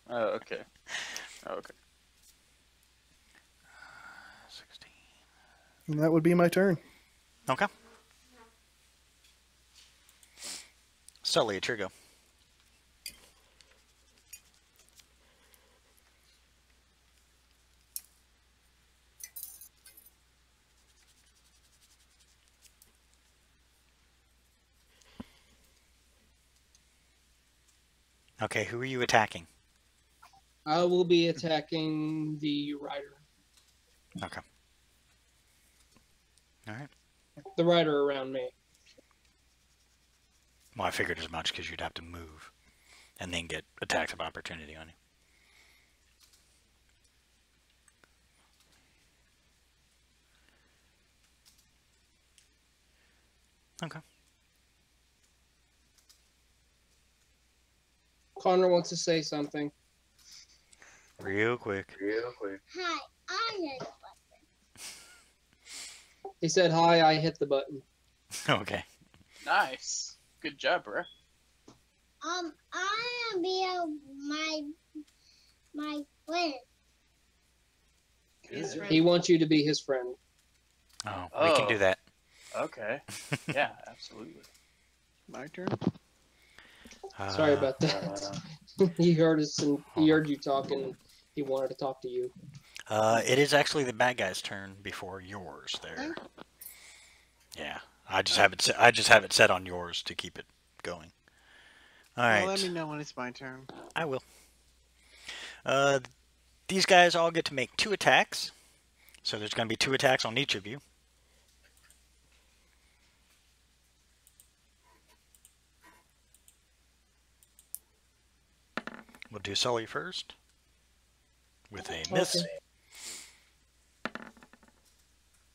Oh, okay. Oh, okay. 16. and that would be my turn. Okay. Sully, it's your go. Okay, who are you attacking? I will be attacking the rider. Okay. Alright. The rider around me. Well, I figured as much because you'd have to move and then get attacks of opportunity on you. Okay. Connor wants to say something. Real quick. Hi, I hit He said, "Hi, I hit the button." Okay. Nice. Good job, bro. I am be my friend. His friend. He wants you to be his friend. Oh, we can do that. Okay. Yeah, absolutely. My turn. Sorry about that. He heard us and he heard you talking. He wanted to talk to you. It is actually the bad guy's turn before yours there. Yeah. I just have it set on yours to keep it going. All right. Well, let me know when it's my turn. I will. These guys all get to make 2 attacks. So there's going to be 2 attacks on each of you. We'll do Sully first. With a miss. Okay.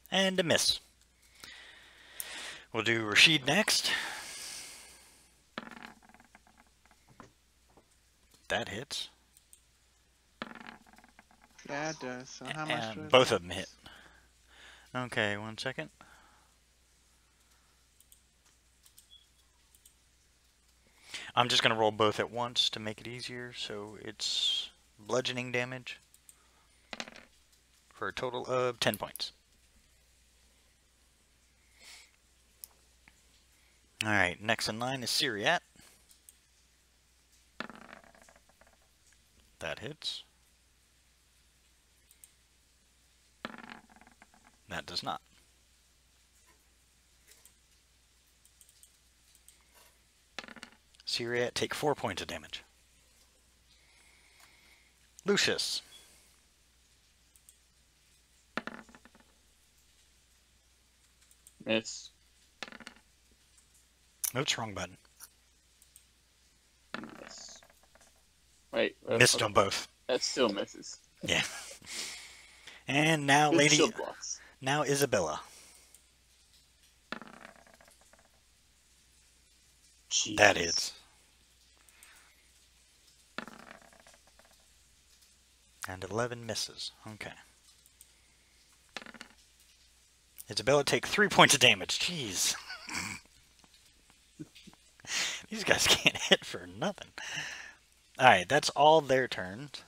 And a miss. We'll do Rashid next. That hits. Yeah, it does. So how much? And both of them hit. Okay, 1 second. I'm just going to roll both at once to make it easier. So it's bludgeoning damage for a total of 10 points. Alright, next in line is Syriat. That hits. That does not. Syriat, take 4 points of damage. Lucius. Miss. Oops, wrong button. Miss. Wait. Missed on both. That still misses. Yeah. And now, Good Lady. shield blocks. Now, Isabella. That Jesus. hits. And 11 misses. Okay. Isabella, take 3 points of damage. Jeez. These guys can't hit for nothing. Alright, that's all their turns.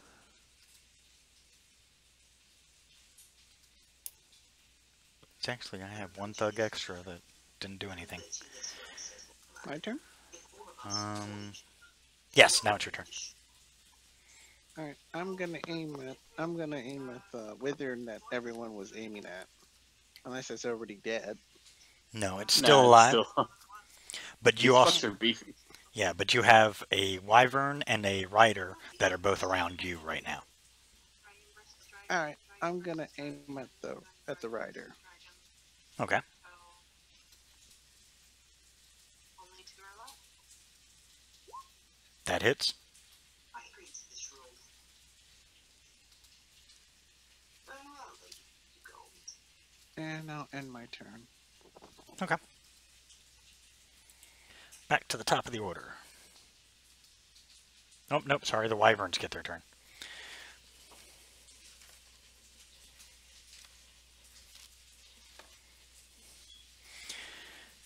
fact, actually, I have one thug extra that didn't do anything. My turn? Yes, now it's your turn. Alright, I'm gonna aim at the wizard that everyone was aiming at. Unless it's already dead. No, it's Nah, still it's alive. still- But These you fucks also, are beefy. yeah, but you have a wyvern and a rider that are both around you right now. Alright, I'm gonna aim at the rider. Okay. That hits. And I'll end my turn. Okay. Back to the top of the order. Nope, nope, sorry, the wyverns get their turn.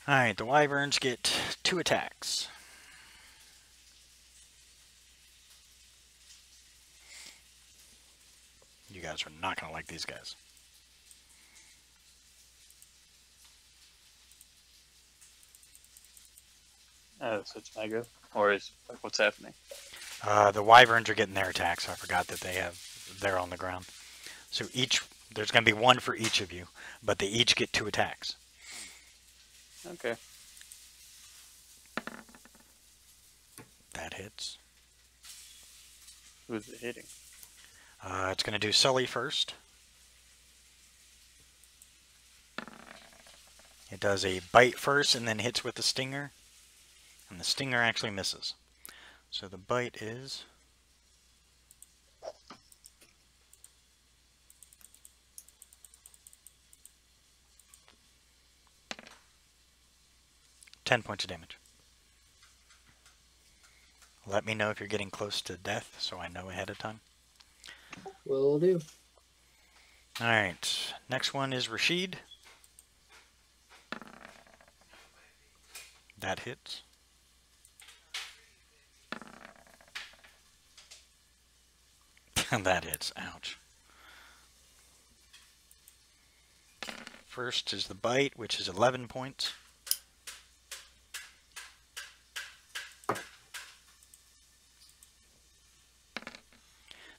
Alright, the wyverns get 2 attacks. You guys are not going to like these guys. Oh, so it's my go? Or is like, what's happening? The wyverns are getting their attacks. I forgot that they're on the ground. So there's going to be 1 for each of you, but they each get 2 attacks. Okay. That hits. Who's it hitting? It's going to do Sully first. It does a bite first and then hits with the stinger. And the stinger actually misses. So the bite is... $10 points of damage. Let me know if you're getting close to death so I know ahead of time. Will do. Alright, next one is Rashid. That hits. That hits. Ouch. First is the bite, which is 11 points.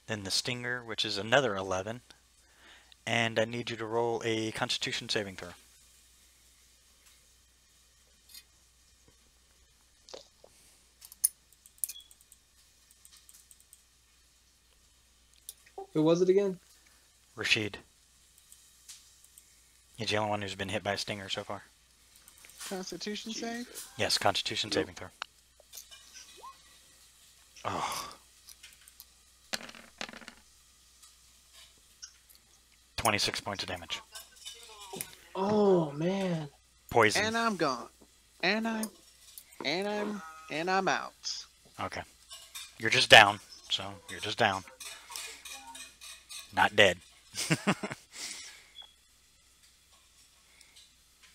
Then the stinger, which is another 11. And I need you to roll a Constitution saving throw. Who was it again? Rashid. He's the only one who's been hit by a stinger so far. Constitution save? Yes, Constitution saving throw. Oh. 26 points of damage. Oh man. Poison. And I'm gone. And I'm out. Okay. You're just down. So, you're just down. Not dead.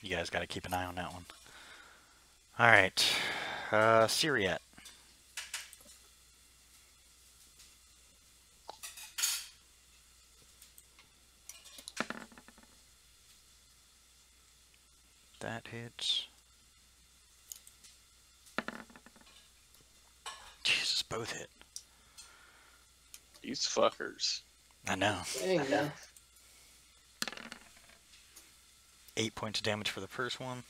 You guys got to keep an eye on that one. Alright. Syriat. That hits. Jesus, both hit. These fuckers. I know. Dang, man. 8 points of damage for the first one.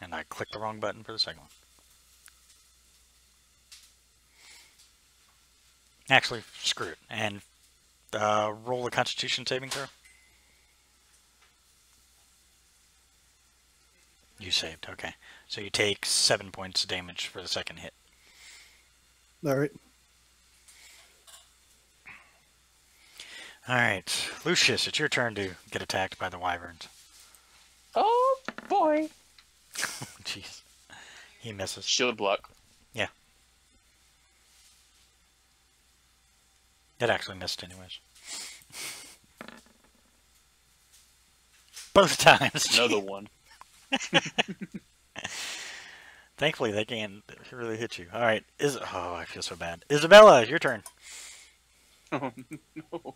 And I clicked the wrong button for the second one. Actually, screw it. And roll the Constitution saving throw. You saved, okay. So you take 7 points of damage for the second hit. Alright. Alright, Lucius, it's your turn to get attacked by the wyverns. Oh boy. Jeez. He misses. Shield block. Yeah. It actually missed anyways. Both times. Another one. Thankfully, they can't really hit you. All right. Oh, I feel so bad. Isabella, your turn. Oh no.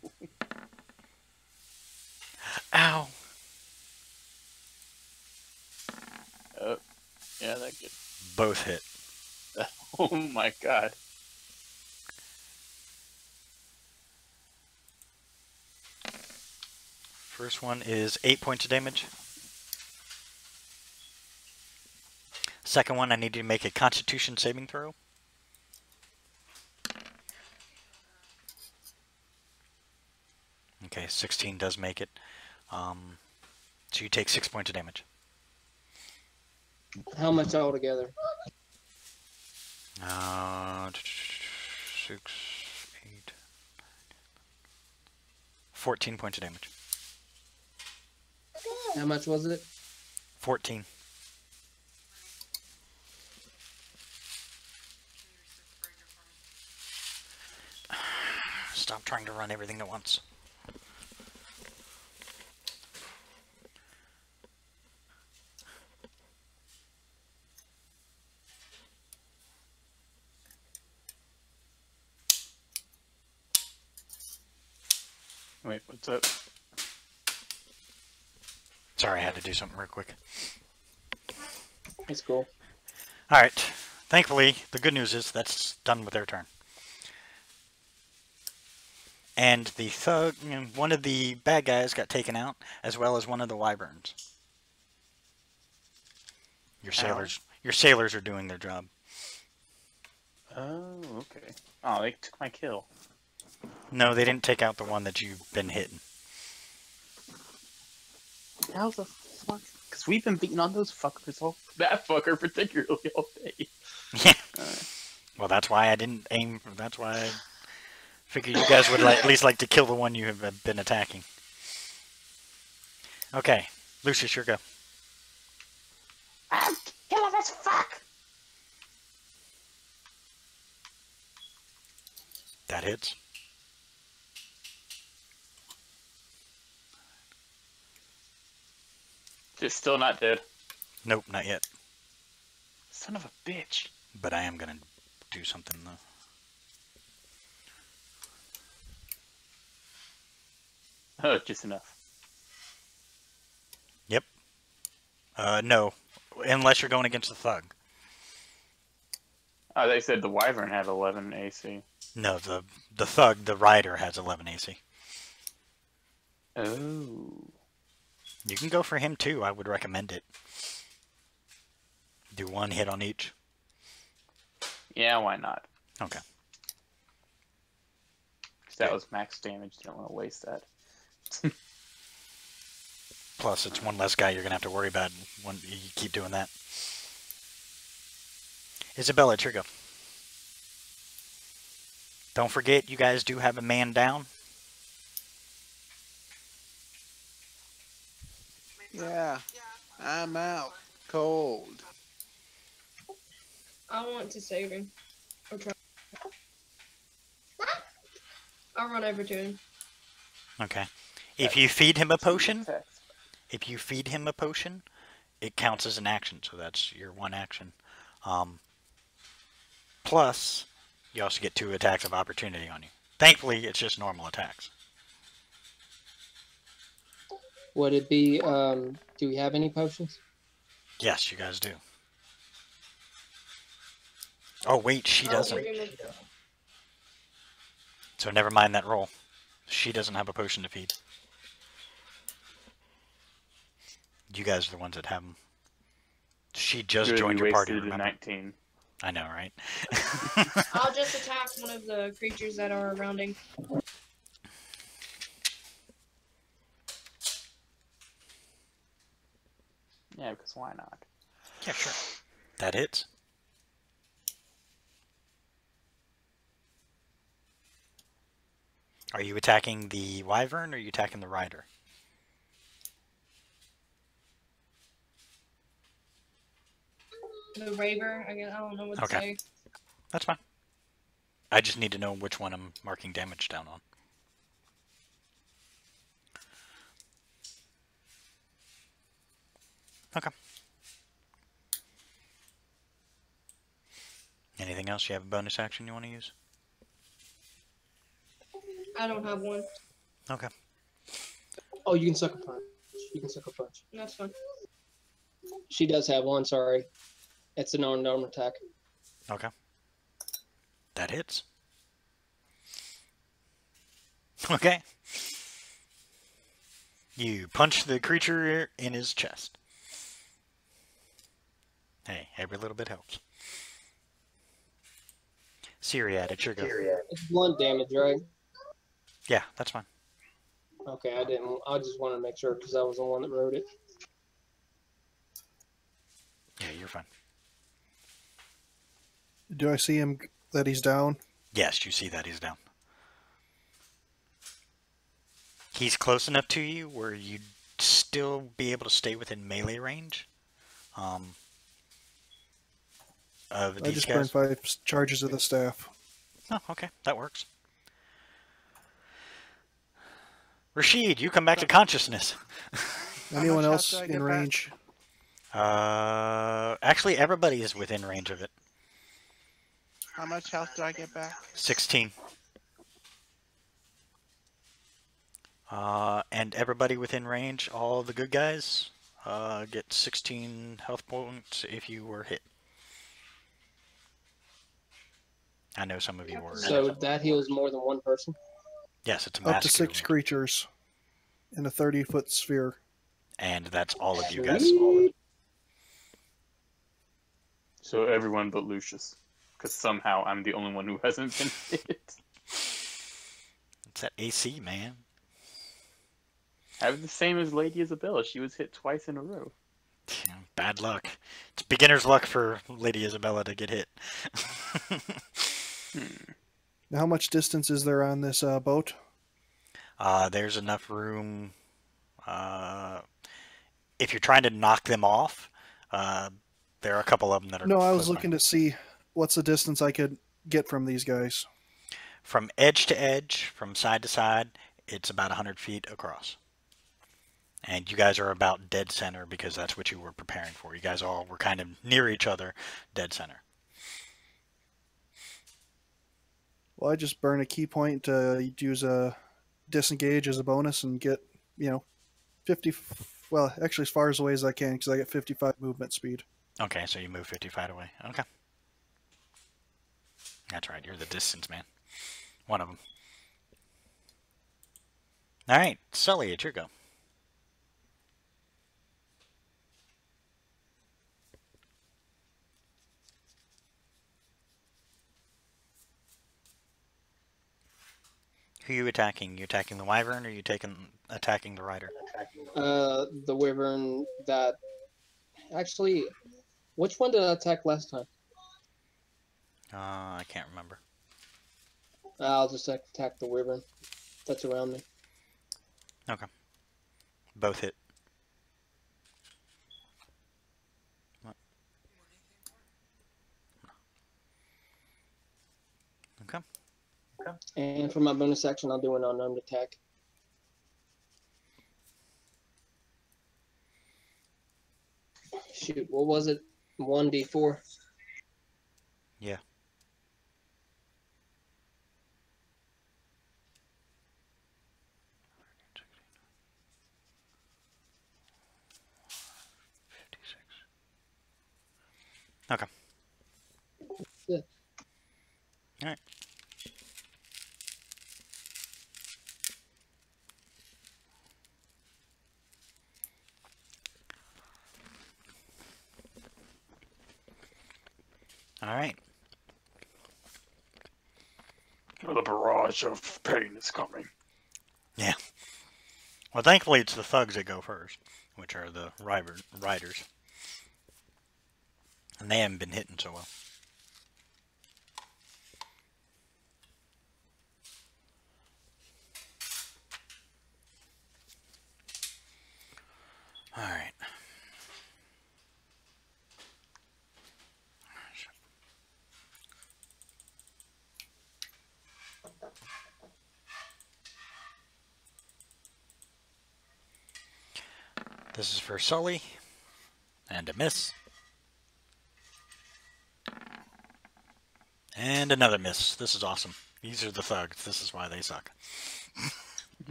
Ow. Oh, yeah, that good. Both hit. Oh my god. First one is 8 points of damage. Second one, I need you to make a Constitution saving throw. Okay, 16 does make it. So you take 6 points of damage. How much altogether? 6, 8, 14 points of damage. How much was it? 14. Stop trying to run everything at once. Wait, what's up? Sorry, I had to do something real quick. It's cool. Alright. Thankfully, the good news is that's done with their turn. And the thug, one of the bad guys got taken out, as well as one of the wyverns. Your sailors are doing their job. Oh, okay. Oh, they took my kill. No, they didn't take out the one that you've been hitting. How the fuck? Because we've been beating on those fuckers all... That fucker particularly all day. Yeah. Well, that's why I didn't aim... That's why I figured you guys would at least like to kill the one you have been attacking. Okay. Lucius, your go. I'm killing this fuck! That hits. Just still not dead. Nope, not yet. Son of a bitch. But I am going to do something, though. Oh, just enough. Yep. No. Unless you're going against the thug. Oh, they said the wyvern had 11 AC. No, the thug, the rider, has 11 AC. Oh. You can go for him, too. I would recommend it. Do one hit on each. Yeah, why not? Okay. 'Cause that was max damage. Didn't want to waste that. Plus, it's one less guy you're going to have to worry about when you keep doing that. Isabella, it's your go. Don't forget, you guys do have a man down. Yeah, I'm out. Cold. I want to save him. Or try. I'll run over to him. Okay. If you feed him a potion, it counts as an action, so that's your one action. Plus, you also get 2 attacks of opportunity on you. Thankfully, it's just normal attacks. Would it be, do we have any potions? Yes, you guys do. Oh, wait, she doesn't. So never mind that roll. She doesn't have a potion to feed. You guys are the ones that have them. She just Good, joined we your party, wasted remember? 19. I know, right? I'll just attack one of the creatures that are around him. Yeah, because why not? Yeah, sure. That hits. Are you attacking the wyvern or are you attacking the rider? The raver, I don't know what to Okay. say. That's fine. I just need to know which one I'm marking damage down on. Okay. Anything else? You have a bonus action you want to use? I don't have one. Okay. Oh, you can suck a punch. You can suck a punch. That's fine. She does have one. Sorry, it's an unarmed attack. Okay. That hits. Okay. You punch the creature in his chest. Hey, every little bit helps. Syriad, it's your go. It's blunt damage, right? Yeah, that's fine. Okay, I didn't. I just wanted to make sure because I was the one that wrote it. Yeah, you're fine. Do I see him that he's down? Yes, you see that he's down. He's close enough to you where you'd still be able to stay within melee range of I these just guys. burned 5 charges of the staff. Oh, okay, that works. Rashid, you come back to consciousness. Anyone much health else do I in get back? range? Actually, everybody is within range of it. How much health do I get back? 16. And everybody within range, all the good guys, get 16 health points if you were hit. I know some of you were. So that heals more than one person. Yes, it's a Up to massacre 6 wound. creatures in a 30-foot sphere. And that's all of you guys. Sweet. So everyone but Lucius, because somehow I'm the only one who hasn't been hit. It's that AC, man. I was the same as Lady Isabella. She was hit twice in a row. Bad luck. It's beginner's luck for Lady Isabella to get hit. Now, how much distance is there on this boat? There's enough room. If you're trying to knock them off, there are a couple of them that are No, I was close by. looking to see what's the distance I could get from these guys. From edge to edge, from side to side, it's about 100 feet across. And you guys are about dead center because that's what you were preparing for. You guys all were kind of near each other, dead center. Well, I just burn a key point to use a disengage as a bonus and get, 50. Well, actually, as far as away as I can because I get 55 movement speed. Okay, so you move 55 away. Okay. That's right, you're the distance man. One of them. All right, Sully, it's your go. Who are you attacking? You attacking the wyvern or you attacking the rider? The wyvern that actually, which one did I attack last time? I can't remember. I'll just attack the wyvern that's around me. Okay. Both hit. What? Okay. And for my bonus action, I'll do an unarmed attack. Shoot, what was it? 1d4? Yeah. Okay. Yeah. All right. All right. The barrage of pain is coming. Yeah. Well, thankfully it's the thugs that go first, which are the riders. And they haven't been hitting so well. All right. This is for Sully. And a miss. And another miss. This is awesome. These are the thugs. This is why they suck.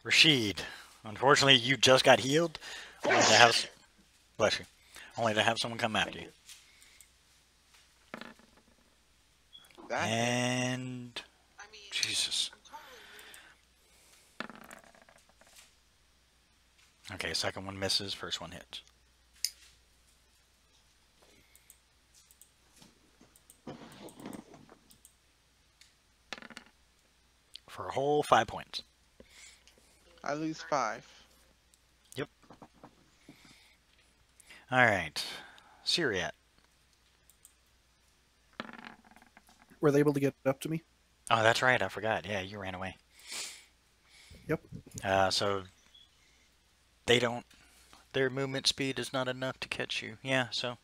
Rashid, unfortunately, you just got healed. Only to have, bless you, only to have someone come after you. That hit. And Jesus. Okay, second one misses, first one hits. For a whole 5 points. I lose 5. Yep. Alright. Syriat. Were they able to get up to me? Oh, that's right, I forgot. Yeah, you ran away. Yep. So they don't, their movement speed is not enough to catch you. Yeah, so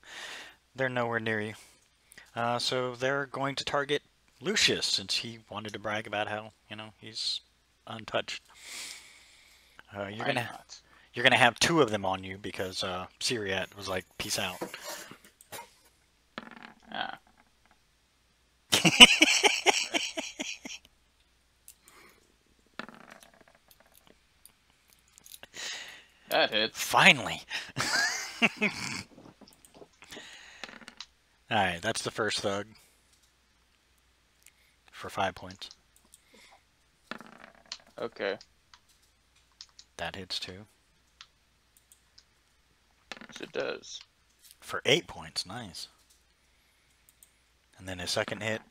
they're nowhere near you. So they're going to target Lucius, since he wanted to brag about how, he's untouched. You're gonna have 2 of them on you because Syriat was like, peace out. Ah. That hits. Finally! Alright, that's the first thug. For 5 points. Okay. That hits too. Yes, it does. For 8 points, nice. And then his second hit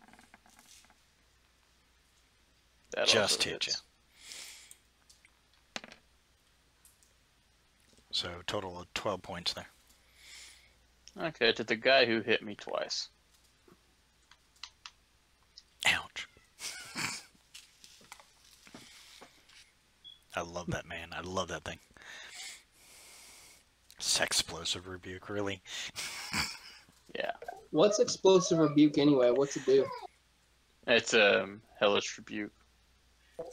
That just also hit you. hits. So total of 12 points there. Okay, to the guy who hit me twice. Ouch. I love that, man. I love that thing. Sexplosive rebuke, really. Yeah. What's explosive rebuke anyway? What's it do? It's hellish rebuke.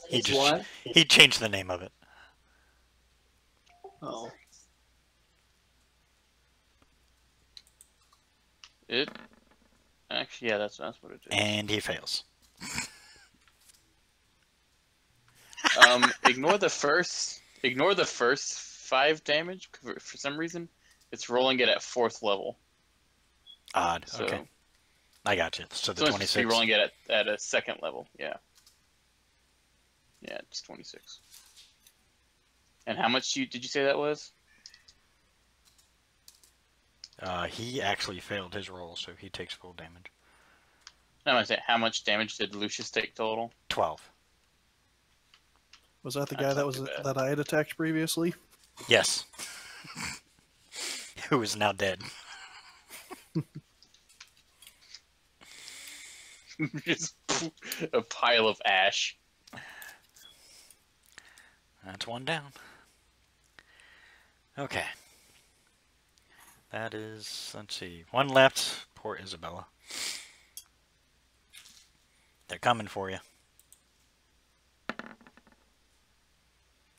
He just What? he changed the name of it. Oh. It actually, yeah, that's what it is. And he fails. Ignore the first 5 damage. For some reason, it's rolling it at 4th level. Odd. So, Okay. I got you. So the so it's supposed to be 26. rolling it at a 2nd level. Yeah. Yeah, it's 26. And how much did you say that was? He actually failed his roll, so he takes full damage. No, I'm saying, how much damage did Lucius take total? 12. Was that the That's guy not that was too bad. that I had attacked previously? Yes. Who is now dead. Just a pile of ash. That's one down. Okay. That is, let's see, one left. Poor Isabella. They're coming for you.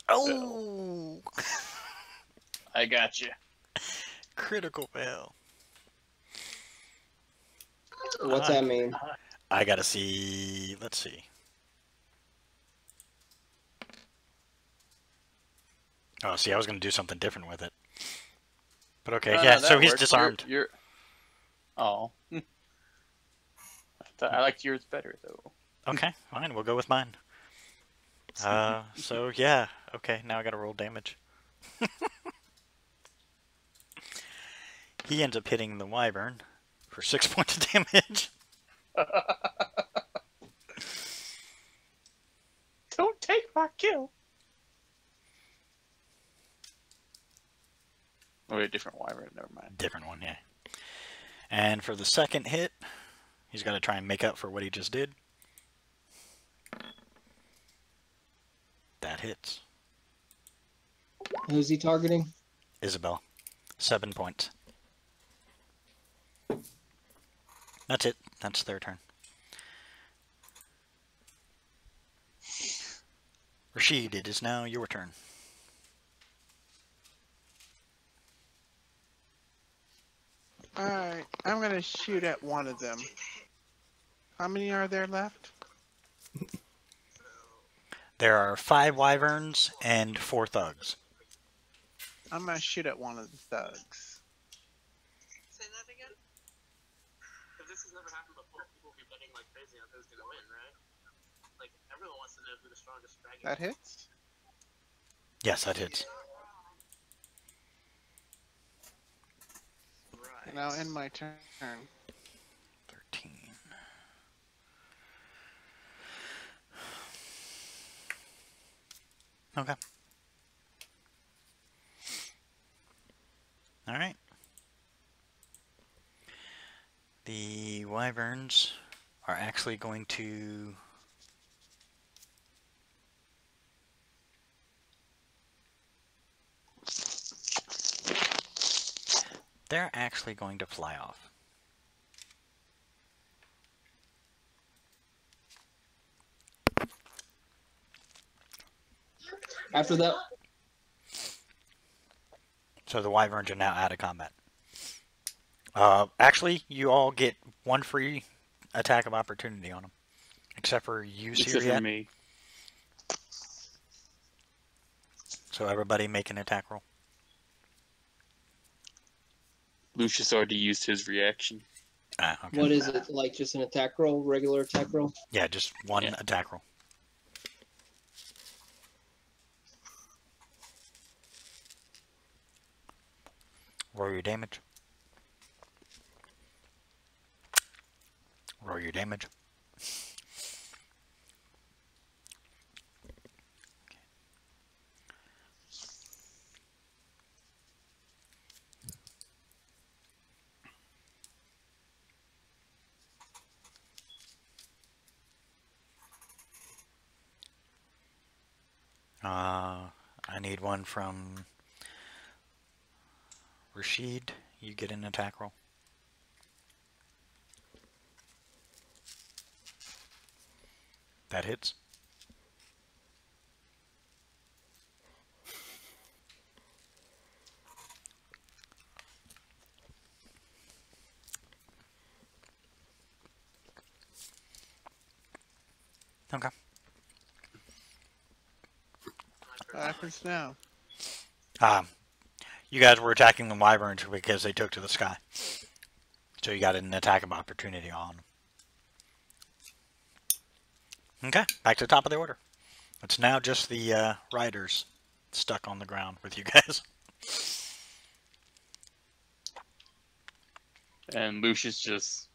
Oh! I got you. Critical fail. What's that mean? I gotta see, let's see. Oh, see, I was gonna do something different with it. But okay, No, yeah, no, so that he's works. disarmed. You're... Oh. I liked yours better, though. Okay, fine, we'll go with mine. So yeah, okay, now I gotta roll damage. He ends up hitting the wyvern for 6 points of damage. Don't take my kill. Oh, wait, different wyvern. Never mind. Different one, yeah. And for the second hit, he's got to try and make up for what he just did. That hits. Who's he targeting? Isabel. 7 points. That's it. That's their turn. Rashid, it is now your turn. Alright, I'm gonna shoot at one of them. How many are there left? There are 5 wyverns and 4 thugs. I'm gonna shoot at one of the thugs. Say that again? If this has never happened before, people will be betting like crazy on who's gonna win, right? Like, everyone wants to know who the strongest dragon That is. hits. Yes, that hits. Right. And I'll end my turn. 13. Okay. All right. The wyverns are actually going to fly off. After that, So the wyverns are now out of combat. Actually, you all get 1 free attack of opportunity on them. Except for you, Except for Syriat. me. So everybody make an attack roll. Lucius already used his reaction. Okay. what is it? Like just an attack roll, regular attack roll? Yeah, just 1 Yeah. attack roll. Roll your damage. Roll your damage. I need 1 from Rashid. You get an attack roll. That hits. Okay. What happens now? You guys were attacking the wyverns because they took to the sky. So you got an attack of opportunity on them. Okay, back to the top of the order. It's now just the riders stuck on the ground with you guys. And Lucius just,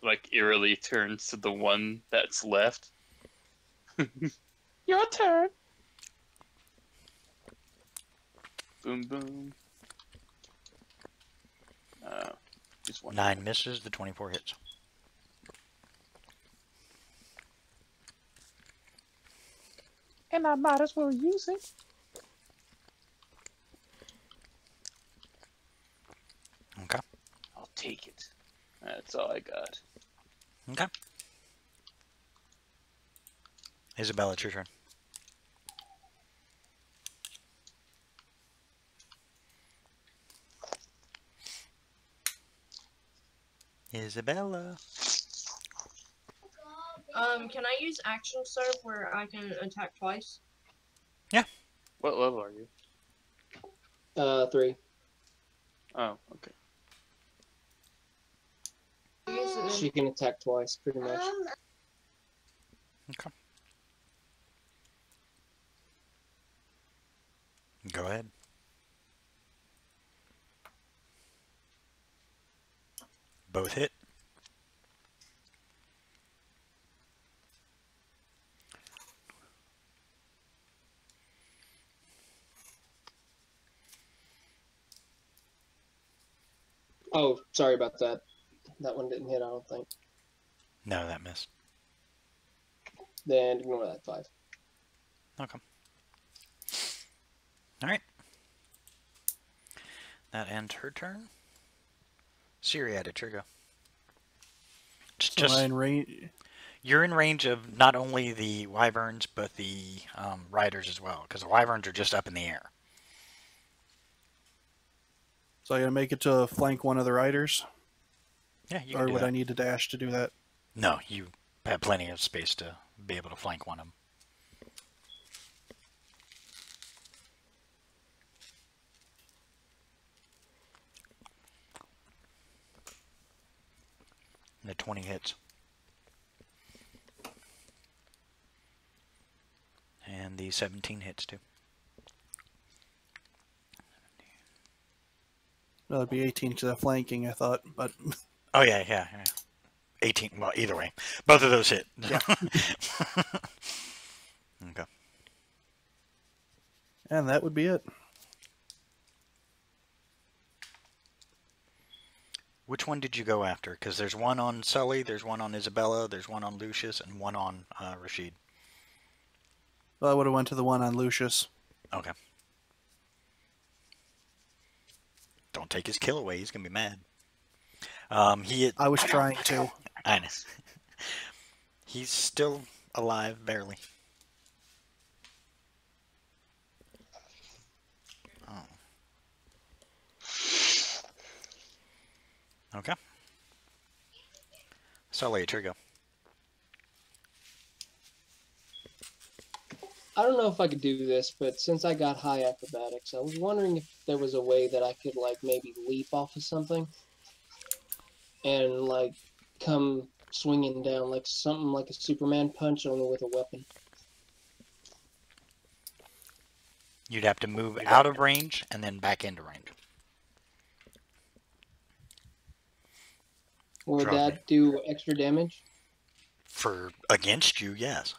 like, eerily turns to the one that's left. Your turn. Boom, boom. Just one. 9 misses, the 24 hits. And I might as well use it. Okay. I'll take it. That's all I got. Okay. Isabella, it's your turn. Isabella. Can I use action surf where I can attack twice? What level are you? 3. Oh, okay. Use it She can attack twice, pretty much. Okay. Go ahead. Both hit. Oh, sorry about that. That one didn't hit, I don't think. No, that missed. Then ignore that 5. Okay. Alright. That ends her turn. Syriat, it's your go. So am I in range? You're in range of not only the wyverns, but the riders as well, because the wyverns are just up in the air. So I gotta make it to flank one of the riders? Yeah, you can Or do would that. I need to dash to do that? No, you have plenty of space to be able to flank one of them. The 20 hits. And the 17 hits too. That would be 18 because of flanking, I thought, but Oh yeah. 18. Well, either way, both of those hit. Yeah. Okay. and that would be it. Which one did you go after? Because there's one on Sully, there's one on Isabella, there's one on Lucius, and one on Rashid. Well, I would have went to the one on Lucius. Okay. Don't take his kill away. He's gonna be mad. I was trying to. I know. He's still alive, barely. Oh. Okay. Sully, it's your go. I don't know if I could do this, but since I got high acrobatics, I was wondering if there was a way that I could, like, maybe leap off of something and, like, come swinging down, like something like a Superman punch, only with a weapon. You'd have to move out of range and then back into range. Would Try me. that do extra damage? For against you, yes.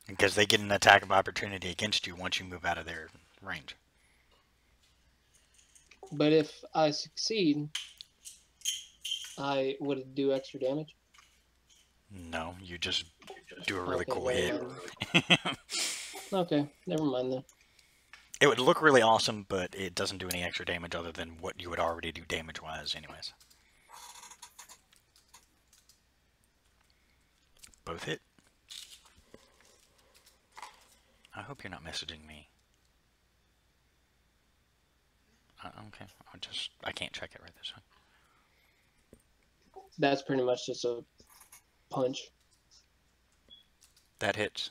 Because they get an attack of opportunity against you once you move out of their range. But if I succeed, would it do extra damage? No, you just do a really Okay, cool never hit. mind. Okay, never mind then. It would look really awesome, but it doesn't do any extra damage other than what you would already do damage-wise anyways. Both hit. I hope you're not messaging me. Okay, I can't check it right this time. That's pretty much just a punch. That hits.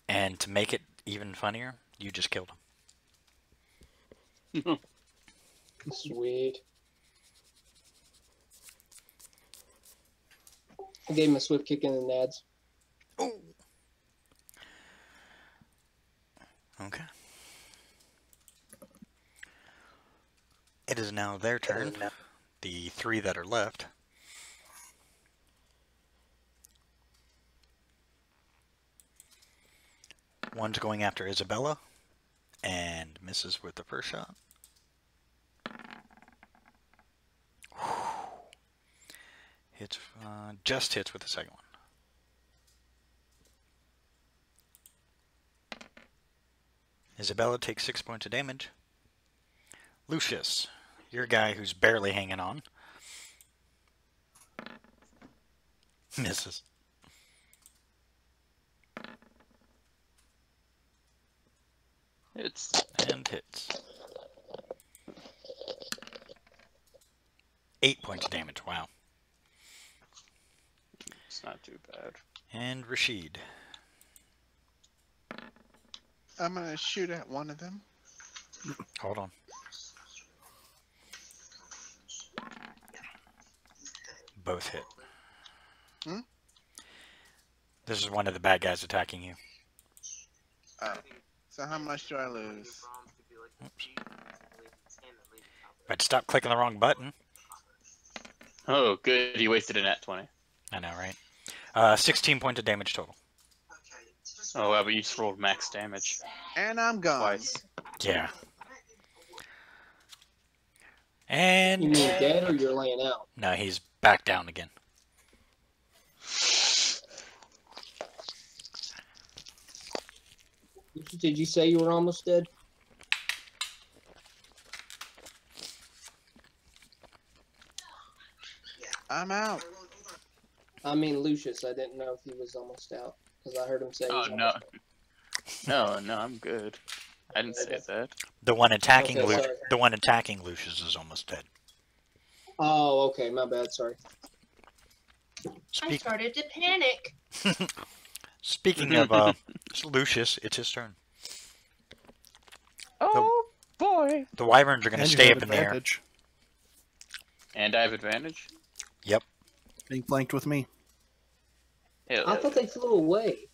And to make it even funnier, you just killed him. Sweet. I gave him a swift kick in the nads. Oh. Okay. It is now their turn. The three that are left. One's going after Isabella and misses with the first shot. Hits, just hits with the second one. Isabella takes 6 points of damage. Lucius, your guy who's barely hanging on. Misses. It's And hits. 8 points of damage, wow. not too bad. And Rashid. I'm gonna shoot at one of them. Hold on. Both hit. Hmm? This is one of the bad guys attacking you. Oh. So how much do I lose? Oops. But stop clicking the wrong button. Oh, good. You wasted a nat 20. I know, right? 16 points of damage total. Oh, wow, but you just rolled max damage. And I'm gone. Twice. Yeah. You And... mean dead or you're laying out? No, he's back down again. Did you say you were almost dead? I'm out. I mean Lucius. I didn't know if he was almost out because I heard him say. he Oh, was no. almost out. No, I'm good. I didn't say that. The one attacking Okay, sorry. the one attacking Lucius is almost dead. Oh, okay. My bad. Sorry. I Speak, started to panic. speaking of Lucius, it's his turn. Oh boy. The wyverns are going to And you stay have up in the air. advantage. And I have advantage? Yep. Being flanked with me. Hell I yeah. thought they flew away.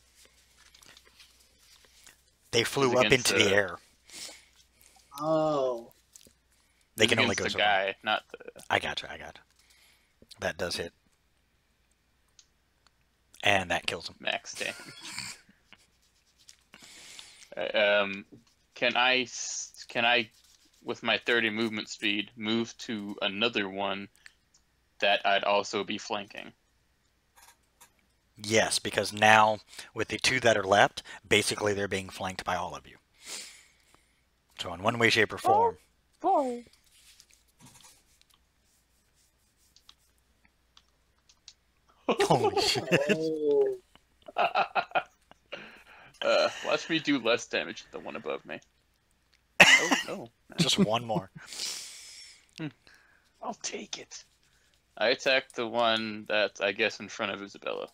They flew up against, into the air. Oh. They It's can only against go the so far. guy, not the... I gotcha. That does hit. And that kills him. max damage. Can I, with my 30 movement speed, move to another one that I'd also be flanking? Yes, because now, with the 2 that are left, basically they're being flanked by all of you. So in one way, shape, or form. Boy. Holy shit. Oh. Watch me do less damage than the one above me. Oh, no. Just one more. I'll take it. I attacked the one that's, I guess, in front of Isabella.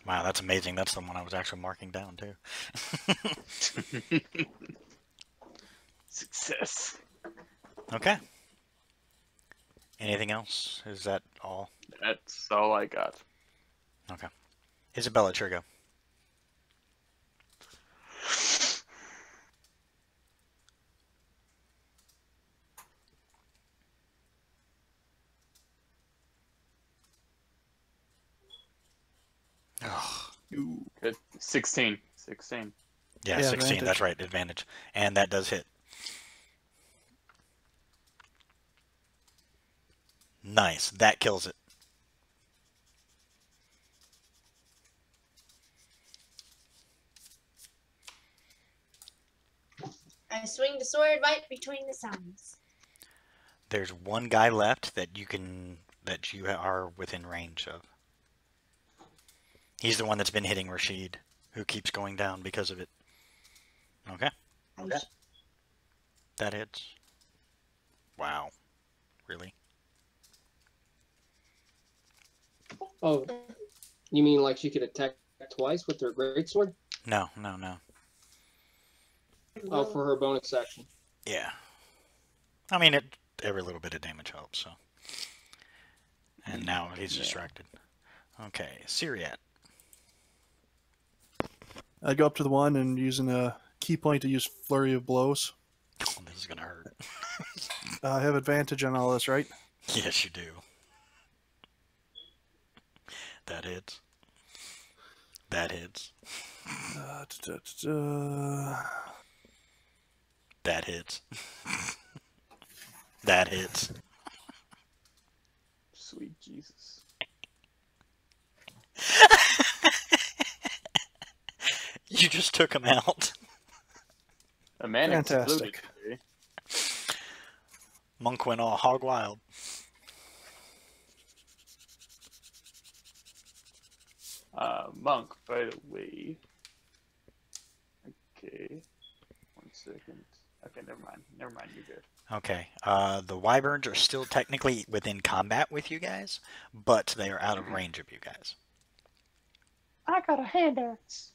Wow, that's amazing. That's the one I was actually marking down, too. Success. Okay. Anything else? Is that all? That's all I got. Okay. Isabella, it's your go. Oh. Good. 16. 16. Yeah, Yeah, 16, advantage. that's right, advantage. And that does hit. Nice, that kills it. I swing the sword right between the suns. There's one guy left that you are within range of. He's the one that's been hitting Rashid, who keeps going down because of it. Okay. Okay. That hits. Wow. Really? Oh. You mean like she could attack twice with her greatsword? No. Oh, for her bonus action. Yeah. I mean, every little bit of damage helps, so. And now he's distracted. Okay, Syriat. I'd go up to the one and using a key point to use Flurry of Blows. Oh, this is gonna hurt. I have advantage on all this, right? Yes, you do. That hits. That hits. That hits. That hits. Sweet Jesus. You just took him out. A man exploded. Fantastic. Today. Monk went all hog wild. Monk, by the way. Okay. 1 second. Okay, never mind. Never mind, you're good. Okay. The wyverns are still technically within combat with you guys, but they are out of range of you guys. I got a hand axe.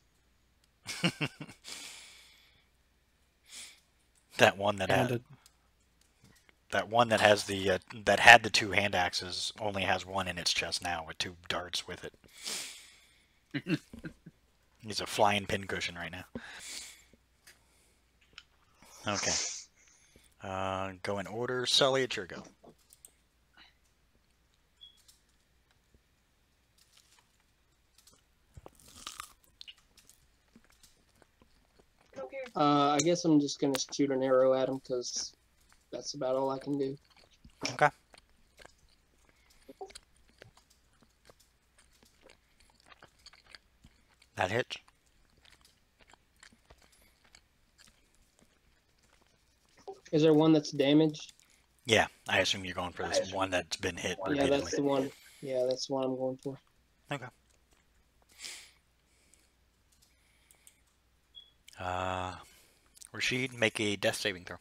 That one that And had that had the 2 hand axes only has one in its chest now with 2 darts with it. He's a flying pincushion right now. Okay. Go in order. Sully, it's your go. I guess I'm just gonna shoot an arrow at him because that's about all I can do. Okay. That hits. Is there one that's damaged? Yeah, I assume you're going for this one that's been hit Yeah, repeatedly. that's the one. Yeah, that's the one I'm going for. Okay. Rashid, make a death saving throw.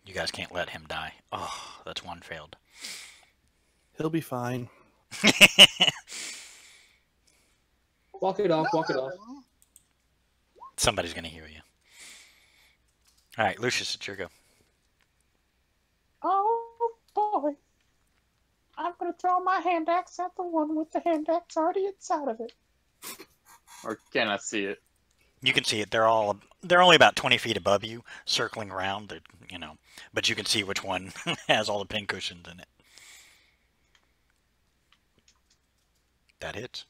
You guys can't let him die. Oh, that's one failed. He'll be fine. Walk it off, walk it off. Somebody's gonna heal you. Alright, Lucius, it's your go. Oh boy. I'm gonna throw my hand axe at the one with the hand axe already inside of it. Or can I see it? You can see it. They're only about 20 feet above you, circling around. But you can see which one has all the pincushions in it. That hits.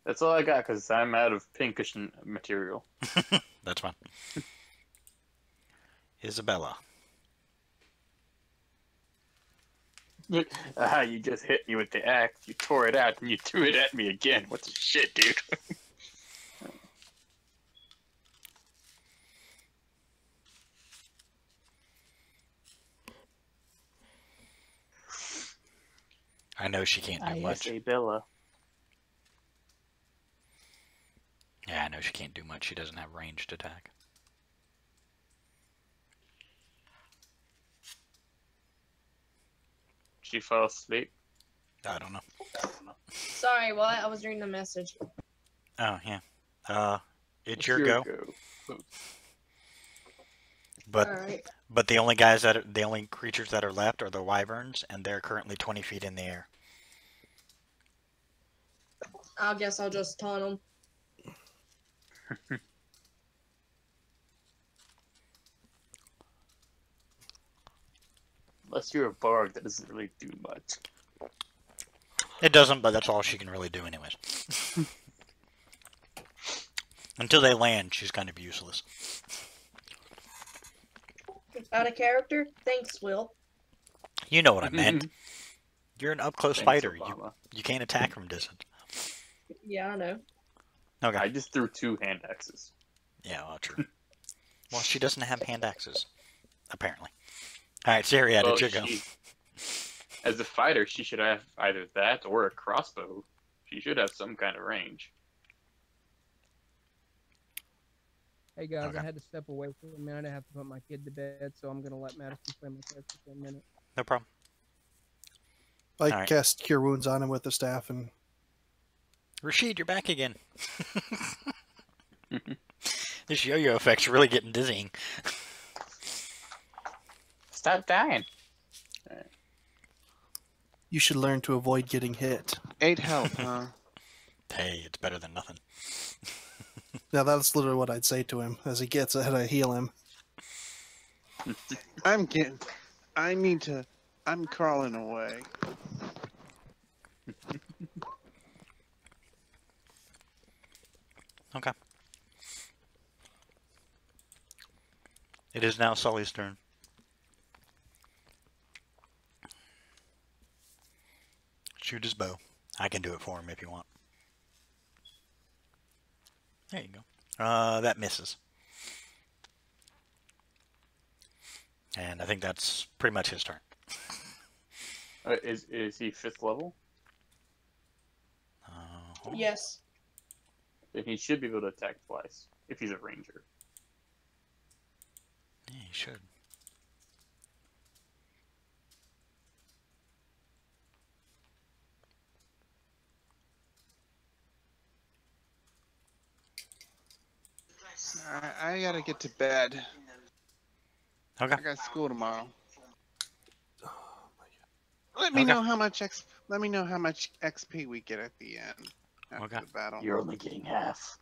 That's all I got because I'm out of pincushion material. That's fine. Isabella. You just hit me with the axe. You tore it out and you threw it at me again. What the shit, dude? I know she can't do much. Isabella. Yeah, I know she can't do much. She doesn't have ranged attack. She fell asleep. I don't know. Sorry, what? I was reading the message. Oh, yeah. It's your go. But Alright. but the only creatures that are left are the wyverns, and they're currently 20 feet in the air. I guess I'll just taunt them. Unless you're a bard, that doesn't really do much. It doesn't, but that's all she can really do anyways. Until they land, she's kind of useless. Out of character? Thanks, Will. You know what I meant. You're an up-close fighter. Obama. You can't attack from distance. Yeah, I know. Okay. I just threw 2 hand axes. Yeah, well, true. Well, she doesn't have hand axes, apparently. Alright, Sariad, it's your go. As a fighter, she should have either that or a crossbow. She should have some kind of range. Hey guys, Okay. I had to step away for a minute. I have to put my kid to bed, so I'm gonna let Madison play my character for a minute. No problem. I Alright. cast Cure Wounds on him with the staff, and Rashid, you're back again. This yo-yo effect's really getting dizzying. Stop dying. you should learn to avoid getting hit. 8 health, huh? Hey, it's better than nothing. Now that's literally what I'd say to him as he gets ahead. I heal him. I'm crawling away. Okay. It is now Sully's turn. Shoot his bow. I can do it for him if you want. There you go. That misses. And I think that's pretty much his turn. Is he 5th level? Hold on. Yes. Then he should be able to attack twice if he's a ranger. Yeah, he should. I gotta get to bed. Okay. I got school tomorrow. Let me know how much XP we get at the end after Okay. the battle. You're only getting half.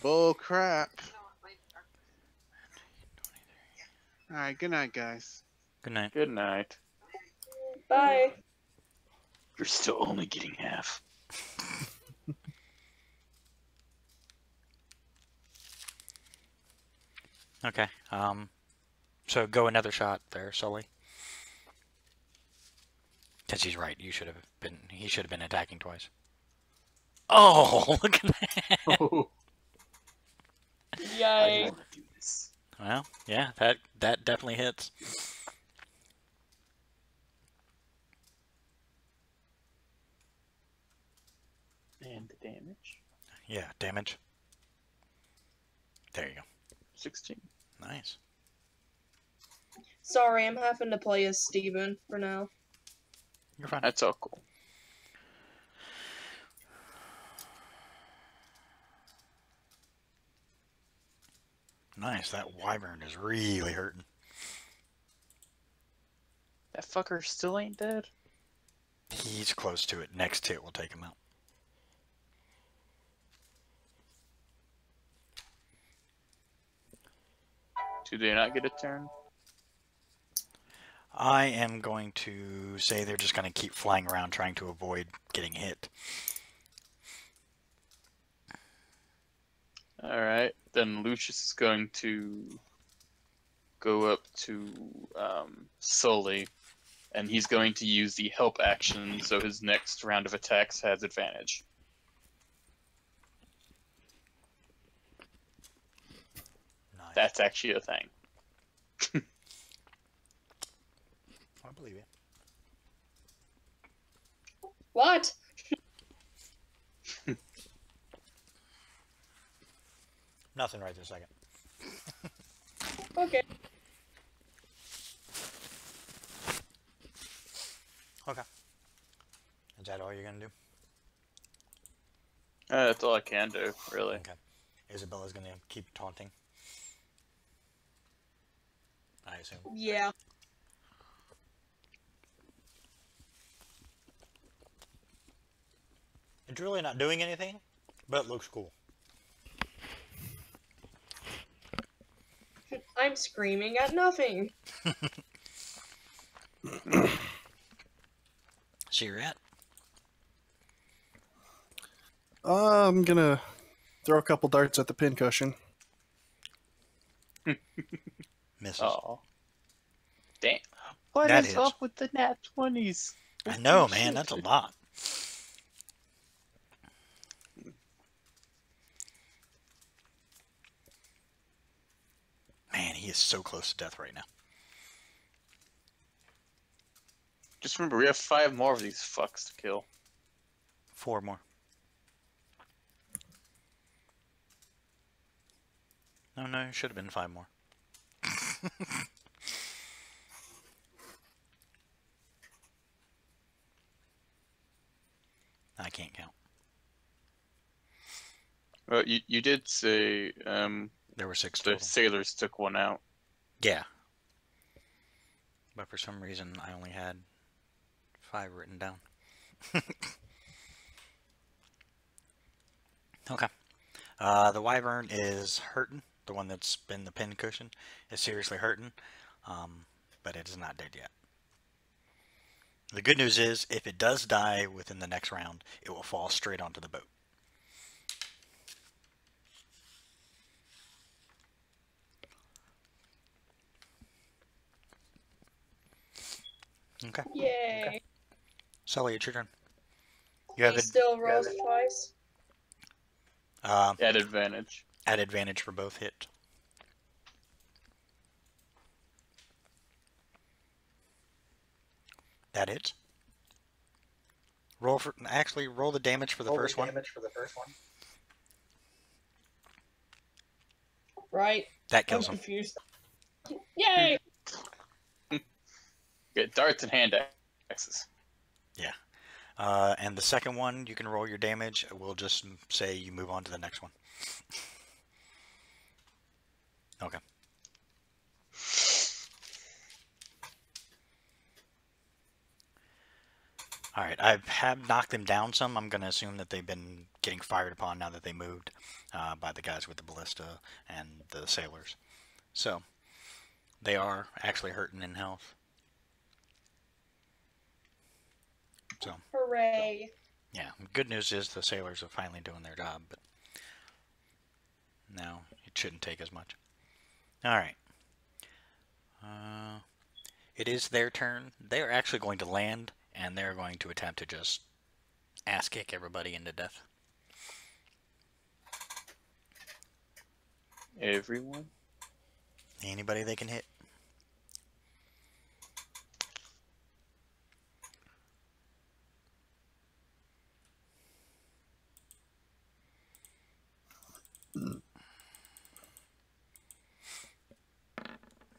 Bull crap. All right. Good night, guys. Good night. Good night. Bye. You're still only getting half. Okay. So go another shot there, Sully. Because he's right. He should have been attacking twice. Oh, look at that. Oh, I Yay. don't want to do this. Well, yeah, that definitely hits. And the damage? Yeah, damage. There you go. 16. Nice. Sorry, I'm having to play as Steven for now. You're fine. That's all cool. Nice. That wyvern is really hurting. That fucker still ain't dead. He's close to it. Next hit will take him out. Do they not get a turn? I am going to say they're just going to keep flying around trying to avoid getting hit. Alright, then Lucius is going to go up to Sully, and he's going to use the help action, so his next round of attacks has advantage. Nice. That's actually a thing. I believe it. What? Nothing right this second. Okay. Okay. Is that all you're going to do? That's all I can do, really. Okay. Isabella's going to keep taunting. I assume. Yeah. It's really not doing anything, but it looks cool. I'm screaming at nothing. See you're at? I'm gonna throw a couple darts at the pincushion. Misses. Oh. Damn. What That is hits. up with the nat 20s? I know, man. That's a lot. Man, he is so close to death right now. Just remember, we have 5 more of these fucks to kill. 4 more. No, it should have been 5 more. I can't count. Well, you did say There were 6 the total. sailors took one out. Yeah. But for some reason, I only had 5 written down. Okay. The wyvern is hurting. The one that's been the pin cushion is seriously hurting. But it is not dead yet. The good news is, if it does die within the next round, it will fall straight onto the boat. Okay. Yay. Okay. Sully, it's your turn. You have He still rolls twice. At advantage. at advantage for both hit. That hits. Roll the damage for the first one. Right. That I'm kills him. confused. Yay! Get darts and hand axes. Yeah. And the second one, you can roll your damage. We'll just say you move on to the next one. Okay. Alright, I have knocked them down some. I'm going to assume that they've been getting fired upon now that they moved by the guys with the ballista and the sailors. So, they are actually hurting in health. So, Hooray. yeah, good news is the sailors are finally doing their job, but now it shouldn't take as much. Alright. It is their turn. They're actually going to land, and they're going to attempt to just ass-kick everybody into death. Everyone? Anybody they can hit.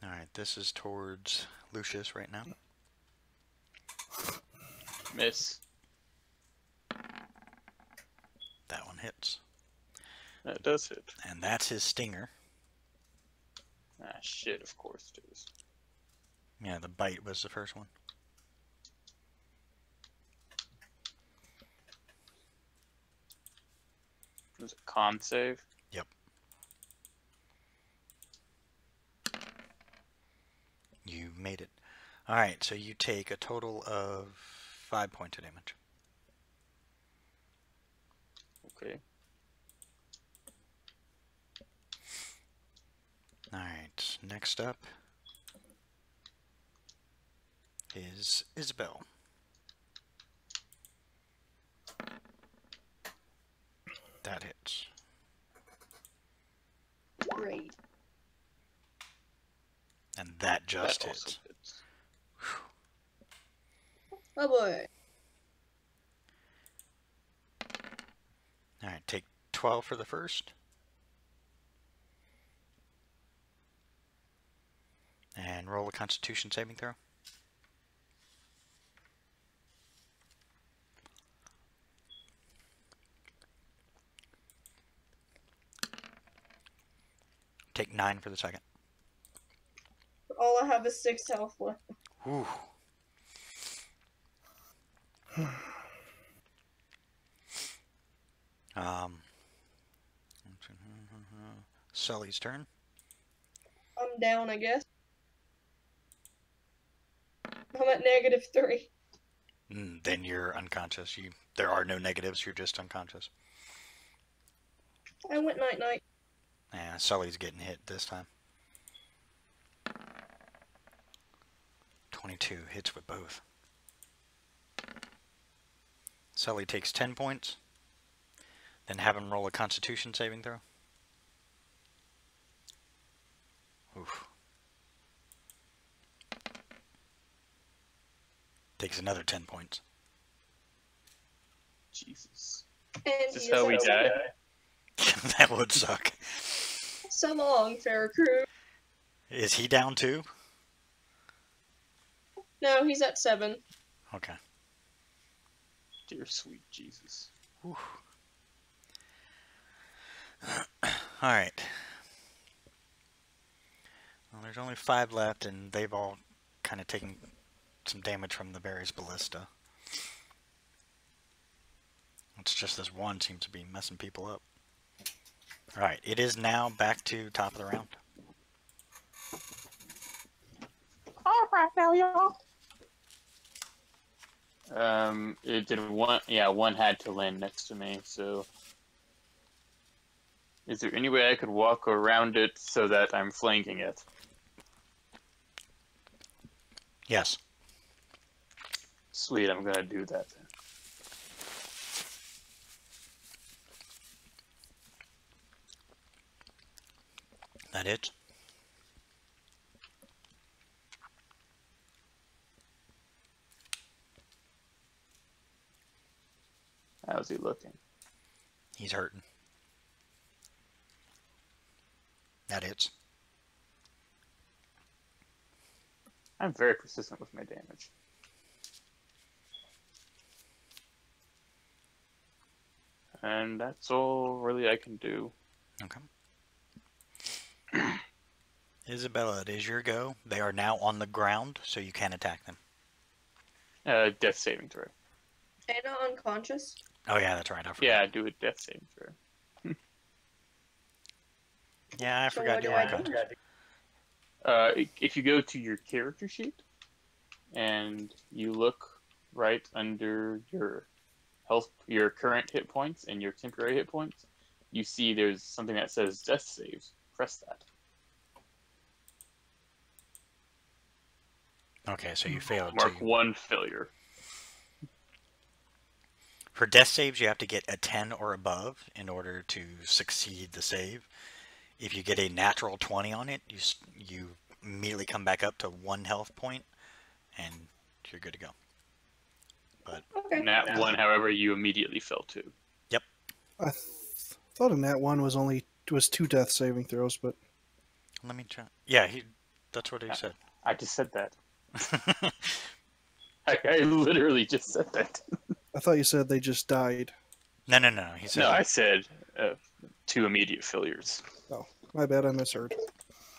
Alright, this is towards Lucius right now. Miss. That one hits. That does hit. And that's his stinger. Ah, shit, of course it is. Yeah, the bite was the first one. It was a con save. Yep. You made it. Alright, so you take a total of 5 points of damage. Okay. Alright, next up is Isabel. That hits. Great. And that just That also hits. hits. Oh boy. Alright, take 12 for the first. And roll a Constitution saving throw. Take 9 for the second. All I have is 6 health left. Whew. Sully's turn. I'm down, I guess. I'm at -3. Then you're unconscious. There are no negatives. You're just unconscious. I went night-night. Yeah, Sully's getting hit this time. 22 hits with both. Sully takes 10 points. Then have him roll a Constitution saving throw. Oof. Takes another 10 points. Jesus. And Is this how we die? That would suck. So long, fair crew. Is he down too? No, he's at 7. Okay. Dear sweet Jesus. Alright. Well, there's only 5 left, and they've all kind of taken some damage from the Barry's ballista. It's just this one seems to be messing people up. Alright, it is now back to top of the round. Alright now, y'all. It did one. Yeah, one had to land next to me. So, is there any way I could walk around it so that I'm flanking it? Yes. Sweet, I'm gonna do that then. That it? How's he looking? He's hurting. That hits. I'm very persistent with my damage. And that's all really I can do. Okay. Isabella, it is your go. They are now on the ground, so you can attack them. Death saving throw. Anna unconscious? Oh yeah, that's right. I forgot. Yeah, do a death saving throw. Yeah, I So forgot what you do were I do? unconscious. If you go to your character sheet and you look right under your health, your current hit points and your temporary hit points, you see there's something that says death saves. Press that. Okay, so you failed. Mark one failure. For death saves, you have to get a 10 or above in order to succeed the save. If you get a natural 20 on it, you immediately come back up to 1 health point, and you're good to go. But Okay. Nat one, however, you immediately fell to. Yep. I thought in that one was 2 death saving throws, but Let me try. Yeah, that's what he said. I just said that. I literally just said that. I thought you said they just died. No. He said. No, I said 2 immediate failures. Oh, my bad. I misheard.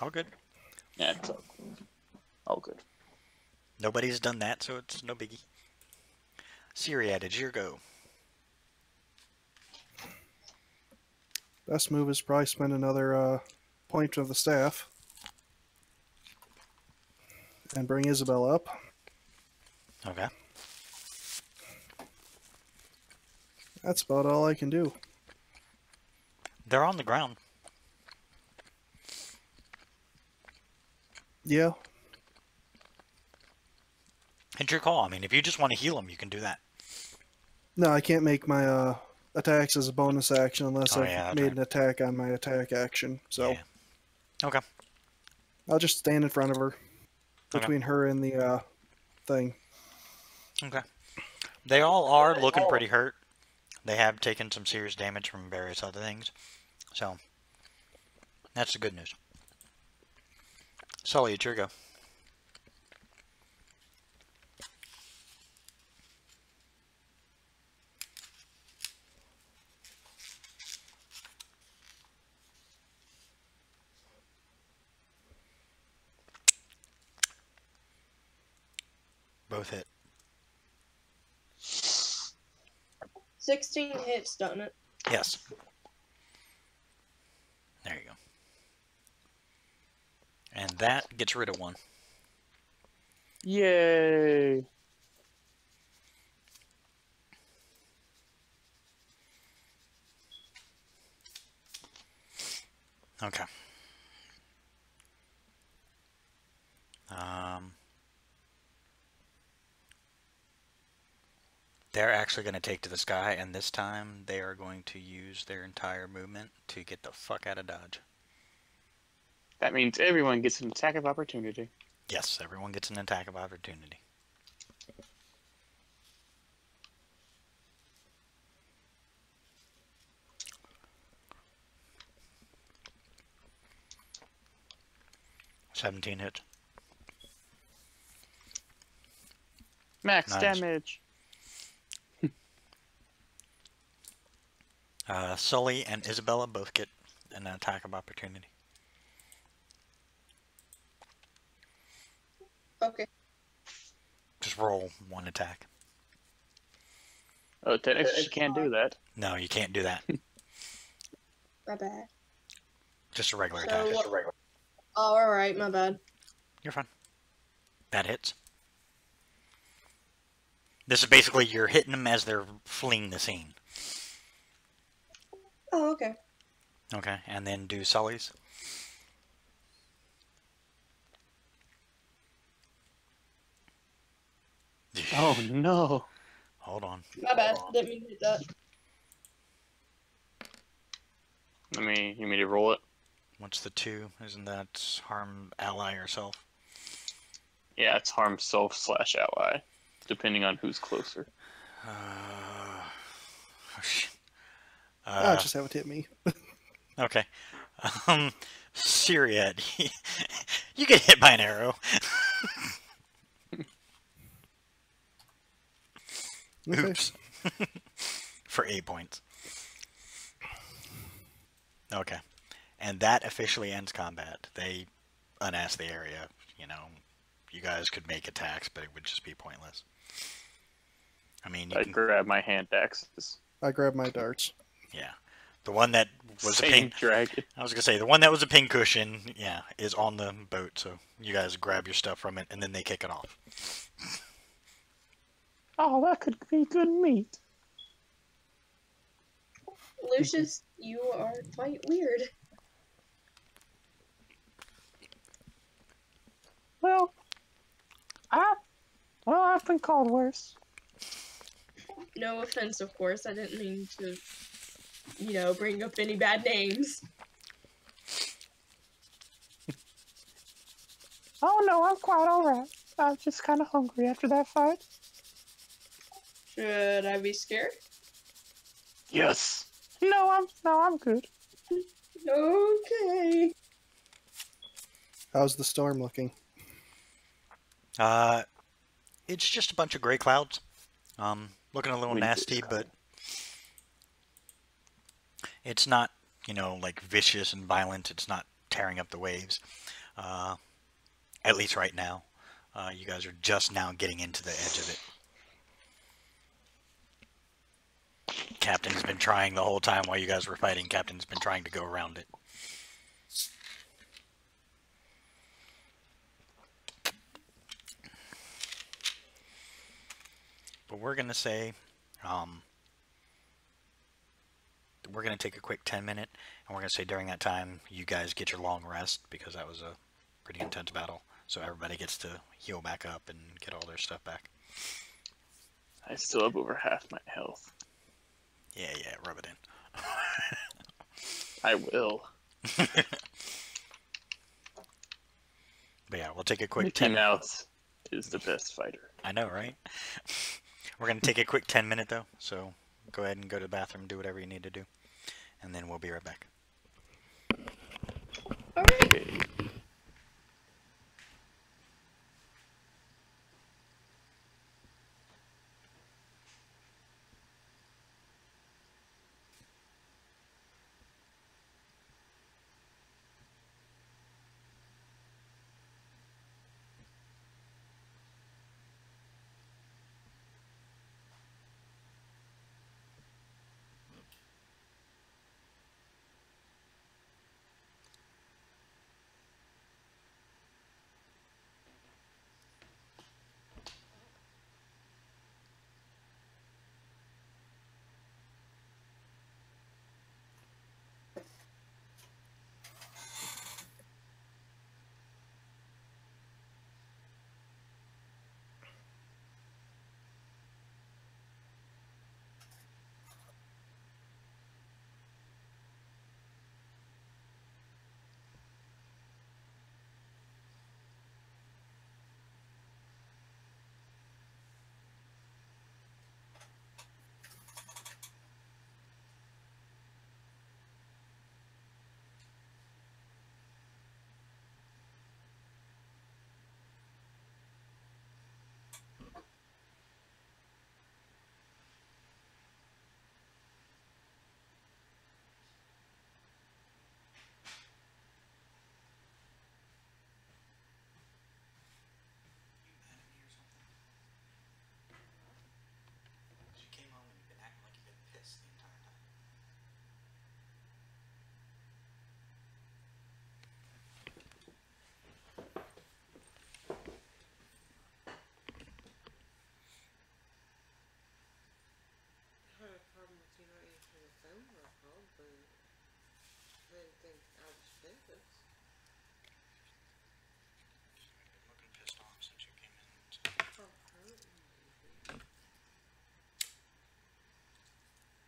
All good. Yeah, it's all good. Nobody's done that, so it's no biggie. Syriad, it's your go. Best move is probably spend another point of the staff. And bring Isabel up. Okay. That's about all I can do. They're on the ground. Yeah. It's your call. I mean, if you just want to heal them, you can do that. No, I can't make my attacks as a bonus action unless Oh, I've yeah, that's made right. an attack on my attack action. So Yeah. Okay. I'll just stand in front of her. Between her and the thing. Okay. They all are looking pretty hurt. They have taken some serious damage from various other things. So, that's the good news. Sully, it's your go. Both hit. 16 hits, don't it? Yes. There you go. And that gets rid of one. Yay! Okay. They're actually going to take to the sky, and this time they are going to use their entire movement to get the fuck out of Dodge. That means everyone gets an attack of opportunity. Yes, everyone gets an attack of opportunity. $17 hits. Max Nice. damage. Sully and Isabella both get an attack of opportunity. Okay. Just roll one attack. Oh, technically she can't do that. No, you can't do that. My bad. Just a regular So attack. what- Oh, alright, my bad. You're fine. That hits. This is basically you're hitting them as they're fleeing the scene. Oh, okay. Okay, and then do Sully's. Oh no. Hold on. My bad. Didn't mean to hit that. You mean to roll it? What's the 2? Isn't that harm ally or self? Yeah, it's harm self/ally, depending on who's closer. Oh, shit. Just have it hit me. Okay. Syriad, you get hit by an arrow. Okay. Oops. For 8 points. Okay. And that officially ends combat. They unasked the area. You know, you guys could make attacks, but it would just be pointless. I mean, you I can... grab my hand axes. I grab my darts. Yeah. The one that was a Same pink... dragon. I was going to say, the one that was a pink cushion, yeah, is on the boat. So you guys grab your stuff from it, and then they kick it off. Oh, that could be good meat. Lucius, you are quite weird. Well, I've been called worse. No offense, of course. I didn't mean to, you know, bring up any bad names. Oh no, I'm quite alright. I'm just kind of hungry after that fight. Should I be scared? Yes. No, I'm good. Okay. How's the storm looking? It's just a bunch of gray clouds. Looking a little Wind is nasty, but coming. it's not, you know, like vicious and violent. It's not tearing up the waves. Uh, at least right now. You guys are just now getting into the edge of it. Captain's been trying the whole time while you guys were fighting. Captain's been trying to go around it. But we're going to say, we're going to take a quick 10-minute, and we're going to say during that time, you guys get your long rest, because that was a pretty intense battle. So everybody gets to heal back up and get all their stuff back. I still have over half my health. Yeah, rub it in. I will. But yeah, we'll take a quick Mickey 10. Mouse is the best fighter. I know, right? We're going to take a quick 10-minute, though, so go ahead and go to the bathroom, do whatever you need to do, and then we'll be right back. Okay. Had a problem with you not answering the phone when I called, but I didn't think I was finished. Looking pissed off since you came in. I'm hurting, baby.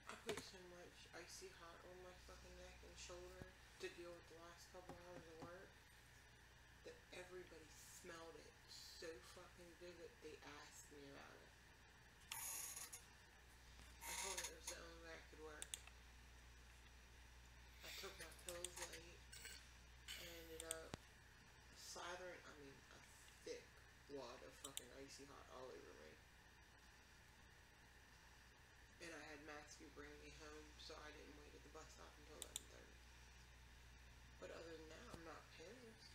I put so much icy hot on my fucking neck and shoulder to deal with the last couple hours of work that everybody smelled it so fucking good that they asked me about it. I told them it was the only way I could work. I took my pills late. I ended up slathering, a thick wad of fucking icy hot all over me. And I had Maxie bring me home, so I didn't wait at the bus stop until 11:30. But other than that, I'm not pissed.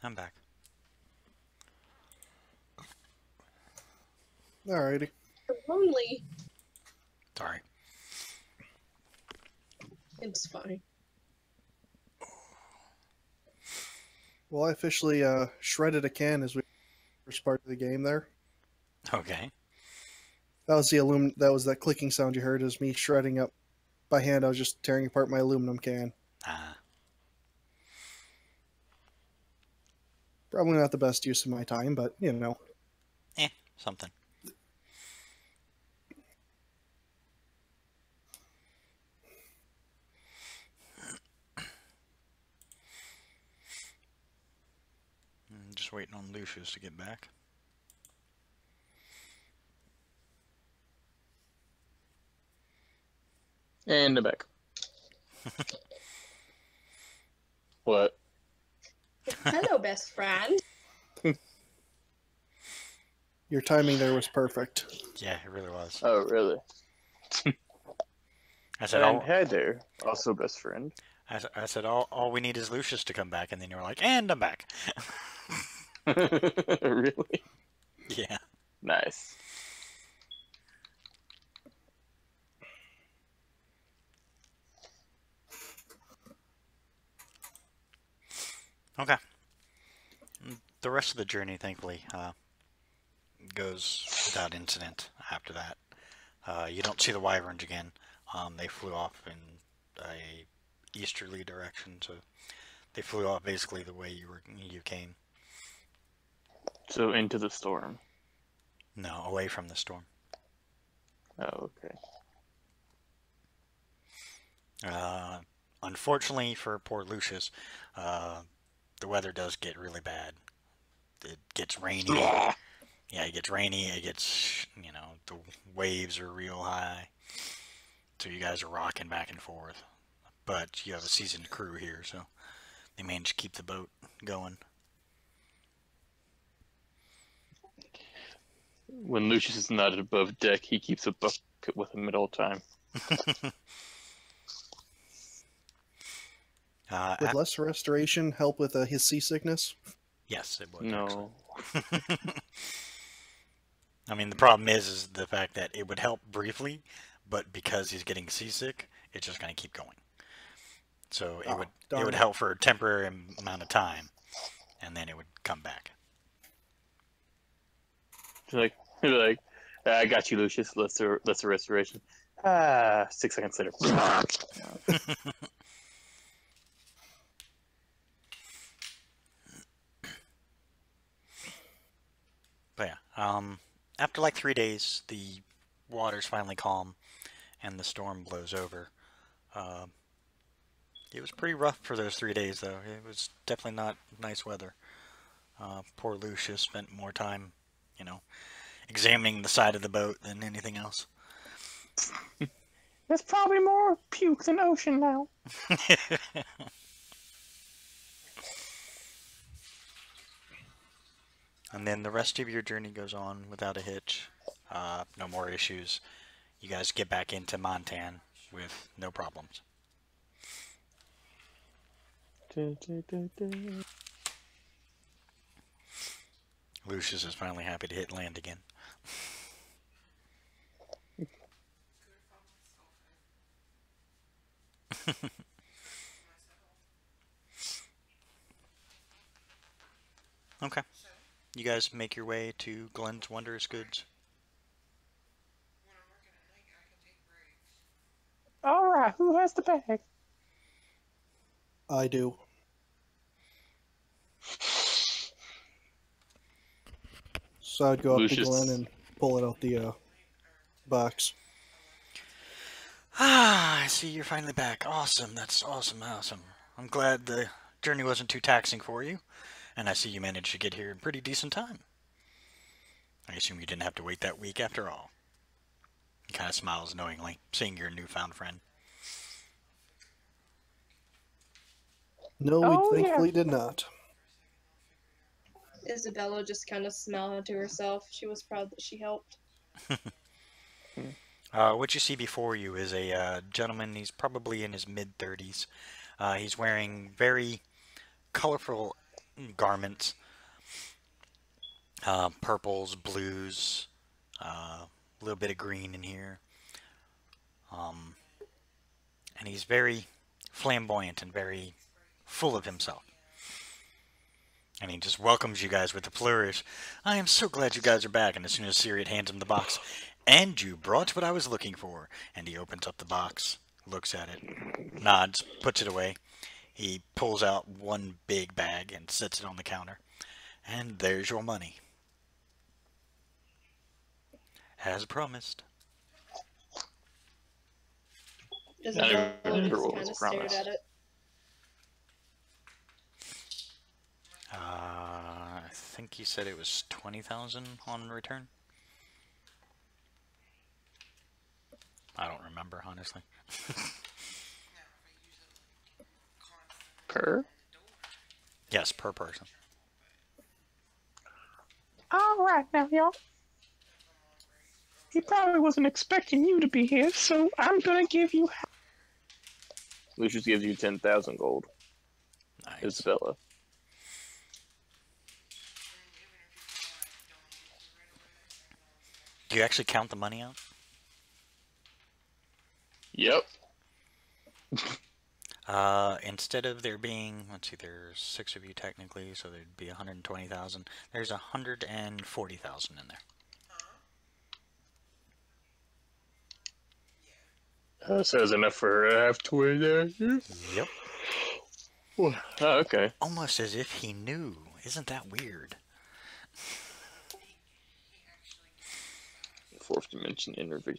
I'm back. Alrighty. Lonely. Sorry. It's fine. Well, I officially shredded a can as we first part of the game there. Okay. That was that was that clicking sound you heard. It was me shredding up by hand. I was just tearing apart my aluminum can. Ah. Probably not the best use of my time, but you know. Something. Just waiting on Lucius to get back. And I'm back. What? Hello, best friend. Your timing there was perfect. Yeah, it really was. Oh, really? I said, And all, hey there, also best friend. I said, all we need is Lucius to come back, and then you were like, and I'm back. Really? Yeah. Nice. Okay. The rest of the journey, thankfully, goes without incident after that. You don't see the wyverns again. They flew off in a easterly direction, so they flew off basically the way you came. So into the storm. No, away from the storm. Oh, okay. Unfortunately for poor Lucius, the weather does get really bad. It gets rainy. Yeah, it gets rainy. It gets, the waves are real high. So you guys are rocking back and forth. But you have a seasoned crew here, so they managed to keep the boat going. When Lucius is not above deck, he keeps a bucket with him at all time. Would less restoration help with his seasickness? Yes, it would. No. I mean, the problem is the fact that it would help briefly, but because he's getting seasick, it's just going to keep going. So it would help for a temporary amount of time, and then it would come back. Like, I got you, Lucius. Let's the restoration. 6 seconds later. But yeah, after like 3 days, the water's finally calm, and the storm blows over. It was pretty rough for those 3 days, though. It was definitely not nice weather. Poor Lucius spent more time, examining the side of the boat than anything else. There's probably more puke than ocean now. And then the rest of your journey goes on without a hitch. No more issues. You guys get back into Montan with no problems. Lucius is finally happy to hit land again. Okay. You guys make your way to Glenn's Wondrous Goods. Alright, who has the bag? I do. So I'd go up to Glenn and pull it out the box. Ah, I see you're finally back. Awesome. That's awesome. I'm glad the journey wasn't too taxing for you. And I see you managed to get here in pretty decent time. I assume you didn't have to wait that week after all. He kind of smiles knowingly, seeing your newfound friend. No, we thankfully did not. Isabella just kind of smiled to herself. She was proud that she helped. What you see before you is a gentleman. He's probably in his mid-30s. He's wearing very colorful garments, purples, blues, a little bit of green in here. And he's very flamboyant and very full of himself. And he just welcomes you guys with a flourish. I am so glad you guys are back. And as soon as Syriot hands him the box, and you brought what I was looking for. And he opens up the box, looks at it, nods, puts it away. He pulls out one big bag and sets it on the counter. And there's your money. As promised. Doesn't I know, don't remember just what kind was of stared promised. at it. I think he said it was 20,000 on return. I don't remember, honestly. Per? Yes, per person. All right, now, y'all. He probably wasn't expecting you to be here, so I'm gonna give you. Lucius gives you 10,000 gold. Nice. Isabella. Do you actually count the money out? Yep. Instead of there being, let's see, there's 6 of you technically, so there'd be 120,000. There's 140,000 in there. So that's enough for her to have 20 there? Yep. Oh, okay. Almost as if he knew. Isn't that weird? Fourth dimension interview.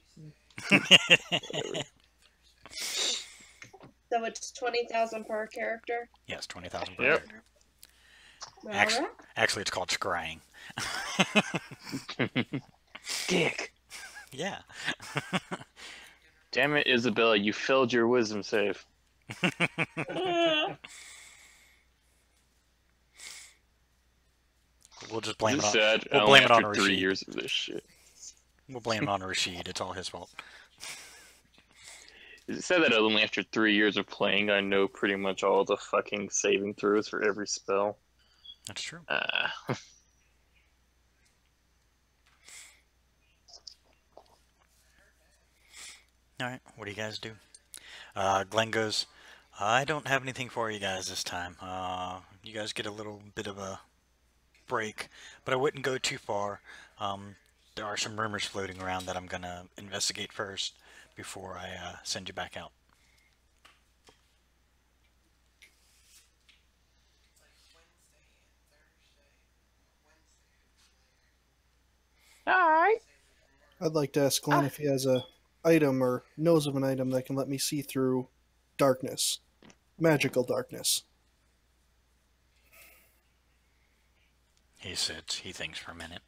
So it's 20,000 per character. Yes, 20,000 per Yep. character. Alright. Actually, it's called scrying. Dick. Yeah. Damn it, Isabella, you failed your wisdom save. We'll just blame it This on. is sad. We'll Only blame it on after 3 Rashid. years of this shit. We'll blame it on Rashid. It's all his fault. Is it said that only after 3 years of playing, I know pretty much all the fucking saving throws for every spell? That's true. Alright, what do you guys do? Glenn goes, I don't have anything for you guys this time. You guys get a little bit of a break, but I wouldn't go too far. There are some rumors floating around that I'm going to investigate first before I send you back out. Alright. I'd like to ask Glenn if he has a item or knows of an item that can let me see through darkness. Magical darkness. He sits, he thinks for a minute.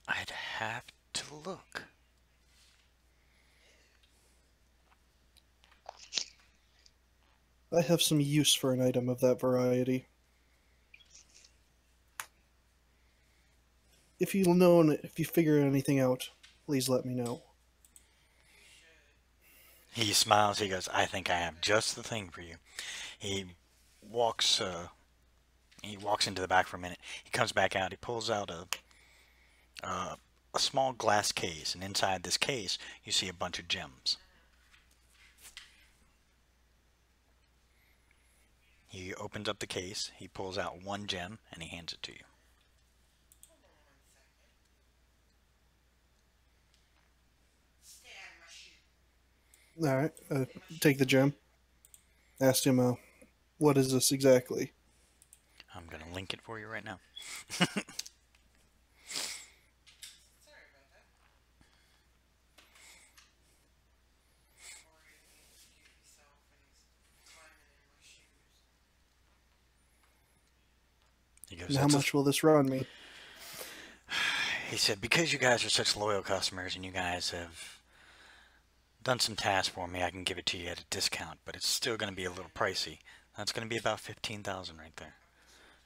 I'd have to look. I have some use for an item of that variety. If you know, if you figure anything out, please let me know. He smiles, he goes, I think I have just the thing for you. He walks into the back for a minute. He comes back out, he pulls out a small glass case, and inside this case, you see a bunch of gems. He opens up the case, he pulls out one gem, and he hands it to you. Alright, take the gem. Asked him, what is this exactly? I'm going to link it for you right now. He goes, And how much will this run me? He said, because you guys are such loyal customers and you guys have done some tasks for me, I can give it to you at a discount, but it's still going to be a little pricey. That's going to be about 15,000 right there.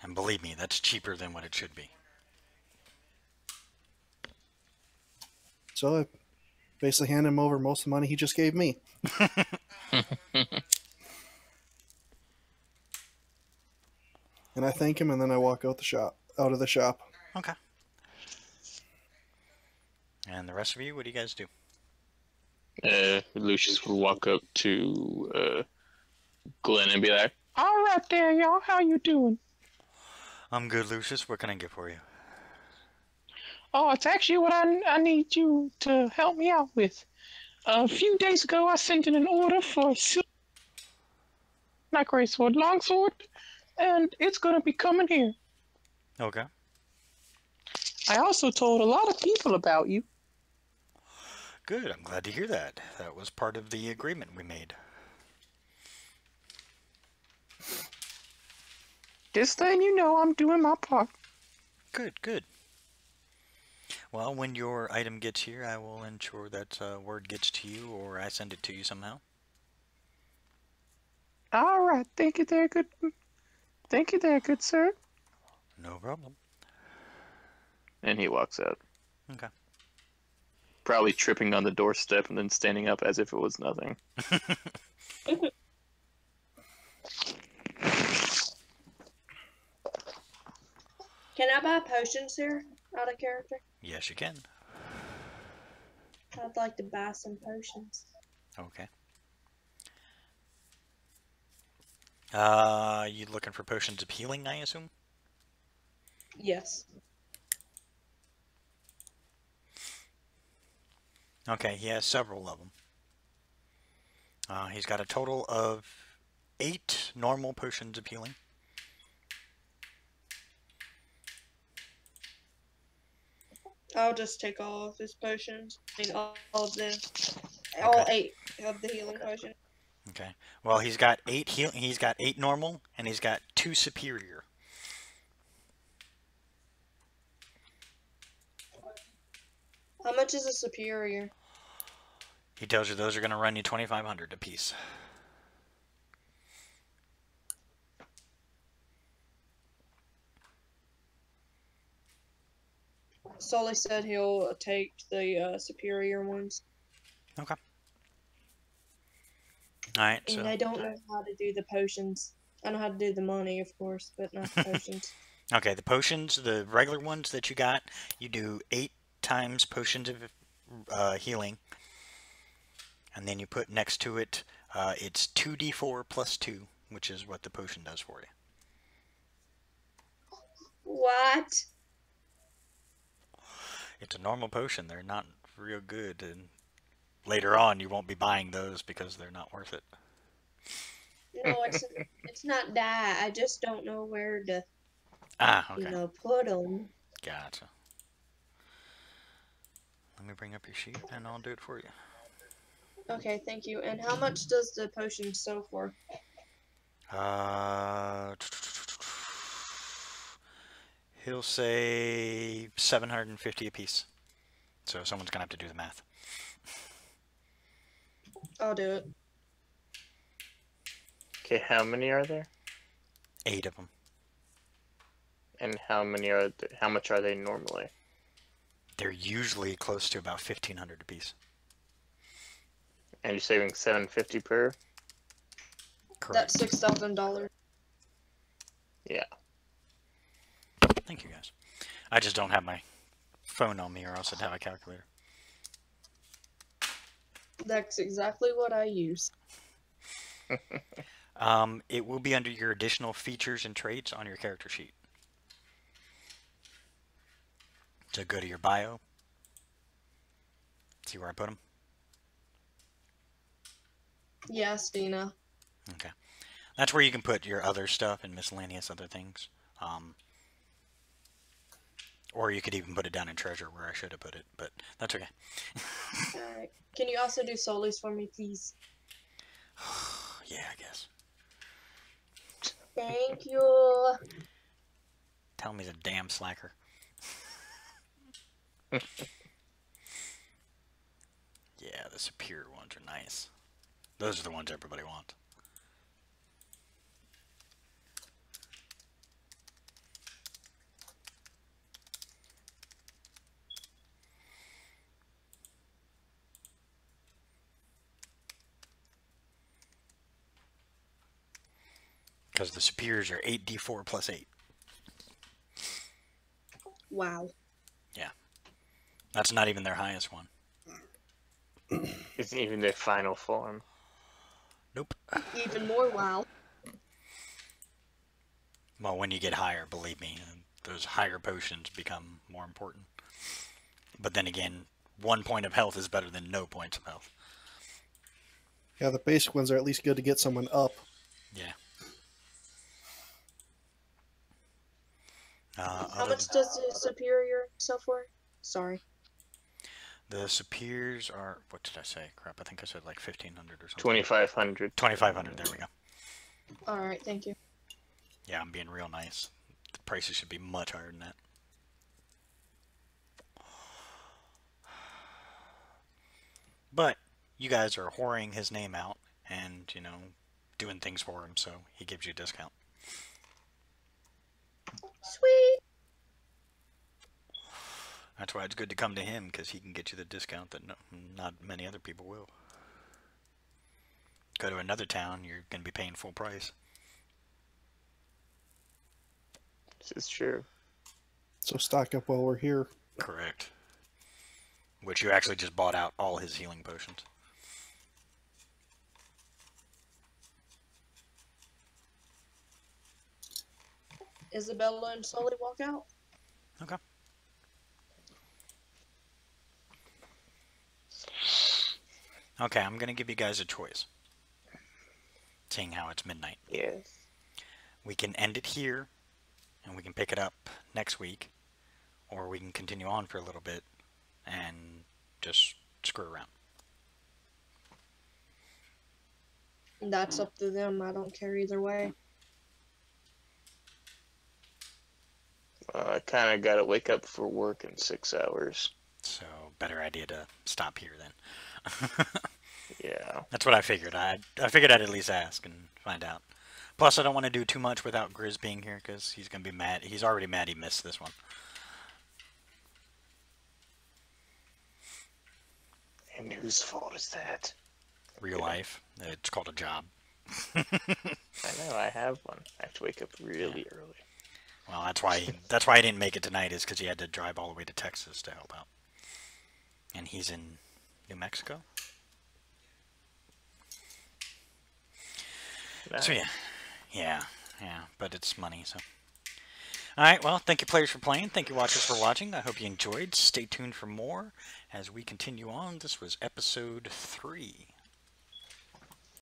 And believe me, that's cheaper than what it should be. So I basically hand him over most of the money he just gave me. And I thank him, and then I walk out of the shop. Okay. And the rest of you, what do you guys do? Lucius will walk up to Glenn and be like, All right there, y'all. How you doing? I'm good, Lucius. What can I get for you? Oh, it's actually what I need you to help me out with. A few days ago, I sent in an order for not greatsword, longsword, and it's gonna be coming here. Okay. I also told a lot of people about you. Good. I'm glad to hear that. That was part of the agreement we made. Just letting you know I'm doing my part. Good, good. Well, when your item gets here, I will ensure that word gets to you, or I send it to you somehow. All right. Thank you there, good. Thank you there, good sir. No problem. and he walks out. Okay. Probably tripping on the doorstep and then standing up as if it was nothing. Can I buy potions here out of character? Yes, you can. I'd like to buy some potions. Okay. You looking for potions of healing, I assume? Yes. Okay, he has several of them. He's got a total of 8 normal potions of healing. I'll just take all of his potions. I mean, all of them. Okay. All 8 of the healing potions. Okay. Well, he's got 8 he's got 8 normal, and he's got 2 superior. How much is a superior? He tells you those are going to run you 2,500 apiece. Sully said he'll take the superior ones. Okay. Alright, so... And I don't know how to do the potions. I know how to do the money, of course, but not the potions. Okay, the potions, the regular ones that you got, you do 8 times potions of healing. And then you put next to it, it's 2d4 plus 2, which is what the potion does for you. What? It's a normal potion. They're not real good. And later on, you won't be buying those because they're not worth it. No, it's not that. I just don't know where to, Okay. put them. Gotcha. Let me bring up your sheet and I'll do it for you. Okay, thank you. And how much does the potion sell for? He'll say 750 apiece. So someone's gonna have to do the math. I'll do it. Okay, how many are there? 8 of them. And how much are they normally? They're usually close to about 1,500 apiece. And you're saving $750 per? Correct. That's $6,000. Yeah. Thank you, guys. I just don't have my phone on me, or else I'd have a calculator. That's exactly what I use. It will be under your additional features and traits on your character sheet. So go to your bio. See where I put them? Yes, Dina. Okay. That's where you can put your other stuff and miscellaneous other things. Or you could even put it down in treasure where I should have put it, but that's okay. Alright. Can you also do solis for me, please? Yeah, I guess. Thank you. Tell me the damn slacker. Yeah, the superior ones are nice. Those are the ones everybody wants. Because the superiors are 8d4 plus 8. Wow. Yeah. That's not even their highest one. Isn't even their final form. Nope. Even more wow. Well, when you get higher, believe me, those higher potions become more important. But then again, 1 point of health is better than no points of health. Yeah, the basic ones are at least good to get someone up. Yeah. How much does the superior sell for? Sorry. The superiors are, what did I say? Crap, I think I said like 1,500 or something. 2,500. 2,500, there we go. Alright, thank you. Yeah, I'm being real nice. The prices should be much higher than that. But you guys are whoring his name out and, you know, doing things for him, so he gives you a discount. Sweet. That's why it's good to come to him, because he can get you the discount that not many other people will. Go to another town, you're going to be paying full price. This is true. So stock up while we're here. Correct. Which you actually just bought out all his healing potions. Isabella and Sully walk out. Okay. Okay, I'm going to give you guys a choice. Seeing how it's midnight. Yes. We can end it here, and we can pick it up next week. Or we can continue on for a little bit and just screw around. That's up to them. I don't care either way. I kind of got to wake up for work in 6 hours. So, better idea to stop here then. Yeah. That's what I figured. I figured I'd at least ask and find out. Plus, I don't want to do too much without Grizz being here, because he's going to be mad. He's already mad he missed this one. And whose fault is that? Real life. It's called a job. I know, I have one. I have to wake up really early. Well, that's why he didn't make it tonight, is because he had to drive all the way to Texas to help out. And he's in New Mexico? Nice. So yeah, but it's money, so. Alright, well, thank you players for playing, thank you watchers for watching, I hope you enjoyed, stay tuned for more as we continue on. This was episode 3.